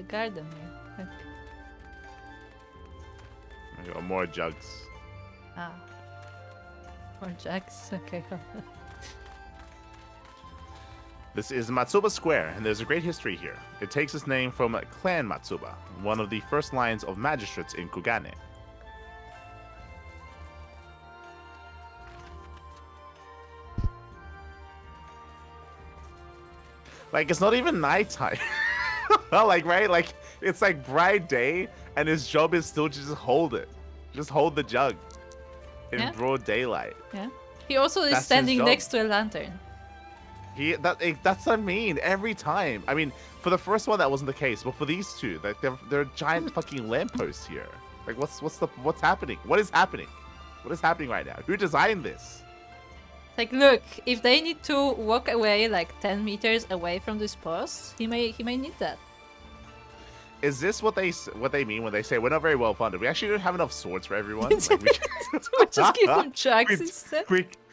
garden here. We got more jugs. Ah. More jugs? Okay. This is Matsuba Square, and there's a great history here. It takes its name from Clan Matsuba, one of the first lines of magistrates in Kugane. Like, it's not even nighttime. Like, right? Like, it's like bright day, and his job is still to just hold it. Just hold the jug in broad daylight. Yeah. He also is That's standing his job. next to a lantern. That's what I mean. Every time. I mean, for the first one that wasn't the case, but for these two, like they're giant fucking lampposts here. Like, what's happening? What is happening? What is happening right now? Who designed this? Like, look, if they need to walk away like 10 meters away from this post, he may need that. Is this what they mean when they say we're not very well funded? We actually don't have enough swords for everyone. Like, we just give them chucks instead.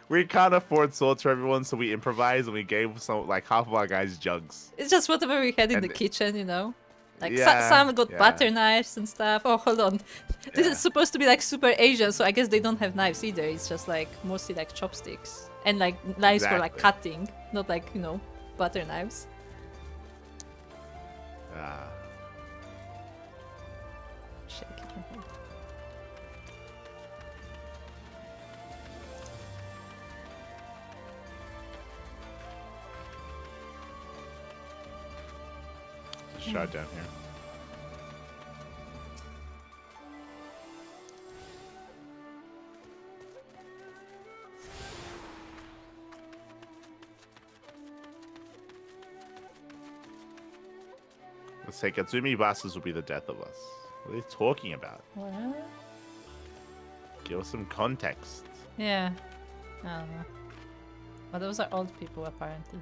We can't afford swords for everyone, so we improvised and we gave some like half of our guys jugs. It's just whatever we had in And the kitchen, you know? Like Yeah, some got yeah. butter knives and stuff. Oh, hold on. This Yeah. is supposed to be like super Asian, so I guess they don't have knives either. It's just like mostly like chopsticks. And like knives for like Exactly. cutting, not like, you know, butter knives. Ah. Shit, I can't remember. Shot down here. Let's say Katsumi Basas will be the death of us. What are they talking about? What? Give us some context. Yeah. I don't know. But those are old people, apparently.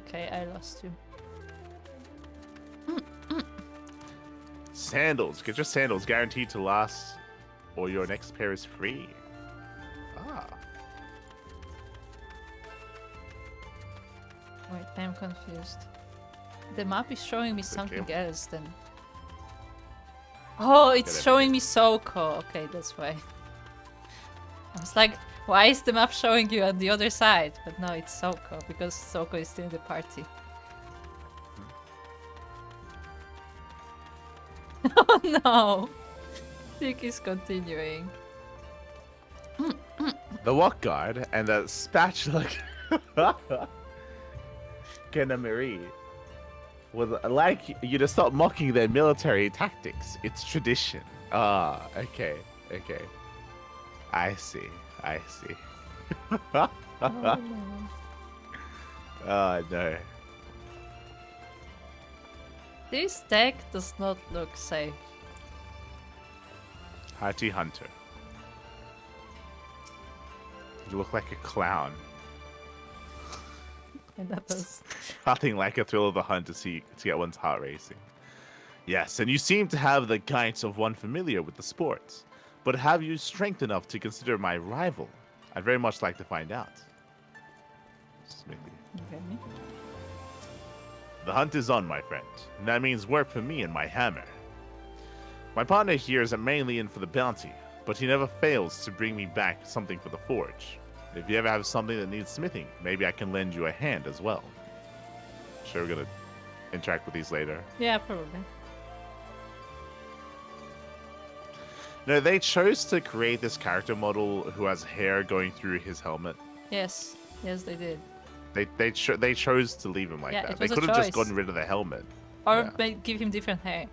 Okay, I lost you. Sandals. Get your sandals guaranteed to last, or your next pair is free. Ah. Wait, I'm confused. The map is showing me something else then. Oh, it's showing me Soko. Okay, that's why. I was like, why is the map showing you on the other side? But no, it's Soko, because Soko is still in the party. Oh no! Tick is continuing. The walk guard and the spatula Marie would like you to stop mocking their military tactics. It's tradition. Ah, okay, okay. I see. I see. Oh no. Oh no. This deck does not look safe. Hachi Hunter. You look like a clown. And that does. Nothing like a thrill of the hunt to get one's heart racing. Yes, and you seem to have the guidance of one familiar with the sports. But have you strength enough to consider my rival? I'd very much like to find out. Smithy. Okay. The hunt is on, my friend. And that means work for me and my hammer. My partner here is mainly in for the bounty, but he never fails to bring me back something for the forge. If you ever have something that needs smithing, maybe I can lend you a hand as well. Sure, we're gonna interact with these later. Yeah, probably. No, they chose to create this character model who has hair going through his helmet. Yes. Yes, they did. They chose to leave him like Yeah, that. it They was a could have just choice. gotten rid of the helmet. Or give him different hair.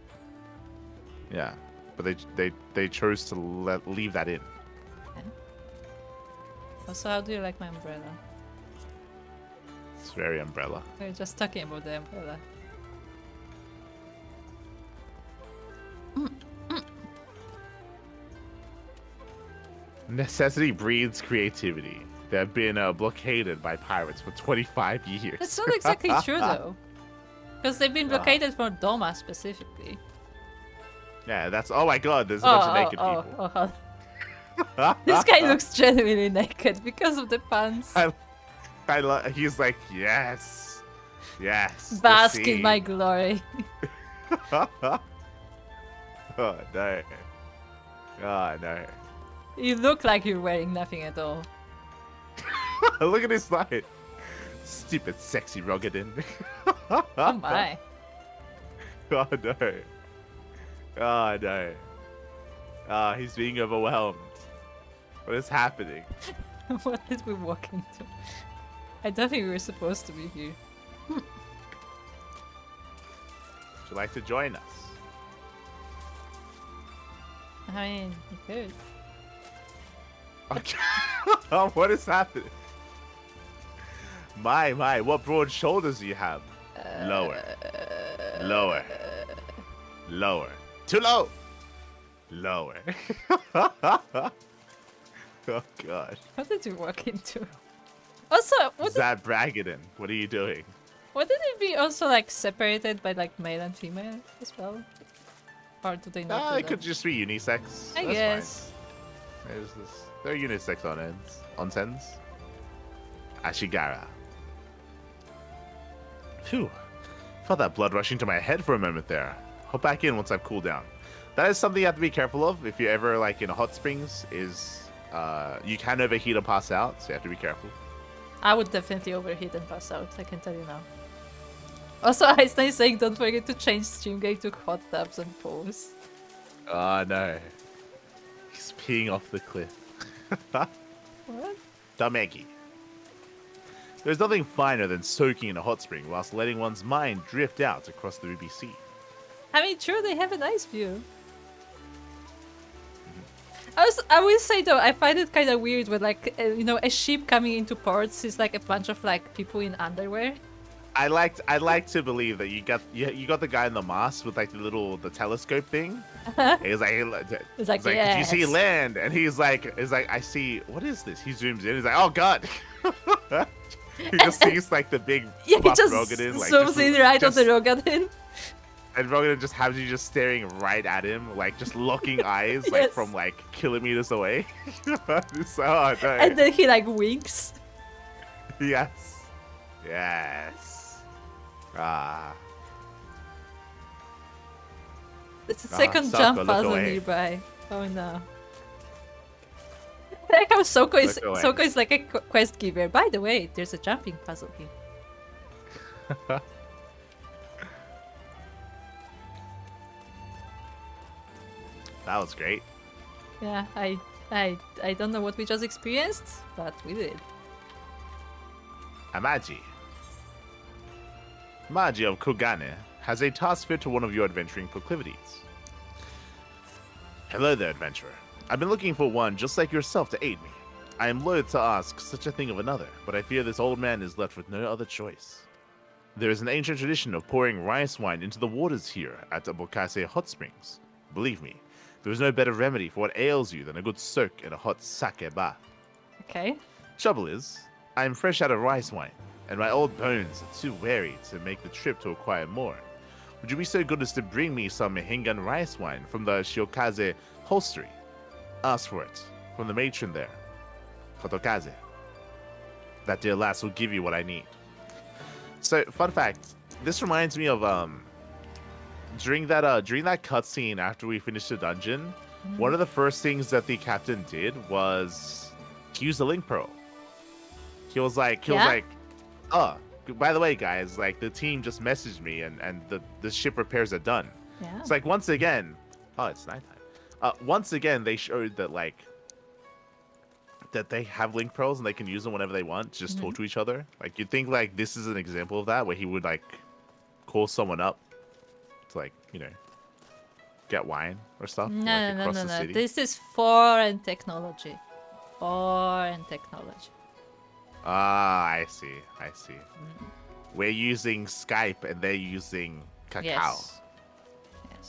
Yeah, but they chose to leave that in. Also, how do you like my umbrella? It's very umbrella. We're just talking about the umbrella. Necessity breeds creativity. They have been blockaded by pirates for 25 years. That's not exactly true though. Because they've been blockaded for Doma specifically. Yeah, that's. Oh my god, there's a bunch of naked people. This guy looks genuinely naked because of the pants. He's like, yes. Yes. Bask in my glory. Oh no. Oh no. You look like you're wearing nothing at all. Look at his light. Stupid sexy Rogadin. Oh my. Oh no. Oh no. Ah, he's being overwhelmed. What is happening? What did we walk into? I don't think we were supposed to be here. Would you like to join us? I mean, you could. Okay. Oh, what is happening? My, what broad shoulders do you have? Lower. Lower. Lower. Too low. Lower. Oh god. What did we walk into? Also, what Zad Bragaden, what are you doing? wouldn't it be also like separated by like male and female as well? Or do they not? Do It that? could just be unisex. I That's guess. fine. There's this. They're unisex onsens. Ashigara. Phew. Felt that blood rushing to my head for a moment there. Hop back in once I've cooled down. That is something you have to be careful of if you're ever like in hot springs. Is you can overheat or pass out, so you have to be careful. I would definitely overheat and pass out. I can tell you now. Also, Einstein is saying don't forget to change Streamgate to hot tubs and pools. Oh no. He's peeing off the cliff. What? Damegi. There's nothing finer than soaking in a hot spring whilst letting one's mind drift out across the Ruby Sea. I mean, true, they have a nice view. I will say though, I find it kind of weird when like you know, a ship coming into ports is like a bunch of like people in underwear. I like to believe that you got the guy in the mast with like the telescope thing. He's like, yes. Did you see land? And he's like, I see. What is this? He zooms in. He's like, oh god. He just sees like the big Yeah, he buff just Rogadin, like, zooms in right on the Rogadin. And Rogadin just has you just staring right at him, like just locking eyes, like Yes. from like kilometers away. So, oh, no. And then he like winks. Yes. Yes. Ah. It's a second Soko, jump look puzzle away. nearby. Oh no. I like how Soko is like a quest giver. By the way, there's a jumping puzzle here. That was great. Yeah, I don't know what we just experienced, but we did. Amaji. Maji of Kogane has a task fit to one of your adventuring proclivities. Hello there, adventurer. I've been looking for one just like yourself to aid me. I am loath to ask such a thing of another, but I fear this old man is left with no other choice. There is an ancient tradition of pouring rice wine into the waters here at Abokase Hot Springs. Believe me, there is no better remedy for what ails you than a good soak in a hot sake bath. Okay. Trouble is, I am fresh out of rice wine, and my old bones are too weary to make the trip to acquire more. Would you be so good as to bring me some Hingan rice wine from the Shiokaze holstery? Ask for it from the matron there, Kotokaze. That dear lass will give you what I need. So, fun fact, this reminds me of during that cutscene after we finished the dungeon, one of the first things that the captain did was he used the link pearl. He was like, oh, by the way, guys, like the team just messaged me and the ship repairs are done. Yeah. It's like once again, oh, it's nighttime. Once again, they showed that like that they have link pearls and they can use them whenever they want to just talk to each other. Like you'd think like this is an example of that where he would like call someone up to like, you know, get wine or stuff. No. City. This is foreign technology. Foreign technology. Ah, I see. We're using Skype and they're using Kakao. Yes.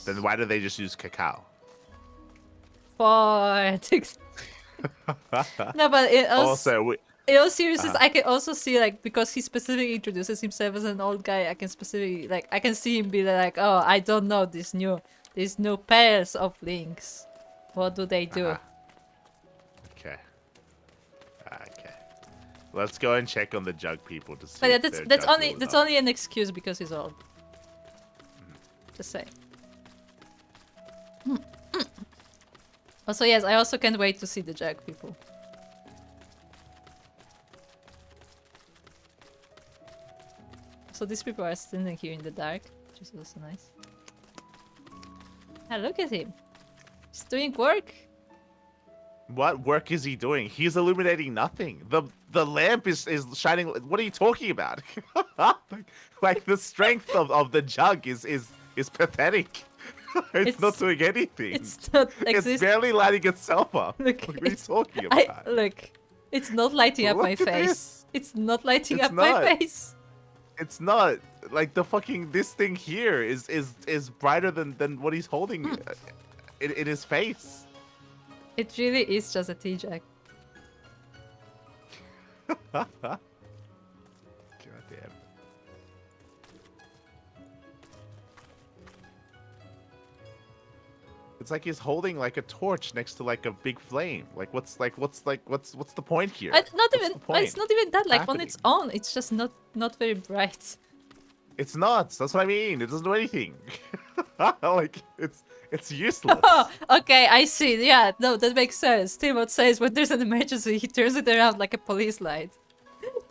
Then why do they just use Kakao? Foreign No, but in all seriousness, I can also see like because he specifically introduces himself as an old guy, I can see him be like, oh, I don't know these new pairs of links. What do they do? Okay. Let's go and check on the jug people to see. But yeah, if that's jug only people that's are- only an excuse because he's old. Just say. Also, yes, I also can't wait to see the jug people. So these people are standing here in the dark, which is also nice. Ah, look at him. He's doing work. What work is he doing? He's illuminating nothing. The lamp is shining. What are you talking about? like the strength of the jug is pathetic. It's not doing anything. It's not It's barely lighting itself up. Look, What are you talking about? Look, it's not lighting up my Look at face. this. It's not lighting It's up my not. face. It's not like the fucking this thing here is brighter than what he's holding in his face. It really is just a T-Jack. God damn. It's like he's holding like a torch next to like a big flame. Like what's the point here? Not What's even. the point? It's not even that. Like on happening? its own, it's just not very bright. It's nuts. That's what I mean. It doesn't do anything. Like it's useless. Oh, okay, I see. Yeah, no, that makes sense. Timot says when there's an emergency, he turns it around like a police light.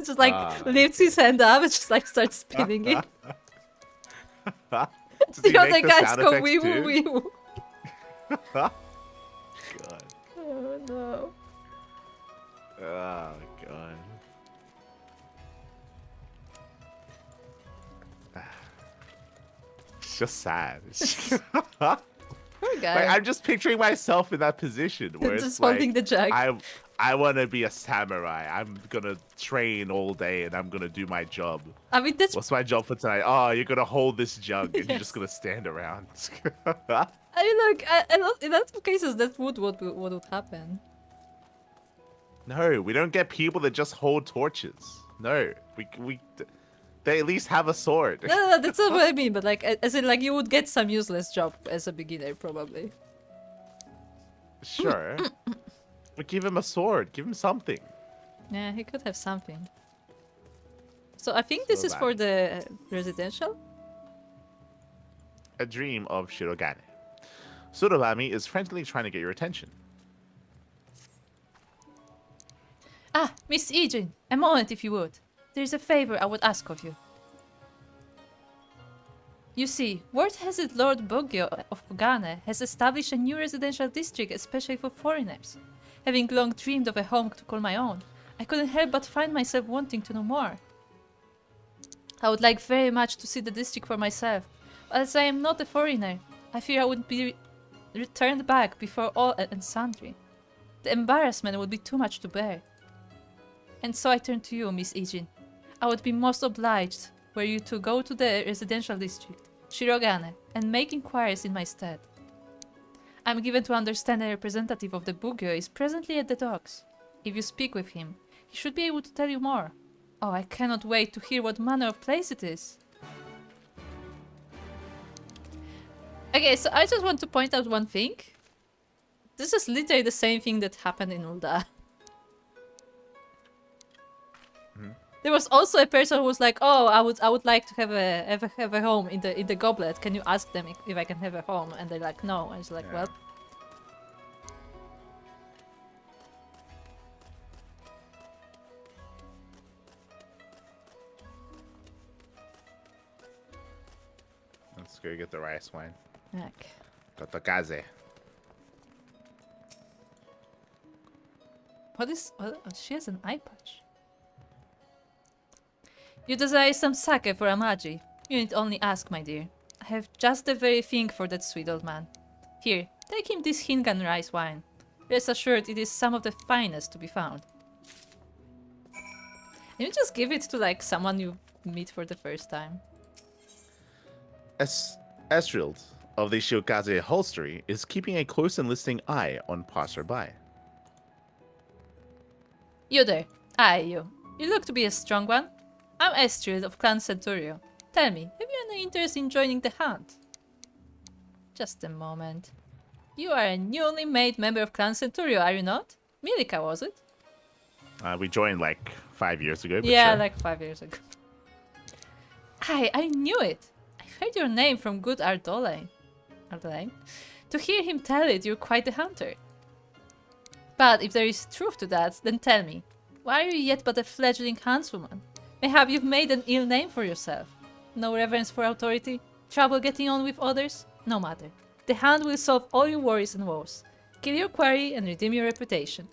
Just like lifts his hand up and just like starts spinning it. Does he The other make the guys sound go effects wee too? woo wee woo. God. Oh no. Oh god. It's just sad. Poor guy. Like, I'm just picturing myself in that position where Just it's like holding the jug. I want to be a samurai. I'm gonna train all day and I'm gonna do my job. I mean, that's. What's my job for tonight? Oh, you're gonna hold this jug and you're just Yes. gonna stand around. I mean, like, in that cases, that's what would happen. No, we don't get people that just hold torches. No, they at least have a sword. No, that's not what I mean. But like, as in, like, you would get some useless job as a beginner, probably. Sure. But give him a sword. Give him something. Yeah, he could have something. So I think this is bad. for the residential. A dream of Shirogane. Surabami is frantically trying to get your attention. Ah, Miss Ijin, a moment if you would. There's a favor I would ask of you. You see, word has it Lord Bogyo of Kogane has established a new residential district especially for foreigners. Having long dreamed of a home to call my own, I couldn't help but find myself wanting to know more. I would like very much to see the district for myself, but as I am not a foreigner, I fear I would be returned back before all and sundry. The embarrassment would be too much to bear. And so I turn to you, Miss Ijin. I would be most obliged were you to go to the residential district, Shirogane, and make inquiries in my stead. I am given to understand a representative of the Bugyo is presently at the docks. If you speak with him, he should be able to tell you more. Oh, I cannot wait to hear what manner of place it is. Okay, so I just want to point out one thing. This is literally the same thing that happened in Ulda. There was also a person who was like, "Oh, I would like to have a home in the goblet. Can you ask them if I can have a home?" And they're like, "No." And it's like, Yeah. "Well." Let's go get the rice wine. Okay. Kotokaze. What is? Oh, she has an eye patch. You desire some sake for Amaji. You need only ask, my dear. I have just the very thing for that sweet old man. Here, take him this Hingan rice wine. Rest assured, it is some of the finest to be found. And you just give it to like someone you meet for the first time. Estrild of the Shiokaze Holstery is keeping a close and listening eye on passerby. You there. Aye, you. You look to be a strong one. I'm Estrild of Clan Centurio. Tell me, have you any interest in joining the hunt? Just a moment. You are a newly made member of Clan Centurio, are you not? Mielikka, was it? We joined like 5 years ago. But Yeah, sure. like 5 years ago. Aye, I knew it. I've heard your name from good Ardole. To hear him tell it, you're quite a hunter. But if there is truth to that, then tell me, why are you yet but a fledgling huntswoman? Mayhap you've made an ill name for yourself. No reverence for authority? Trouble getting on with others? No matter. The Hound will solve all your worries and woes. Kill your quarry and redeem your reputation.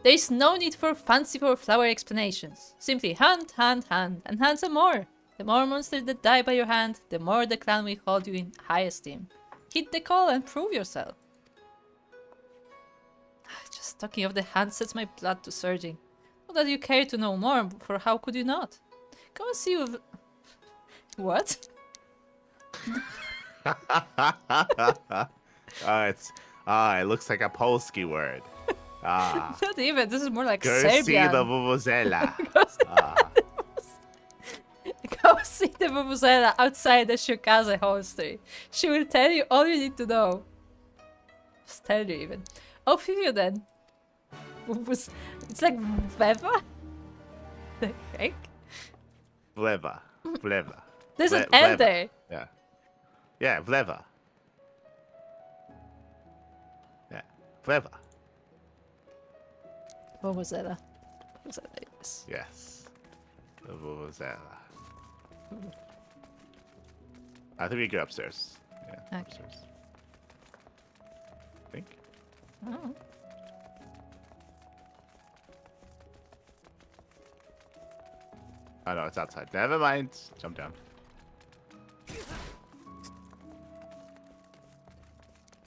There is no need for fanciful flower explanations. Simply hunt, hunt, hunt, and hunt some more. The more monsters that die by your hand, the more the clan will hold you in high esteem. Hit the call and prove yourself. Just talking of the hunt sets my blood to surging. Not that you care to know more, for how could you not? Come and see with... What? It looks like a Polski word. Not even, this is more like Go see Serbian. the vuvuzela. Come See the Vuvuzela outside the Shukaze hostelry. She will tell you all you need to know. Just tell you even. Off with you then. It's like Veva? The heck? Vleva. Vleva. There's an L there. Yeah. Yeah, Vleva. Yeah, Vleva. Vuvuzela. Vuvuzela, yes. Yes. The Vuvuzela. I think we go upstairs. Yeah, Okay. upstairs. I think. Oh. Oh no, it's outside. Never mind. Jump down.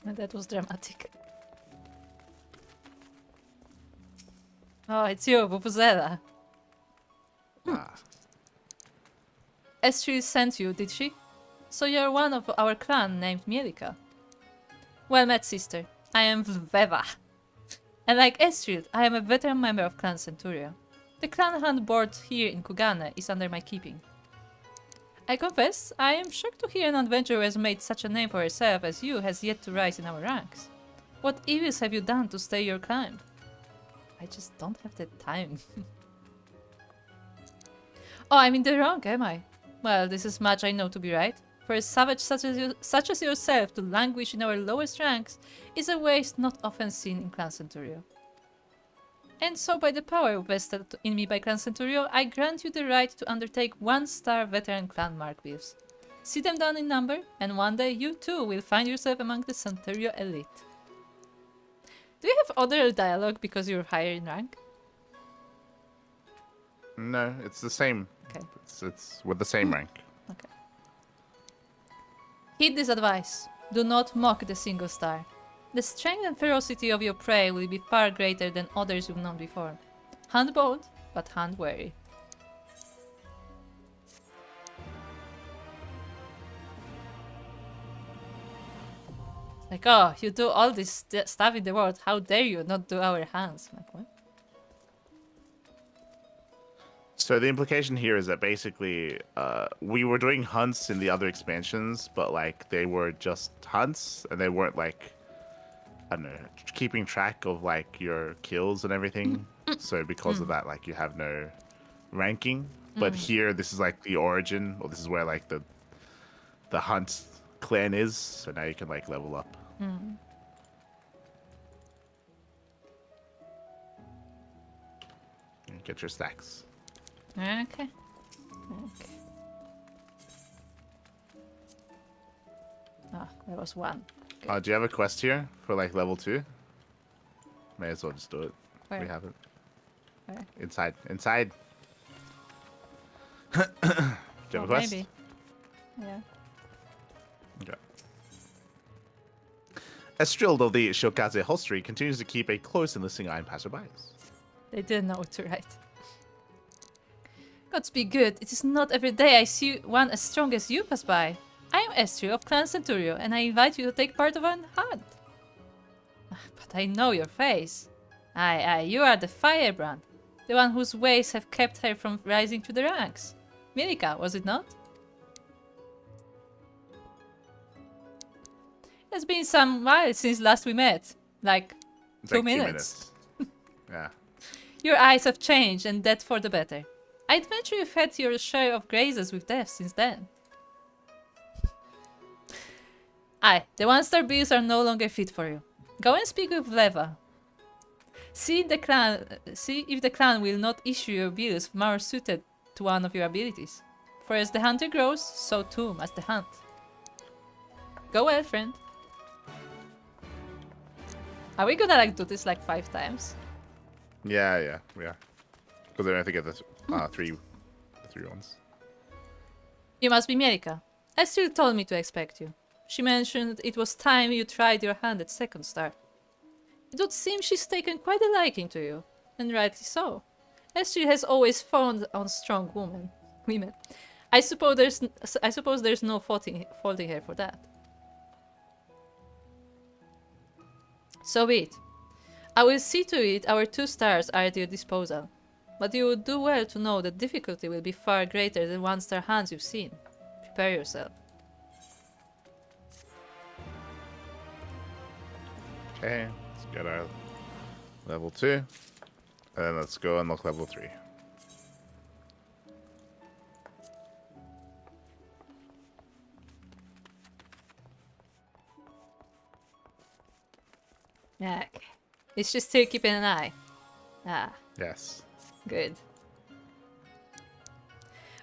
That was dramatic. Oh, it's you, Vuvuzela. Ah. Estrid sent you, did she? So you're one of our clan named Mielikka. Well met, sister. I am Veva. And like Estrid, I am a veteran member of Clan Centurio. The clan hunt board here in Kugane is under my keeping. I confess, I am shocked to hear an adventurer who has made such a name for herself as you has yet to rise in our ranks. What evils have you done to stay your climb? I just don't have the time. Oh, I'm in the wrong, am I? Well, this is much I know to be right. For a savage such as yourself to languish in our lowest ranks is a waste not often seen in Clan Centurio. And so by the power vested in me by Clan Centurio, I grant you the right to undertake 1-star veteran clan markbeefs. See them down in number, and one day you too will find yourself among the Centurio elite. Do you have other dialogue because you're higher in rank? No, it's the same. Okay. It's with the same rank. Okay. Heed this advice. Do not mock the single star. The strength and ferocity of your prey will be far greater than others you've known before. Hunt bold, but hunt wary. Like, oh, you do all this stuff in the world. How dare you not do our hands? Like, what? So the implication here is that basically we were doing hunts in the other expansions, but like they were just hunts and they weren't like, I don't know, keeping track of like your kills and everything. So because of that, like you have no ranking. But here, this is like the origin, or this is where like the hunt clan is. So now you can like level up. And get your stacks. Okay. Ah, there was one. Do you have a quest here for like level 2? May as well just do it. Where? We have it. Where? Inside. Inside. Do you have a quest? Maybe. Yeah. Okay. Estrilled of the Shokaze hostelry continues to keep a close and listening eye on passerbys. They didn't know what to write. Gods be good. It is not every day I see one as strong as you pass by. I am Estrid of Clan Centurio, and I invite you to take part of an hunt. But I know your face. Aye, you are the firebrand. The one whose ways have kept her from rising to the ranks. Mielikka, was it not? It's been some while since last we met. Like, It's 2 like minutes. 2 minutes. Yeah. Your eyes have changed, and that for the better. I'd venture you've had your share of grazes with death since then. Aye, the 1-star beasts are no longer fit for you. Go and speak with Leva. See if the clan will not issue your bills more suited to one of your abilities. For as the hunter grows, so too must the hunt. Go well, friend. Are we gonna like do this like 5 times? Yeah. Because I have to get the 3 ones. You must be Mielikka. Estrid told me to expect you. She mentioned it was time you tried your hand at 2nd star. It would seem she's taken quite a liking to you, and rightly so. Estrid has always fawned on strong women. I suppose there's no faulting her for that. So be it. I will see to it our 2 stars are at your disposal. but you would do well to know that difficulty will be far greater than 1-star hands you've seen. Prepare yourself. Okay, let's get our level 2. And then let's go unlock level 3. Yeah, okay. Is she still keeping an eye? Ah, Yes. good.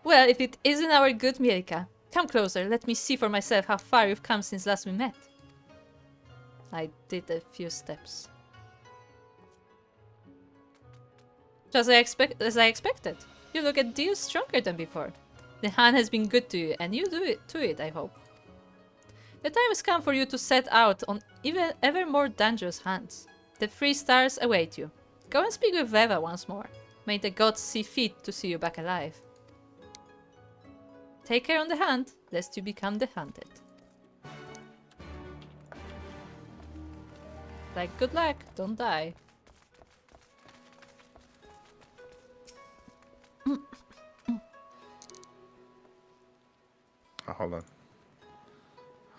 Well, if it isn't our good Mielikka, come closer, let me see for myself how far you've come since last we met. I did a few steps. Just as I expected. You look a deal stronger than before. The hand has been good to you, and you do it to it, I hope. The time has come for you to set out on even ever more dangerous hands. The 3 stars await you. Go and speak with Leva once more. May the gods see fit to see you back alive. Take care on the hunt, lest you become the hunted. Like, good luck, don't die. Oh, hold on.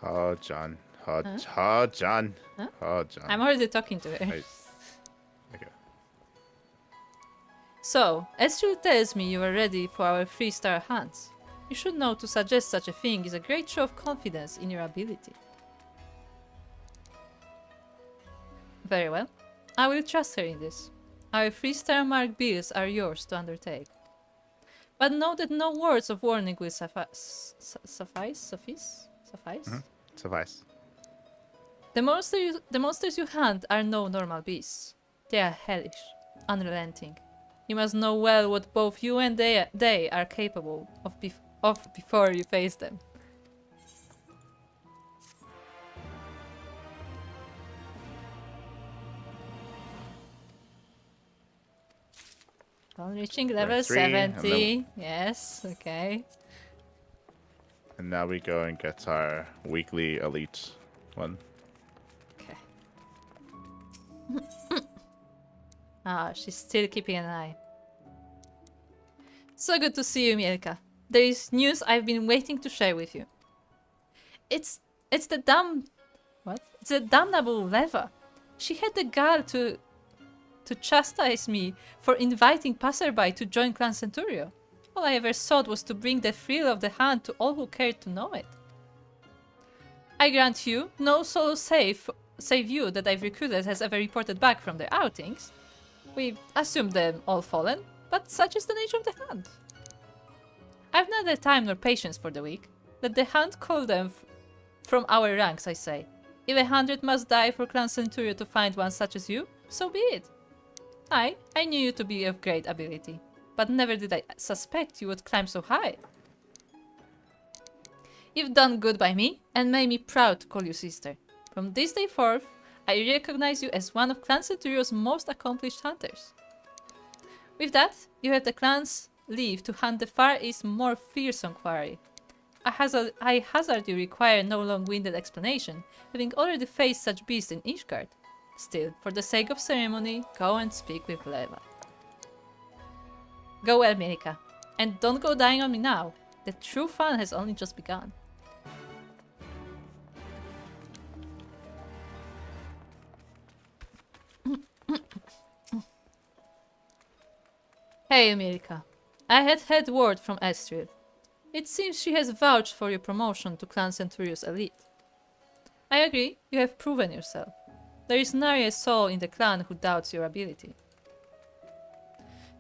Oh, John. Oh, John. Huh? Oh, John. I'm already talking to her. Okay. So, Estrid tells me you are ready for our 3-star hunts. You should know to suggest such a thing is a great show of confidence in your ability. Very well. I will trust her in this. Our 3-star mark bills are yours to undertake. But know that no words of warning will suffice? Mm-hmm. Suffice. The monsters you hunt are no normal beasts. They are hellish, unrelenting. You must know well what both you and they are capable of before you face them. I'm reaching level 3, 70. Yes, okay. And now we go and get our weekly elite one. Okay. Ah, she's still keeping an eye. So good to see you, Mielikka. There is news I've been waiting to share with you. It's the It's the damnable Leva. She had the gall to chastise me for inviting passerby to join Clan Centurio. All I ever sought was to bring the thrill of the hunt to all who cared to know it. I grant you, no soul save you that I've recruited has ever reported back from their outings. We assumed them all fallen, but such is the nature of the hunt. I've neither time nor patience for the weak. Let the hunt call them from our ranks, I say. If 100 must die for Clan Centurio to find one such as you, so be it. I knew you to be of great ability, but never did I suspect you would climb so high. You've done good by me, and made me proud to call you sister. From this day forth, I recognize you as one of Clan Centurio's most accomplished hunters. With that, you have the clan's leave to hunt the Far East's more fearsome quarry. I hazard you require no long-winded explanation, having already faced such beasts in Ishgard. Still, for the sake of ceremony, go and speak with Leva. Go well, Mielikka, and don't go dying on me now. The true fun has only just begun. Hey, Mielikka. I had word from Estrid. It seems she has vouched for your promotion to Clan Centurio's elite. I agree, you have proven yourself. There is nary a soul in the clan who doubts your ability.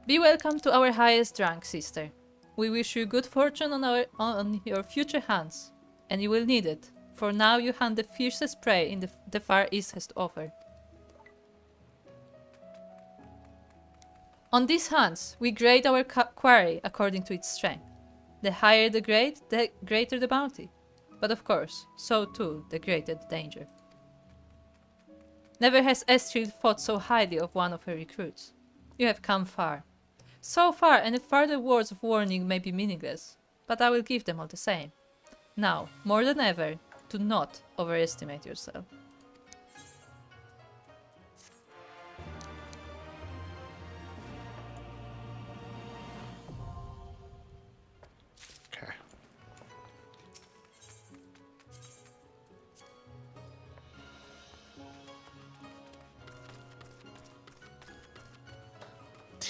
Be welcome to our highest rank, sister. We wish you good fortune on your future hunts, and you will need it, for now you hunt the fiercest prey in the Far East has to offer. On these hunts, we grade our quarry according to its strength. The higher the grade, the greater the bounty. But of course, so too the greater the danger. Never has Estrid thought so highly of one of her recruits. You have come far. So far, any further words of warning may be meaningless, but I will give them all the same. Now, more than ever, do not overestimate yourself.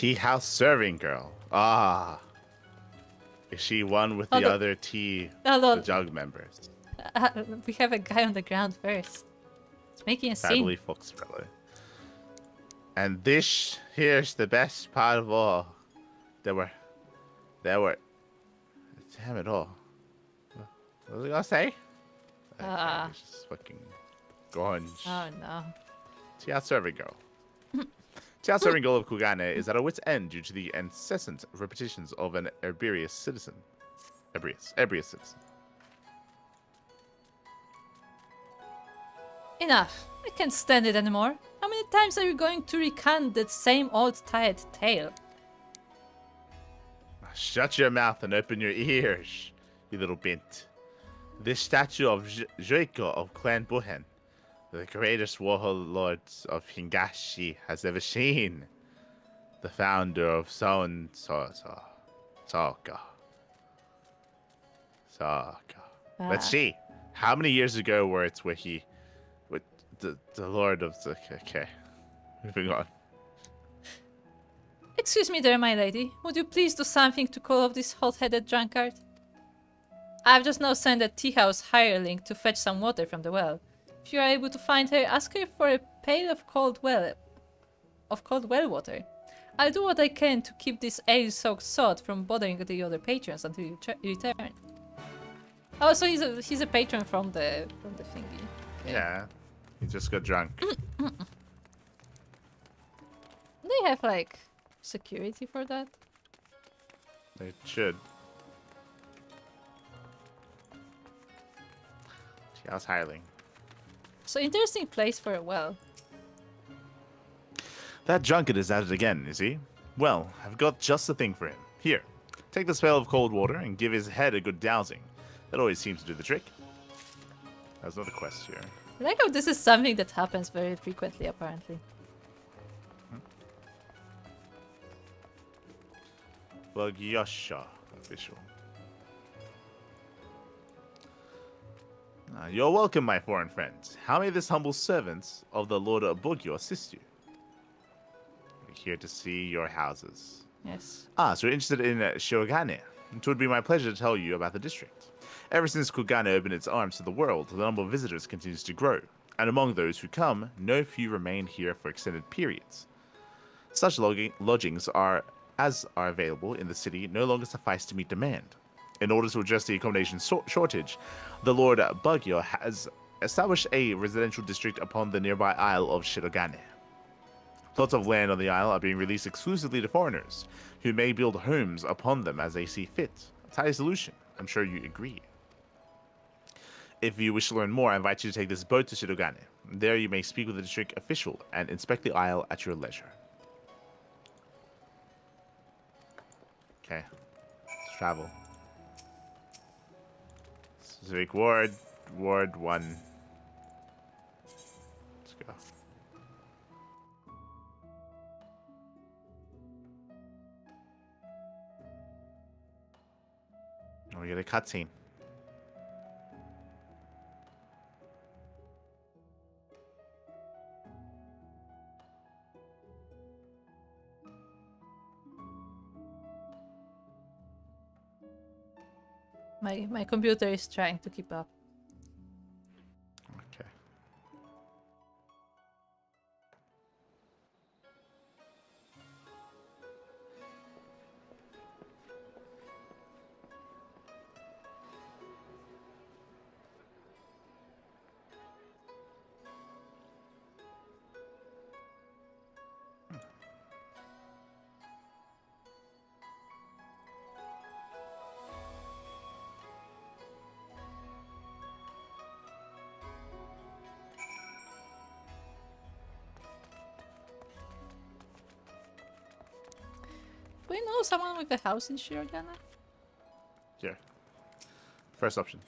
Tea house serving girl. Ah. Is she one with the other tea the jug members? We have a guy on the ground first. It's making a scene. Sadly, Foxfrello. And this here's the best part of all. There were damn it all. What was I gonna say? Just fucking gone. Oh no. Tea house serving girl. Tea house serving girl of Kugane is at a wit's end due to the incessant repetitions of an ebrious citizen. Ebrious citizen. Enough. I can't stand it anymore. How many times are you going to recount that same old tired tale? Shut your mouth and open your ears, you little bint. This statue of Joiko of Clan Buhen, the greatest warlords of Hingashi has ever seen. The founder of Soka. Let's see. How many years ago were it where he... with the Lord of the... Okay. Moving on. Excuse me there, my lady. Would you please do something to call off this hot-headed drunkard? I've just now sent a tea house hireling to fetch some water from the well. If you are able to find her, ask her for a pail of cold well water. I'll do what I can to keep this ale-soaked sod from bothering the other patrons until you return. Oh, so he's a patron from the thingy. Okay. Yeah, he just got drunk. They have like security for that. They should. Tea house hireling. So interesting place for a well. That drunkard is at it again, is he? Well, I've got just the thing for him. Here, take this pail of cold water and give his head a good dousing. That always seems to do the trick. There's another quest here. I like how this is something that happens very frequently, apparently. Bugyosha official. You're welcome, my foreign friends. How may this humble servant of the Lord Bugyo assist you? We're here to see your houses. Yes. So you're interested in Shirogane. It would be my pleasure to tell you about the district. Ever since Kugane opened its arms to the world, the number of visitors continues to grow, and among those who come, no few remain here for extended periods. Such lodgings are available in the city no longer suffice to meet demand. In order to address the accommodation shortage, the Lord Bugyo has established a residential district upon the nearby isle of Shirogane. Plots of land on the isle are being released exclusively to foreigners, who may build homes upon them as they see fit. A tidy solution. I'm sure you agree. If you wish to learn more, I invite you to take this boat to Shirogane. There you may speak with the district official and inspect the isle at your leisure. Okay. Let's travel. Specific ward. Ward 1. Let's go. We get a cutscene. My computer is trying to keep up. Okay. Do we know someone with a house in Shirogane? Here. First option.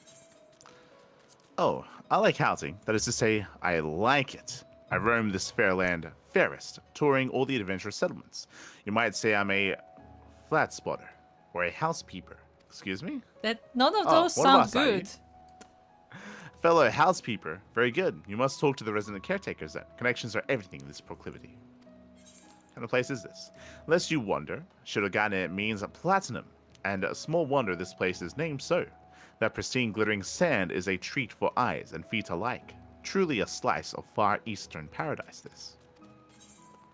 Oh, I like housing. That is to say, I like it. I roam this fair land fairest, touring all the adventurous settlements. You might say I'm a flat spotter or a housekeeper. Excuse me? That none of those sound good. Fellow housekeeper, very good. You must talk to the resident caretakers then. Connections are everything in this proclivity. kind of place is this? Lest you wonder, Shirogane means platinum, and small wonder this place is named so. That pristine glittering sand is a treat for eyes and feet alike. Truly a slice of far eastern paradise, this.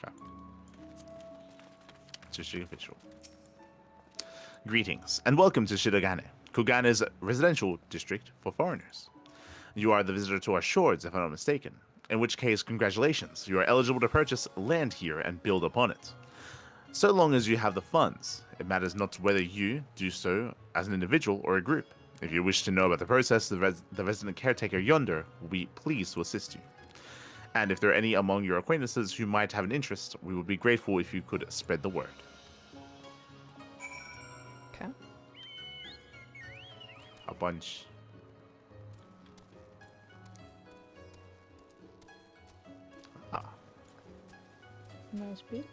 Okay. Tsushi official. Greetings, and welcome to Shirogane, Kogane's residential district for foreigners. You are the visitor to our shores, if I'm not mistaken. In which case, congratulations, you are eligible to purchase land here and build upon it. So long as you have the funds, it matters not whether you do so as an individual or a group. If you wish to know about the process, the resident caretaker yonder will be pleased to assist you. And if there are any among your acquaintances who might have an interest, we would be grateful if you could spread the word. Okay. A bunch. Nice beach.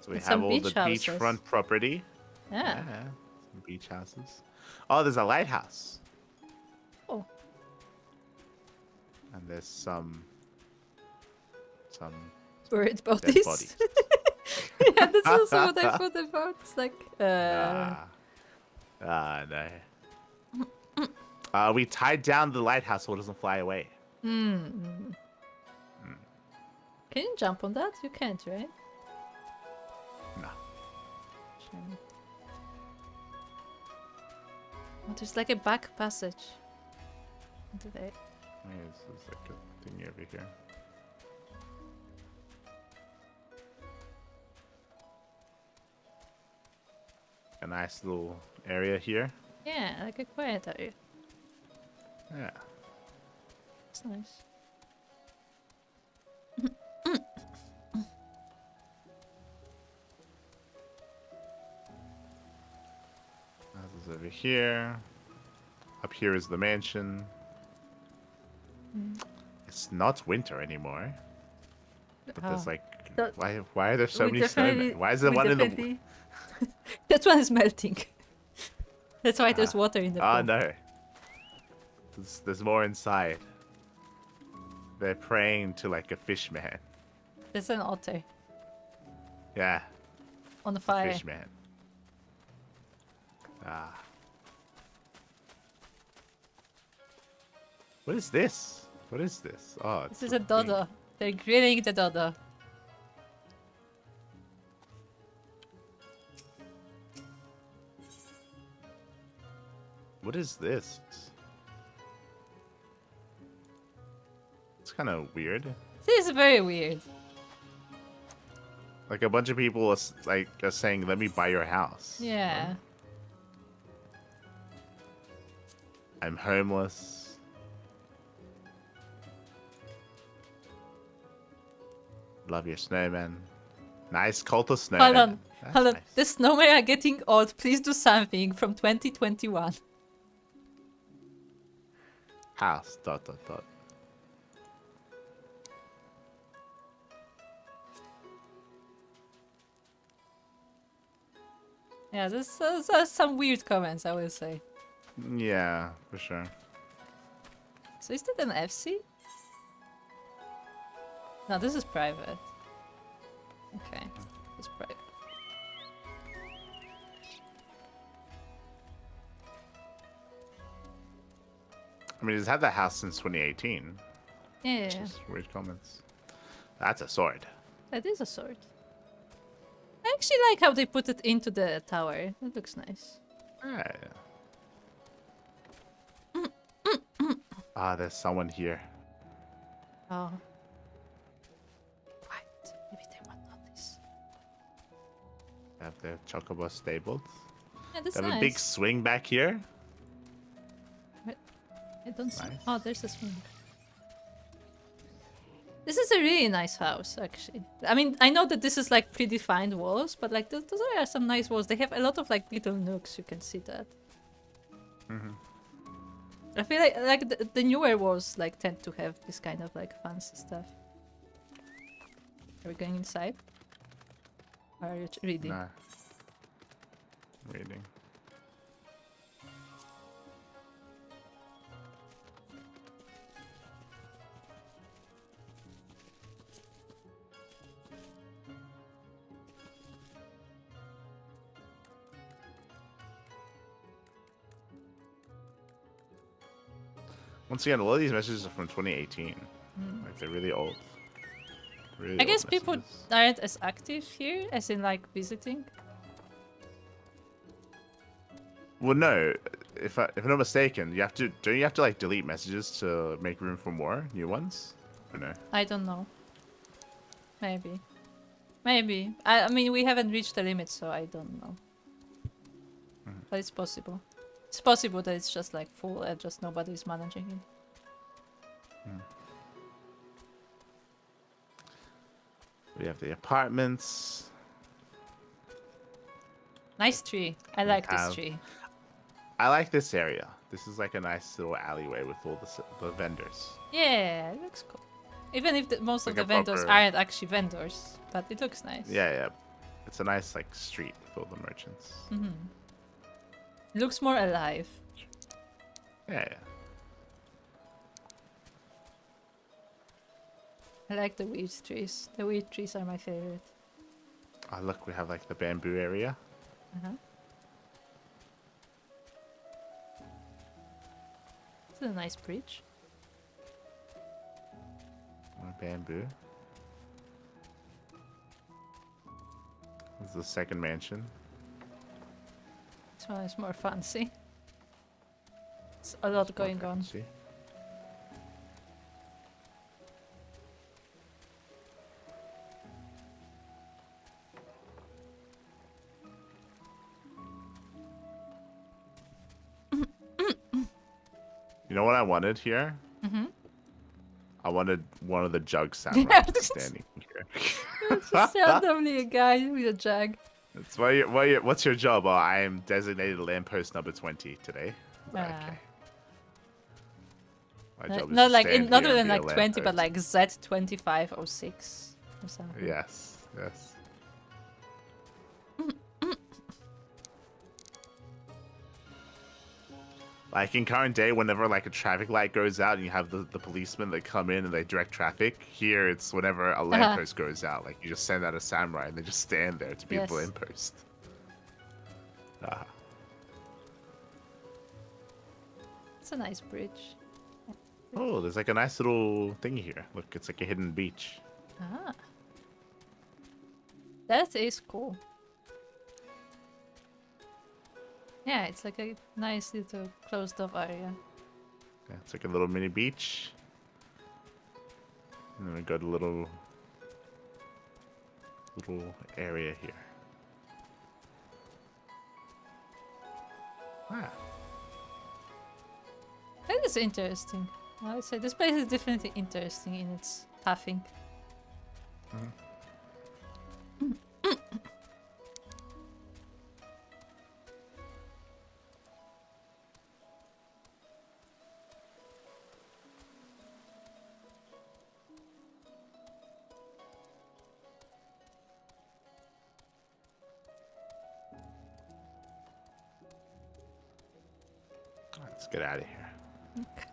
So we And have some all beach the houses. beachfront property. Yeah. Some beach houses. Oh, there's a lighthouse. Oh. And there's some Bird dead bodies. bodies. Yeah, that's also what I thought about. It's like, no. We tied down the lighthouse so it doesn't fly away. Can you jump on that? You can't, right? No. Shame. Oh, there's like a back passage. Into there. There's like a thing over here. A nice little area here. Yeah, like a quiet area. Yeah. It's nice. Houses over here. Up here is the mansion. It's not winter anymore. But there's like, why are there so many snowmen? Why is there one in the? That one is melting. That's why there's water in the pool. Oh no. There's more inside. They're praying to like a fish man. There's an otter Yeah. on the fire. Fish man. Ah. What is this? What is this? Oh, This is a dodo. They're grilling the dodo. What is this? It's kind of weird. This is very weird. Like a bunch of people are saying, "Let me buy your house." Yeah. I'm homeless. Love your snowman. Nice cult of snowman. Hold on. That's Hold on. nice. The snowmen are getting old. Please do something from 2021. House. ... Yeah, there's some weird comments, I will say. Yeah, for sure. So is that an FC? No, this is private. Okay, it's private. I mean, he's had that house since 2018. Yeah, Just weird comments. That's a sword. that is a sword. I actually like how they put it into the tower. It looks nice. Yeah. There's someone here. Oh. What? Maybe they want notice. They have their chocobo stabled. Yeah, that's They have nice. a big swing back here. I don't see. Nice. Oh, there's a swing. This is a really nice house, actually. I mean, I know that this is like predefined walls, but like those are some nice walls. They have a lot of like little nooks. You can see that. I feel like the newer walls like tend to have this kind of like fancy stuff. Are we going inside? Or are you reading? Nah. Reading. Once again, a lot of these messages are from 2018. Like they're really old. Really I guess old people messages. aren't as active here, as in like visiting. Well, no. If I'm not mistaken, don't you have to like delete messages to make room for more new ones? Or no? I don't know. Maybe. Maybe. I mean, we haven't reached the limit, so I don't know. But it's possible. It's possible that it's just like full and just nobody's managing it. We have the apartments. Nice tree. I like this tree. I like this area. This is like a nice little alleyway with all the vendors. Yeah, it looks cool. Even if most of Like the a vendors proper- aren't actually vendors, but it looks nice. Yeah. It's a nice like street with all the merchants. It looks more alive. Yeah. I like the weed trees. The weed trees are my favorite. Oh, look, we have like the bamboo area. It's a nice bridge. More bamboo. This is the second mansion. This one is more fancy. It's a lot going on. See? You know what I wanted here? I wanted one of the jug samurai standing here. Just randomly a guy with a jug. That's what's your job? Oh, I am designated lamppost number 20 today. Okay. My job is Not to like stand not here even and be like a 20, but lamppost. like Z2506 or something. Yes. Like in current day, whenever like a traffic light goes out and you have the policemen that come in and they direct traffic, here it's whenever a lamppost goes out, like you just send out a samurai and they just stand there to be the lamppost. It's a nice bridge. Oh, there's like a nice little thing here. Look, it's like a hidden beach. Ah. That is cool. Yeah, it's like a nice little closed off area. Yeah, it's like a little mini beach. And then we got a little area here. Ah. That is interesting. I would say this place is definitely interesting in its pathing. Let's get out of here. Okay.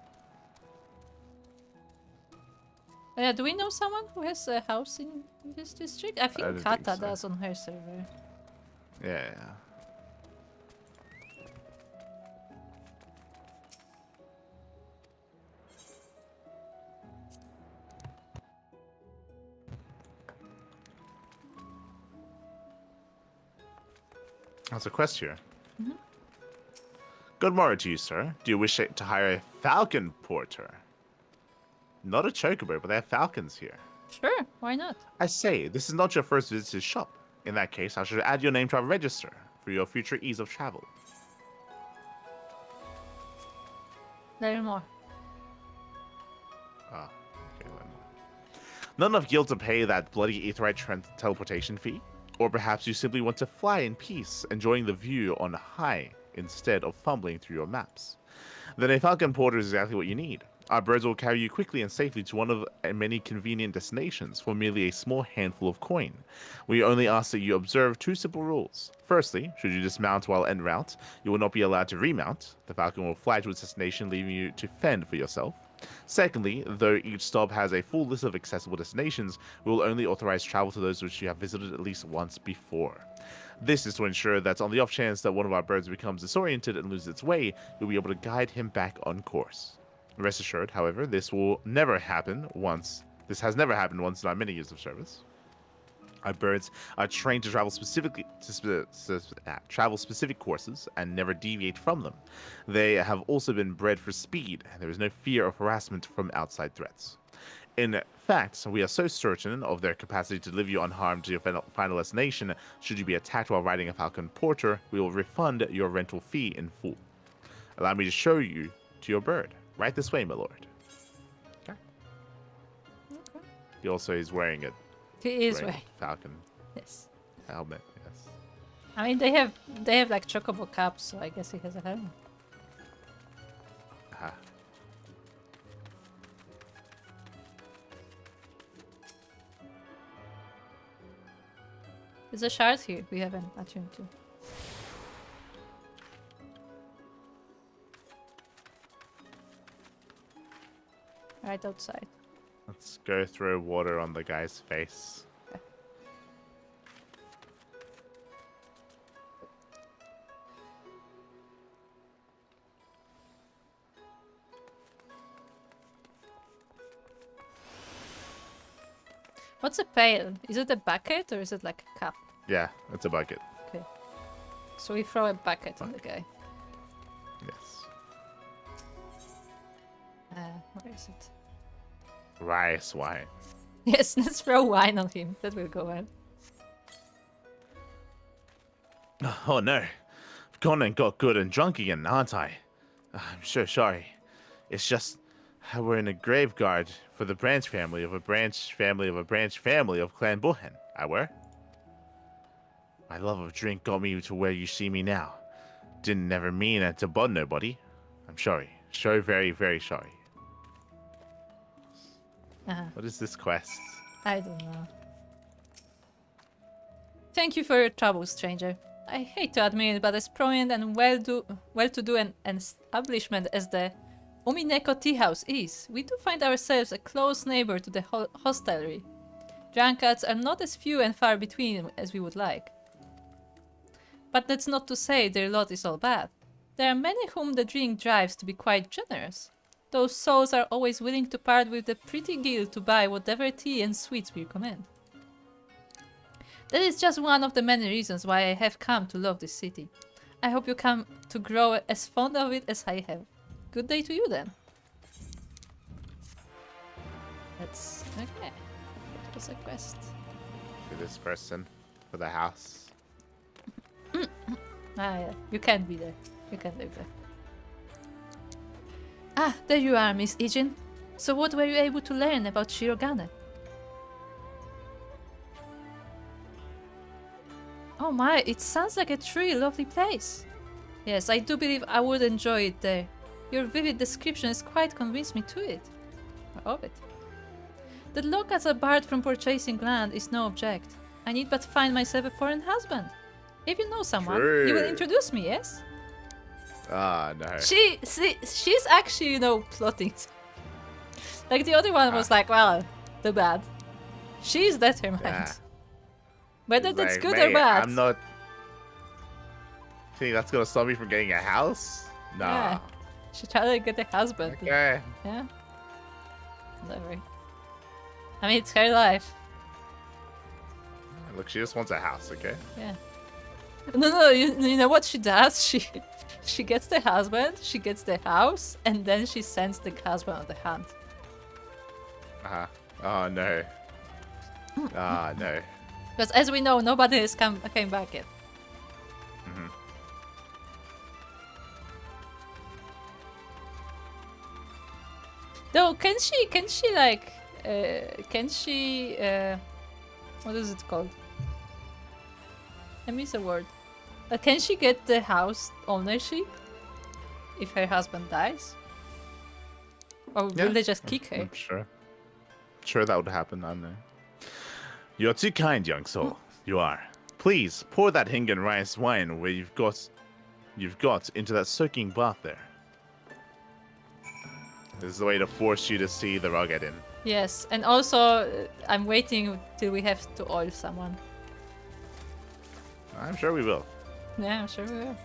Do we know someone who has a house in this district? I think don't Kata think so. does on her server. Yeah. There's a quest here. Good morrow to you, sir. Do you wish to hire a falcon porter? Not a chocobo, but they have falcons here. Sure, why not? I say, this is not your first visit to the shop. In that case, I should add your name to our register for your future ease of travel. Learn more. Ah, okay then. Not enough guild to pay that bloody aetheryte teleportation fee? Or perhaps you simply want to fly in peace, enjoying the view on high instead of fumbling through your maps. Then a falcon porter is exactly what you need. Our birds will carry you quickly and safely to one of many convenient destinations for merely a small handful of coin. We only ask that you observe two simple rules. Firstly, should you dismount while en route, you will not be allowed to remount. The falcon will fly to its destination, leaving you to fend for yourself. Secondly, though each stop has a full list of accessible destinations, we will only authorize travel to those which you have visited at least once before. This is to ensure that on the off chance that one of our birds becomes disoriented and loses its way, you'll be able to guide him back on course. Rest assured, however, this will never happen once. This has never happened once in our many years of service. Our birds are trained to travel travel specific courses and never deviate from them. They have also been bred for speed, and there is no fear of harassment from outside threats. In fact, we are so certain of their capacity to deliver you unharmed to your final destination. Should you be attacked while riding a falcon porter, we will refund your rental fee in full. Allow me to show you to your bird. Right this way, my lord. Okay. He also is wearing it. He is wearing falcon yes helmet. Yes. I mean, they have like chocobo caps, so I guess he has a helmet. Aha. There's a shard here we haven't attuned to. Right outside. Let's go throw water on the guy's face. Okay. What's a pail? Is it a bucket or is it like a cup? Yeah, it's a bucket. Okay. So we throw a bucket on the guy. Yes. Where is it? Rice wine. Yes, let's throw wine on him. That will go well. Oh no. I've gone and got good and drunk again, aren't I? I'm so sorry. It's just we're in a graveguard for the branch family of a branch family of a branch family of Clan Bohen. I were. My love of drink got me to where you see me now. Didn't never mean it to bother nobody. I'm sorry. So very, very sorry. What is this quest? I don't know. Thank you for your trouble, stranger. I hate to admit it, but as prominent and well-to-do an establishment as the Omineko Tea House is, we do find ourselves a close neighbor to the hostelry. Drunkards are not as few and far between as we would like. But that's not to say their lot is all bad. There are many whom the drink drives to be quite generous. Those souls are always willing to part with the pretty guild to buy whatever tea and sweets we recommend. That is just one of the many reasons why I have come to love this city. I hope you come to grow as fond of it as I have. Good day to you then. That's okay. That was a quest. To this person for the house. Yeah. You can't be there. You can't live there. Ah, there you are, Miss Ijin. So what were you able to learn about Shirogane? Oh my, it sounds like a truly lovely place. Yes, I do believe I would enjoy it there. Your vivid description has quite convinced me to it. Of it. That locals are barred from purchasing land is no object. I need but find myself a foreign husband. If you know someone, you will introduce me, yes? Ah, no. She's actually, you know, plotting. Like the other one was like, well, too bad. She's determined. Yeah. Whether that's like, good or bad. I'm not. Think that's gonna stop me from getting a house? Nah. Yeah. She's trying to get a husband. Okay. Yeah. Whatever. I mean, it's her life. Look, she just wants a house, okay? Yeah. No, you know what she does? She gets the husband, she gets the house, and then she sends the husband on the hunt. Uh-huh. Oh, no. Ah, no. Because as we know, nobody has came back yet. Mm-hmm. Though, can she what is it called? I miss a word. Can she get the house ownership if her husband dies? Or will they just kick her? I'm sure that would happen, I don't know. You're too kind, young soul. You are. Please, pour that Hingen rice wine where you've got into that soaking bath there. This is the way to force you to see the rugged in. Yes, and also I'm waiting till we have to oil someone. I'm sure we will. Yeah, I'm sure we will.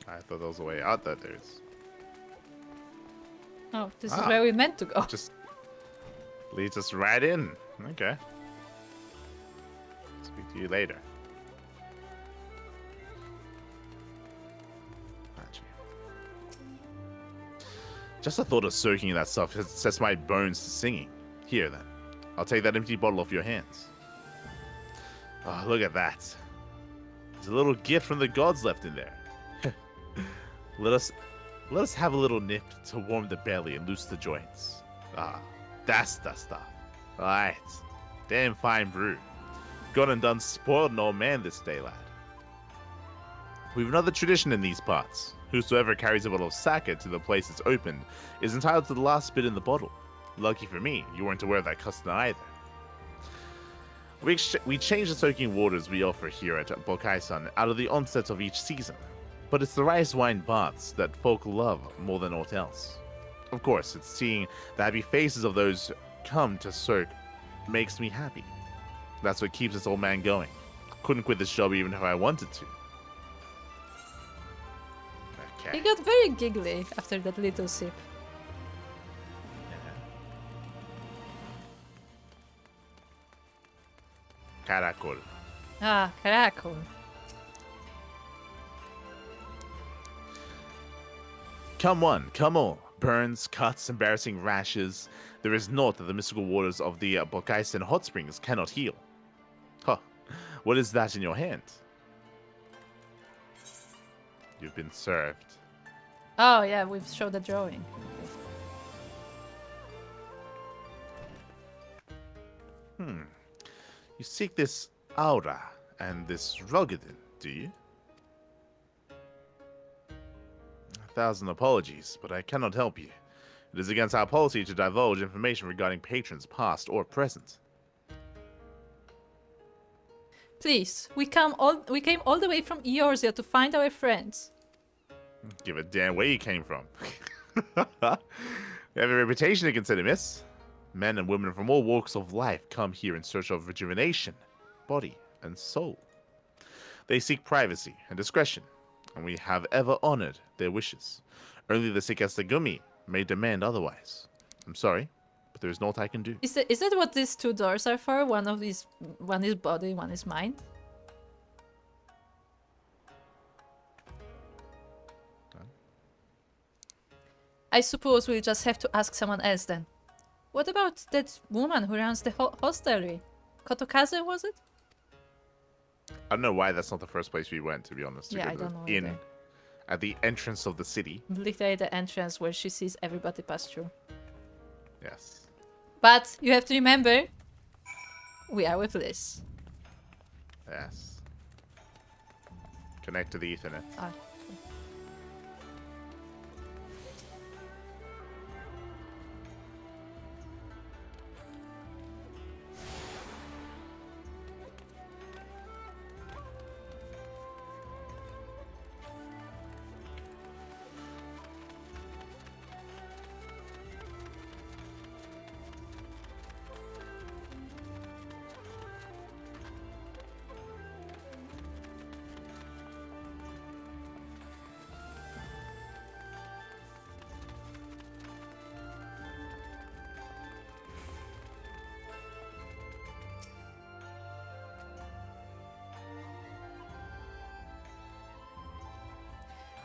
I thought there was a way out that there is. Oh, this is where we meant to go. Just leads us right in. Okay. Speak to you later. Gotcha. Just the thought of soaking in that stuff sets my bones to singing. Here then, I'll take that empty bottle off your hands. Oh, look at that. There's a little gift from the gods left in there. Let us have a little nip to warm the belly and loose the joints. Ah, that's the stuff. Alright. Damn fine brew. Gone and done spoiled an old man this day, lad. We've another tradition in these parts. Whosoever carries a bottle of sake to the place it's opened is entitled to the last bit in the bottle. Lucky for me, you weren't aware of that custom either. We change the soaking waters we offer here at Bokai-san out of the onset of each season. But it's the rice wine baths that folk love more than aught else. Of course, it's seeing the happy faces of those come to soak makes me happy. That's what keeps this old man going. Couldn't quit this job even if I wanted to. Okay. He got very giggly after that little sip. Caracol. Ah, caracol. Come one, come all. Burns, cuts, embarrassing rashes. There is naught that the mystical waters of the Bokai-san hot springs cannot heal. Huh. What is that in your hand? You've been served. Oh yeah, we've showed the drawing. You seek this aura and this ruggedin, do you? 1,000 apologies, but I cannot help you. It is against our policy to divulge information regarding patrons past or present. Please, we came all the way from Eorzea to find our friends. Give a damn where you came from. We have a reputation to consider, miss. Men and women from all walks of life come here in search of rejuvenation, body and soul. They seek privacy and discretion, and we have ever honored their wishes. Only the Sikastegumi may demand otherwise. I'm sorry, but there is naught I can do. Is that what these two doors are for? One is body, one is mind? I suppose we'll just have to ask someone else then. What about that woman who runs the hostelry? Kotokaze, was it? I don't know why that's not the first place we went, to be honest. Yeah, I don't know either. At the entrance of the city. Literally the entrance where she sees everybody pass through. Yes. But you have to remember, we are with Liz. Yes. Connect to the Ethernet. Ah.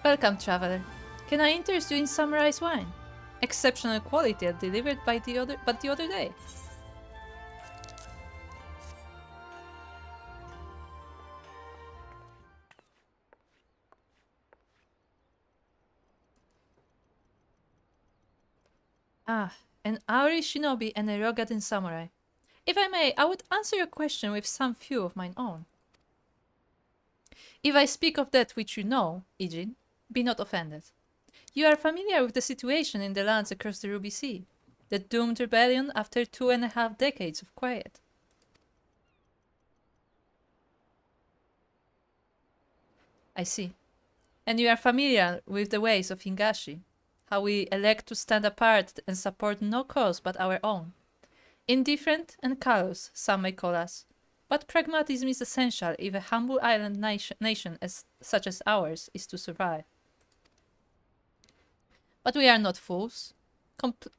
Welcome, traveler. Can I interest you in some rice wine? Exceptional quality and delivered the other day. Ah, an Auri shinobi and a Rogadin samurai. If I may, I would answer your question with some few of mine own. If I speak of that which you know, Ijin, be not offended. You are familiar with the situation in the lands across the Ruby Sea, the doomed rebellion after 2.5 decades of quiet. I see. And you are familiar with the ways of Hingashi, how we elect to stand apart and support no cause but our own. Indifferent and callous, some may call us, but pragmatism is essential if a humble island nation such as ours is to survive. But we are not fools.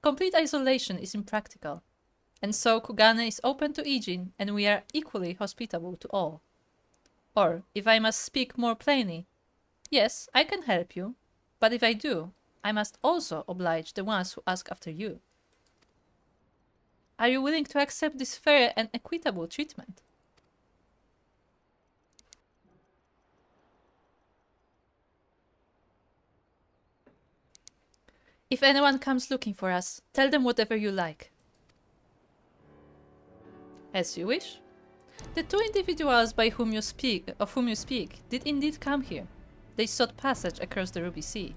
Complete isolation is impractical. And so Kugane is open to Ijin, and we are equally hospitable to all. Or, if I must speak more plainly, yes, I can help you, but if I do, I must also oblige the ones who ask after you. Are you willing to accept this fair and equitable treatment? If anyone comes looking for us, tell them whatever you like. As you wish. The two individuals of whom you speak, did indeed come here. They sought passage across the Ruby Sea.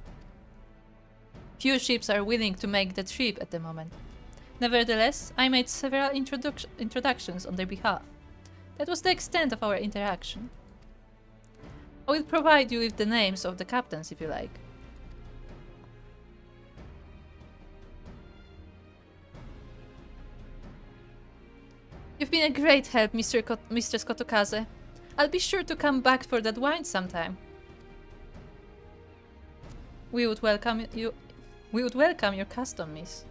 Few ships are willing to make the trip at the moment. Nevertheless, I made several introductions on their behalf. That was the extent of our interaction. I will provide you with the names of the captains if you like. You've been a great help, Mistress Kotokaze. I'll be sure to come back for that wine sometime. We would welcome you. We would welcome your custom, miss.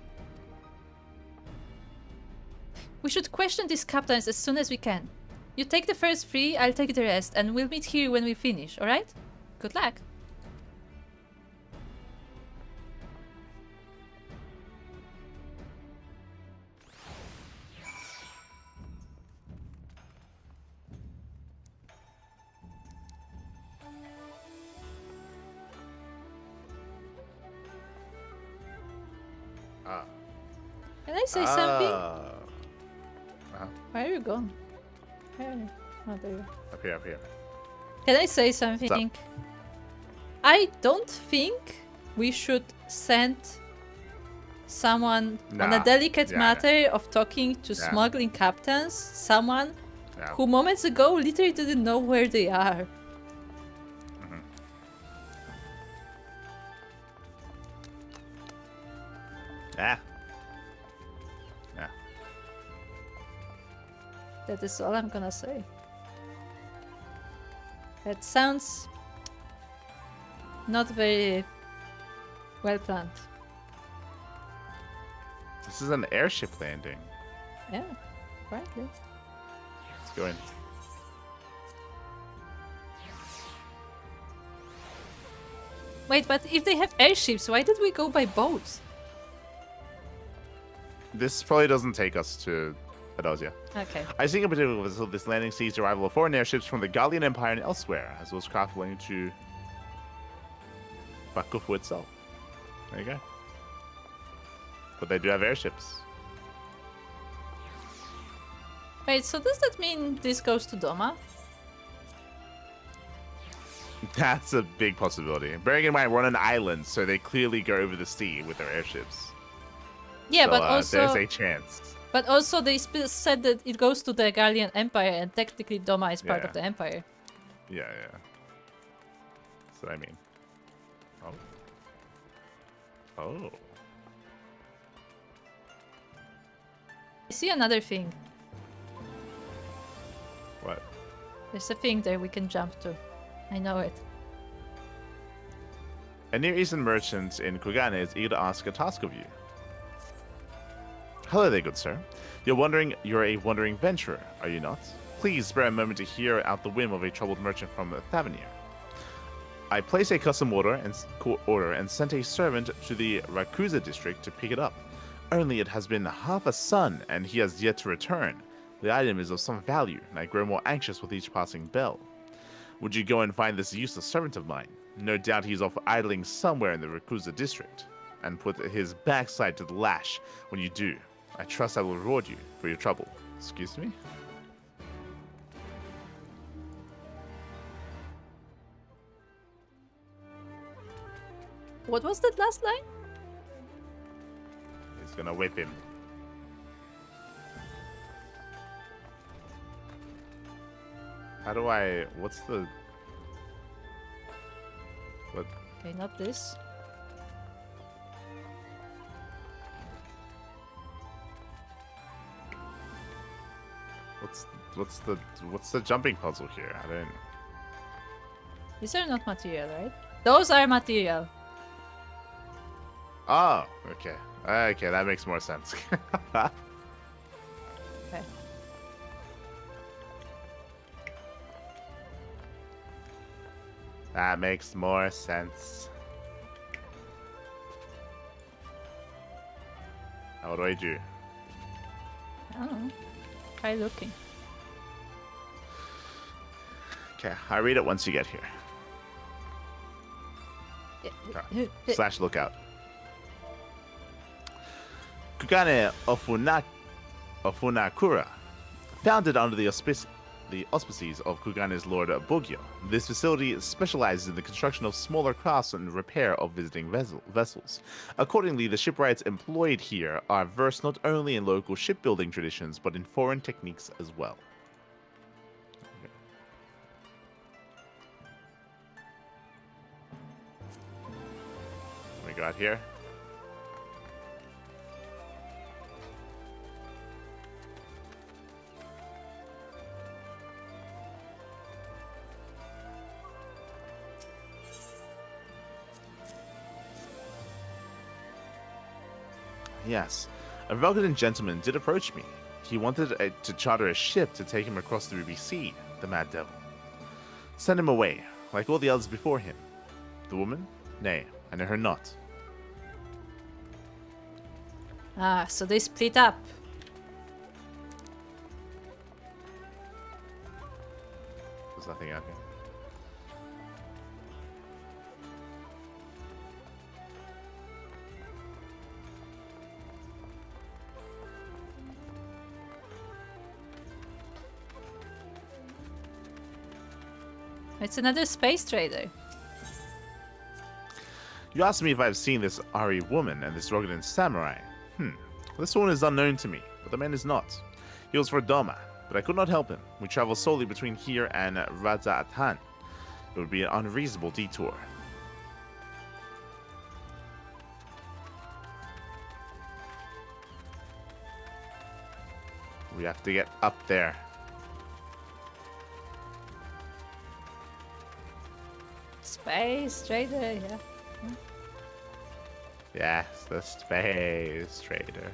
We should question these captains as soon as we can. You take the first 3, I'll take the rest, and we'll meet here when we finish, alright? Good luck. Can I say something? Where are you going? Where are you? Oh, there you are. Up here, up here. Can I say something? I don't think we should send someone on a delicate matter of talking to smuggling captains, someone who moments ago literally didn't know where they are. Yeah. That is all I'm gonna say. That sounds not very well planned. This is an airship landing. Yeah, apparently. Let's go in. Wait, but if they have airships, why did we go by boats? This probably doesn't take us to Adosia. Okay. I think in particular this landing sees the arrival of foreign airships from the Gallian Empire and elsewhere, as well as craft belonging to Bakufu itself. There you go. But they do have airships. Wait, so does that mean this goes to Doma? That's a big possibility. Bearing in mind, we're on an island, so they clearly go over the sea with their airships. Yeah, so, but also there's a chance. But also they said that it goes to the Gallian Empire, and technically Doma is part of the Empire. Yeah, yeah. So I mean, oh. I see another thing. What? There's a thing there we can jump to. I know it. A Near Eastern merchant in Kugane is eager to ask a task of you. Hello there, good sir. You're a wandering venturer, are you not? Please spare a moment to hear out the whim of a troubled merchant from Thavenier. I placed a custom order and sent a servant to the Rakuza district to pick it up. Only it has been half a sun, and he has yet to return. The item is of some value, and I grow more anxious with each passing bell. Would you go and find this useless servant of mine? No doubt he's off idling somewhere in the Rakuza district, and put his backside to the lash when you do. I trust I will reward you for your trouble. Excuse me? What was that last line? He's gonna whip him. How do I... What's the... What? Okay, not this. What's the jumping puzzle here? I don't... These are not material, right? Those are material. Oh, okay. Okay, that makes more sense. Okay. That makes more sense. Now what do I do? I don't know. Try looking. Okay, I read it once you get here. Slash lookout. Kugane Ofunakura, founded under the auspices of Kugane's Lord Bogyo. This facility specializes in the construction of smaller crafts and repair of visiting vessels. Accordingly, the shipwrights employed here are versed not only in local shipbuilding traditions, but in foreign techniques as well. Okay. What we got here? Yes, a rugged gentleman did approach me. He wanted to charter a ship to take him across the Ruby Sea, the mad devil. Send him away, like all the others before him. The woman? Nay, I know her not. Ah, so they split up. There's nothing out here. It's another space trader. You asked me if I've seen this Ari woman and this rugged samurai. This one is unknown to me, but the man is not. He was for Doma, but I could not help him. We travel solely between here and Raza Atan. It would be an unreasonable detour. We have to get up there. Space trader, yeah. Yes, the space trader.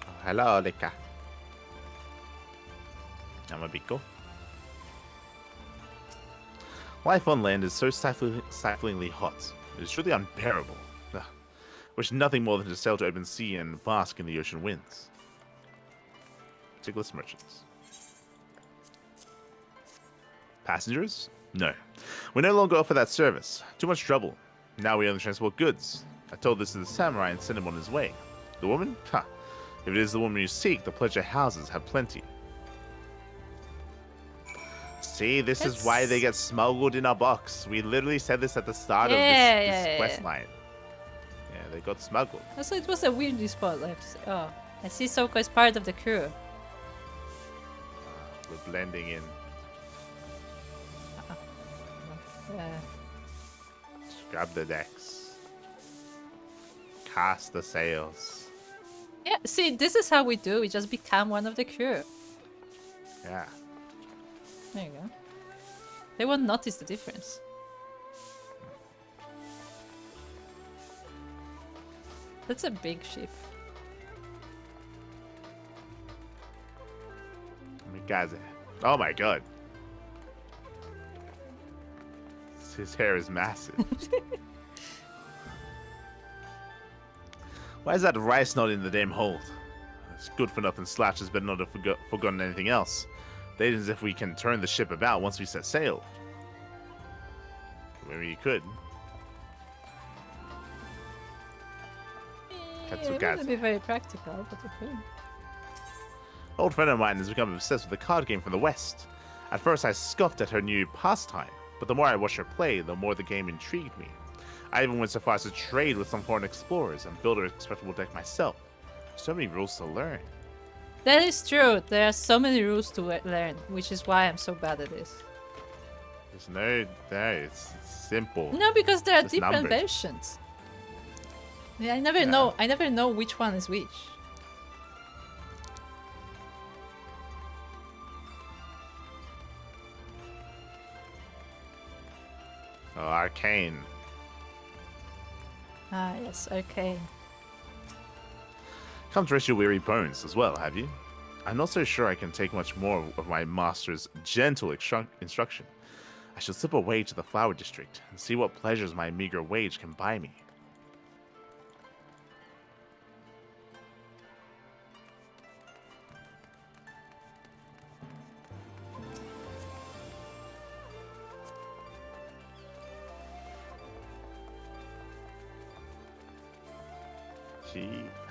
Oh, hello, Lika. Amabiko. Life on land is so stiflingly hot. It is truly unbearable. Ugh. Wish nothing more than to sail to open sea and bask in the ocean winds. Tickless merchants. Passengers? No. We no longer offer that service. Too much trouble. Now we only transport goods. I told this to the samurai and sent him on his way. The woman? Ha! If it is the woman you seek, the pleasure houses have plenty. See, this is why they get smuggled in a box. We literally said this at the start of this quest line. Yeah, they got smuggled. Also, it was a weird spot. Like, oh, I see Soko is part of the crew. We're blending in. Grab the decks. Cast the sails. Yeah, see, this is how we do. We just become one of the crew. Yeah. There you go. They won't notice the difference. That's a big ship. Oh my god. His hair is massive. Why is that rice not in the damn hold? This good for nothing slouch has better not have forgotten anything else. They as if we can turn the ship about once we set sail. Maybe you could. It wouldn't be very practical, but it could. An old friend of mine has become obsessed with a card game from the West. At first I scoffed at her new pastime, but the more I watched her play, the more the game intrigued me. I even went so far as to trade with some foreign explorers and build a respectable deck myself. So many rules to learn. That is true. There are so many rules to learn, which is why I'm so bad at this. There's no, it's simple. No, because there are Just different numbers. versions. Yeah, I never know. I never know which one is which. Oh, arcane. Ah, yes, okay. Come to rest your weary bones as well, have you? I'm not so sure I can take much more of my master's gentle instruction. I shall slip away to the flower district and see what pleasures my meager wage can buy me.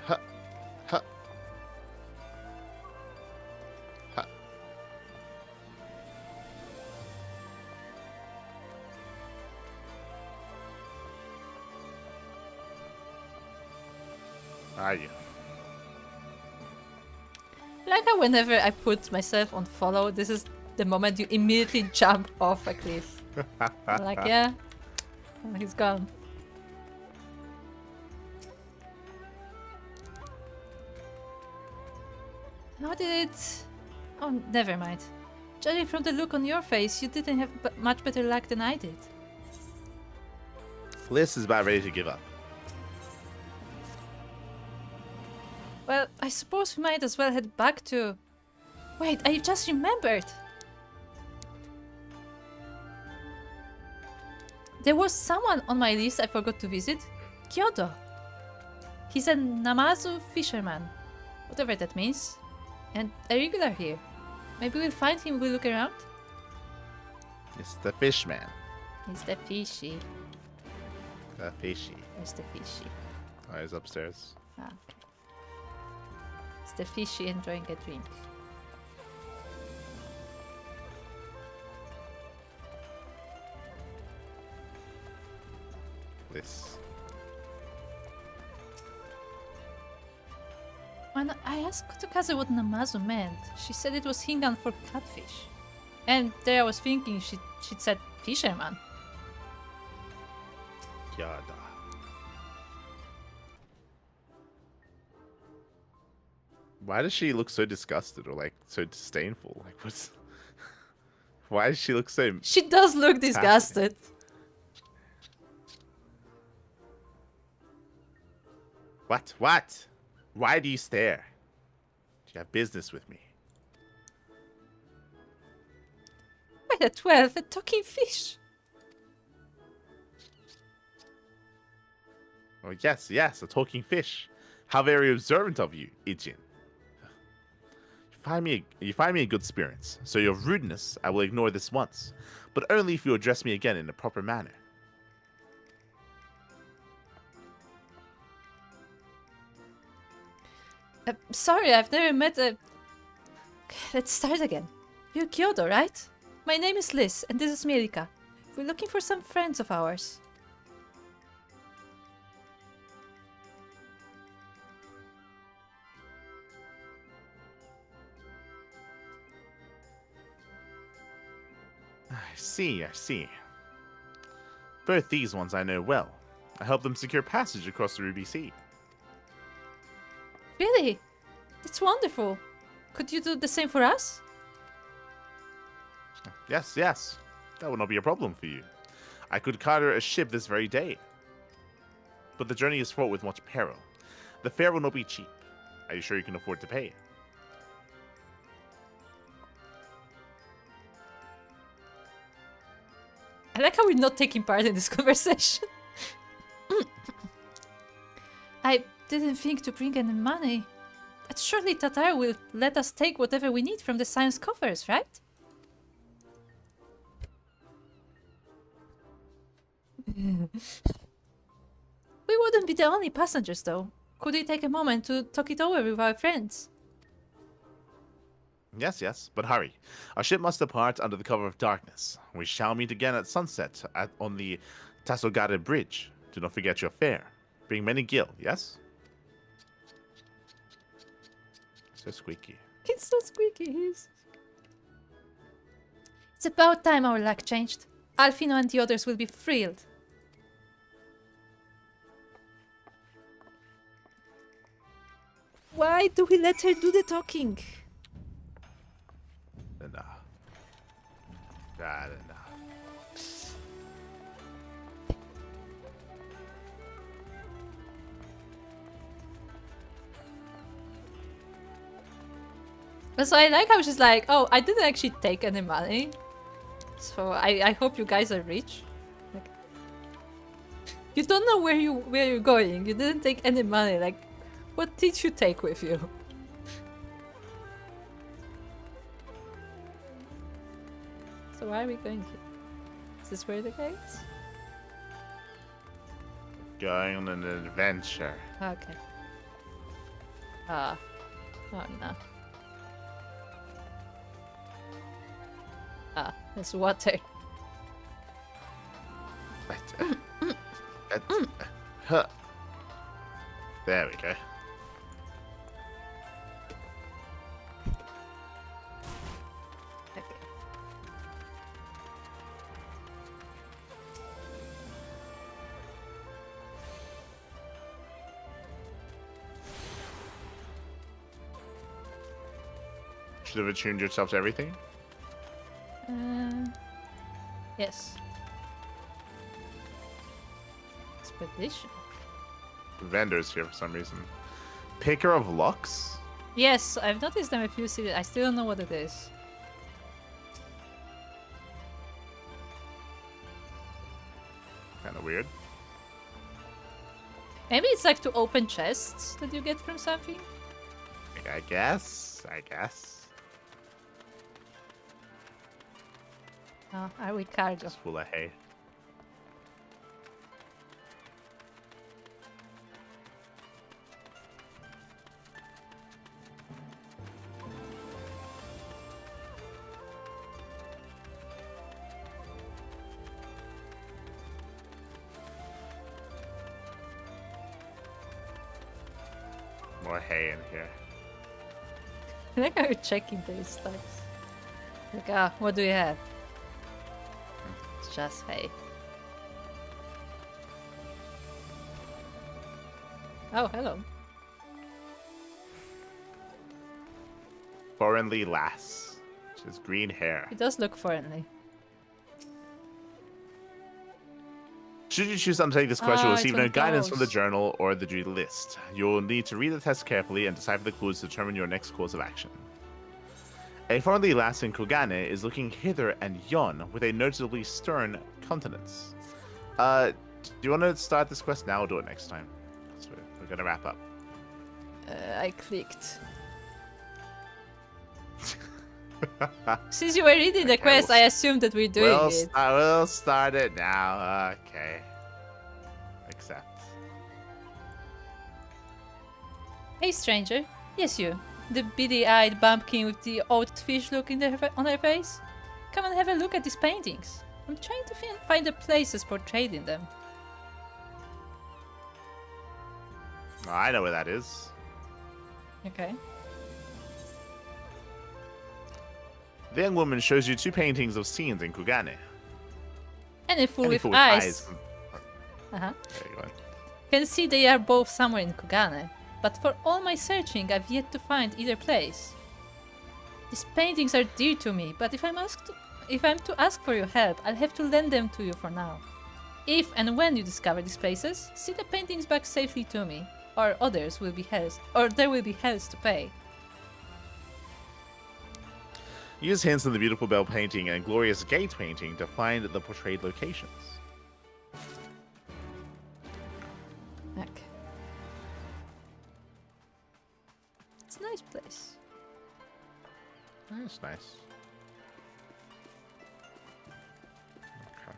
Ha, ha, ha. Are you? Like how whenever I put myself on follow, this is the moment you immediately jump off a cliff. I'm like, yeah, he's gone. How did it... Oh, never mind. Judging from the look on your face, you didn't have much better luck than I did. Liz is about ready to give up. Well, I suppose we might as well head back to... Wait, I just remembered! There was someone on my list I forgot to visit. Kyoto. He's a Namazu fisherman. Whatever that means. And a regular here. Maybe we'll find him if we look around? It's the fish man. He's the fishy. The fishy. Where's the fishy? Oh, he's upstairs. Ah, okay. It's the fishy enjoying a drink. This. When I asked Kotokaze what Namazu meant, she said it was Hingan for catfish. And there I was thinking she'd said fisherman. Yada. Why does she look so disgusted or like so disdainful? Like what's... Why does she look so... She does look disgusted. What? What? Why do you stare? Do you have business with me? Wait, at 12, a talking fish. Oh, yes, yes, a talking fish. How very observant of you, Ijin. You find me in good spirits, so your rudeness I will ignore this once, but only if you address me again in a proper manner. Sorry, I've never met a... Let's start again. You're Kyoto, right? My name is Liz, and this is Mielikka. We're looking for some friends of ours. I see, I see. Both these ones I know well. I helped them secure passage across the Ruby Sea. Really? That's wonderful. Could you do the same for us? Yes, yes. That would not be a problem for you. I could charter a ship this very day. But the journey is fraught with much peril. The fare will not be cheap. Are you sure you can afford to pay? I like how we're not taking part in this conversation. I didn't think to bring any money. But surely Tatar will let us take whatever we need from the science coffers, right? We wouldn't be the only passengers, though. Could we take a moment to talk it over with our friends? Yes, yes, but hurry. Our ship must depart under the cover of darkness. We shall meet again at sunset on the Tasogare Bridge. Do not forget your fare. Bring many gil, yes? So squeaky. It's so squeaky. It's It's about time our luck changed. Alfino and the others will be thrilled. Why do we let her do the talking? Enough. God, enough. So I like how she's like, oh, I didn't actually take any money. So I hope you guys are rich. Like, you don't know where you're going. You didn't take any money. Like, what did you take with you? So why are we going here? Is this where the gates? Going on an adventure. Okay. Ah. Oh no. Ah, there's water. Huh. There we go. Okay. Should have attuned yourself to everything. Yes. Expedition. Vendors here for some reason. Picker of locks? Yes, I've noticed them a few cities. I still don't know what it is. Kind of weird. Maybe it's like to open chests that you get from something. I guess. Oh, are we cargo? Just full of hay. More hay in here. I like how you're checking these stuff. Like, ah, what do you have? It's just hay. Oh, hello. Foreignly lass. She has green hair. It does look foreignly. Should you choose to undertake this quest, you'll it's receive one no of guidance from the those. journal or the duty list. You'll need to read the test carefully and decipher the clues to determine your next course of action. A foreign lass in Kugane is looking hither and yon with a noticeably stern countenance. Do you want to start this quest now or do it next time? 'Cause we're gonna wrap up. I clicked. Since you were reading the Okay, quest, we'll I assumed that we're doing it. We'll start it now. Okay. Accept. Hey, stranger. Yes, you. The beady-eyed bumpkin with the old fish look on her face. Come and have a look at these paintings. I'm trying to find the places portrayed in them. Oh, I know where that is. Okay. The young woman shows you two paintings of scenes in Kugane. Any fool Any with fool eyes. Uh-huh. There you go. Can see they are both somewhere in Kugane. But for all my searching, I've yet to find either place. These paintings are dear to me, but if I'm to ask for your help, I'll have to lend them to you for now. If and when you discover these places, see the paintings back safely to me, or others will be hells, or there will be hells to pay. Use hints in the beautiful bell painting and glorious gate painting to find the portrayed locations. Okay. It's a nice place. That's nice. Okay.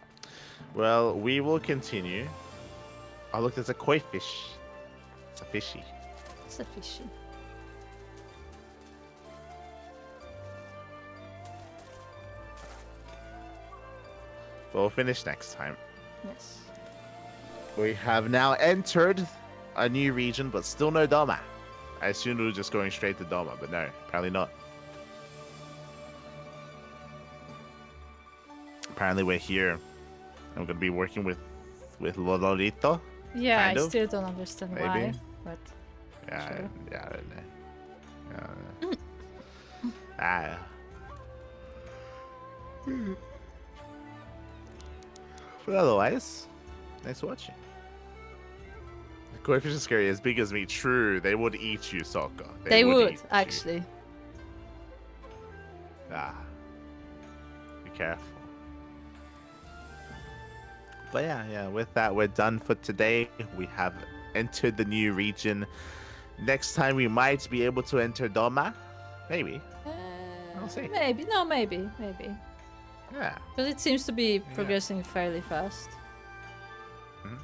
Well, we will continue. Oh, look, there's a koi fish. It's a fishy. It's a fishy. We'll finish next time. Yes. We have now entered a new region, but still no Doma. I assumed we were just going straight to Doma, but no, apparently not. apparently we're here. I'm gonna be working with Lolorito. Yeah, Kind I of, still don't understand maybe. why, but Yeah, sure. yeah, I don't know. Ah. But otherwise, thanks for watching. The coefficient scary as big as me. True, they would eat you, Sokka. They would eat you. actually. Ah. Be careful. But yeah, with that, we're done for today. We have entered the new region. Next time, we might be able to enter Doma. Maybe. We'll see. Maybe. No, maybe. Yeah. Because it seems to be progressing fairly fast. Mhm.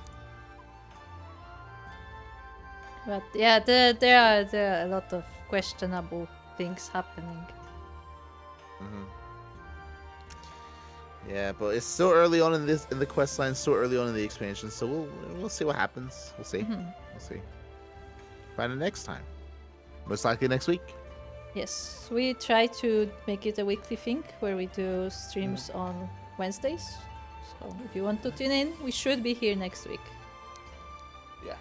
But yeah, there are a lot of questionable things happening. Mm-hmm. Yeah, but it's still early on in the quest line, still early on in the expansion, so we'll see what happens. We'll see. Mhm. We'll see. Find it next time. Most likely next week. Yes, we try to make it a weekly thing where we do streams on Wednesdays. So if you want to tune in, we should be here next week. Yes.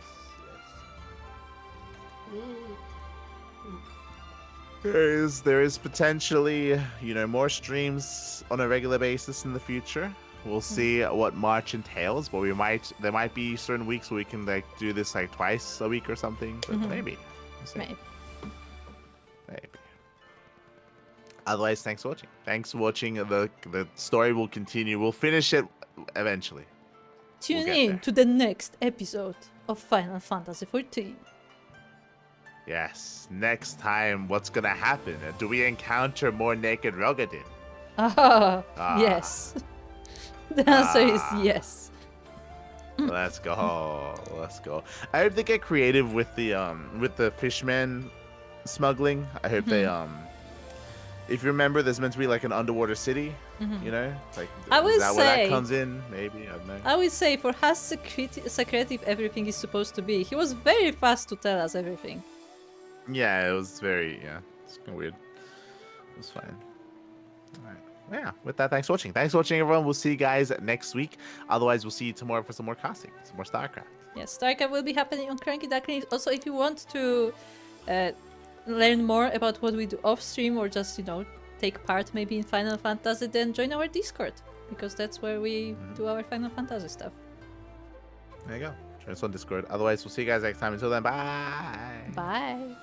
There is potentially, more streams on a regular basis in the future. We'll see what March entails, but there might be certain weeks where we can do this twice a week or something. But maybe. We'll see. Maybe. Otherwise, thanks for watching. Thanks for watching. The story will continue. We'll finish it eventually. Tune We'll in there. to the next episode of Final Fantasy XIV. Yes. Next time, what's gonna happen? Do we encounter more naked Rogadin? Yes. The answer is yes. Let's go. Let's go. I hope they get creative with the fishman smuggling. I hope they if you remember, there's meant to be an underwater city. I would is that where say that comes in? Maybe, I don't know. I would say for how secretive everything is supposed to be, he was very fast to tell us everything. Yeah, it was very it's kind of weird. It was fine. All right. Yeah. With that, thanks for watching. Thanks for watching, everyone. We'll see you guys next week. Otherwise, we'll see you tomorrow for some more casting, some more StarCraft. Yes, StarCraft will be happening on Cranky Duckling. Also, if you want to learn more about what we do off stream or just take part maybe in Final Fantasy, then join our Discord, because that's where we do our Final Fantasy stuff. There you go. Join us on Discord. Otherwise, we'll see you guys next time. Until then, bye. Bye.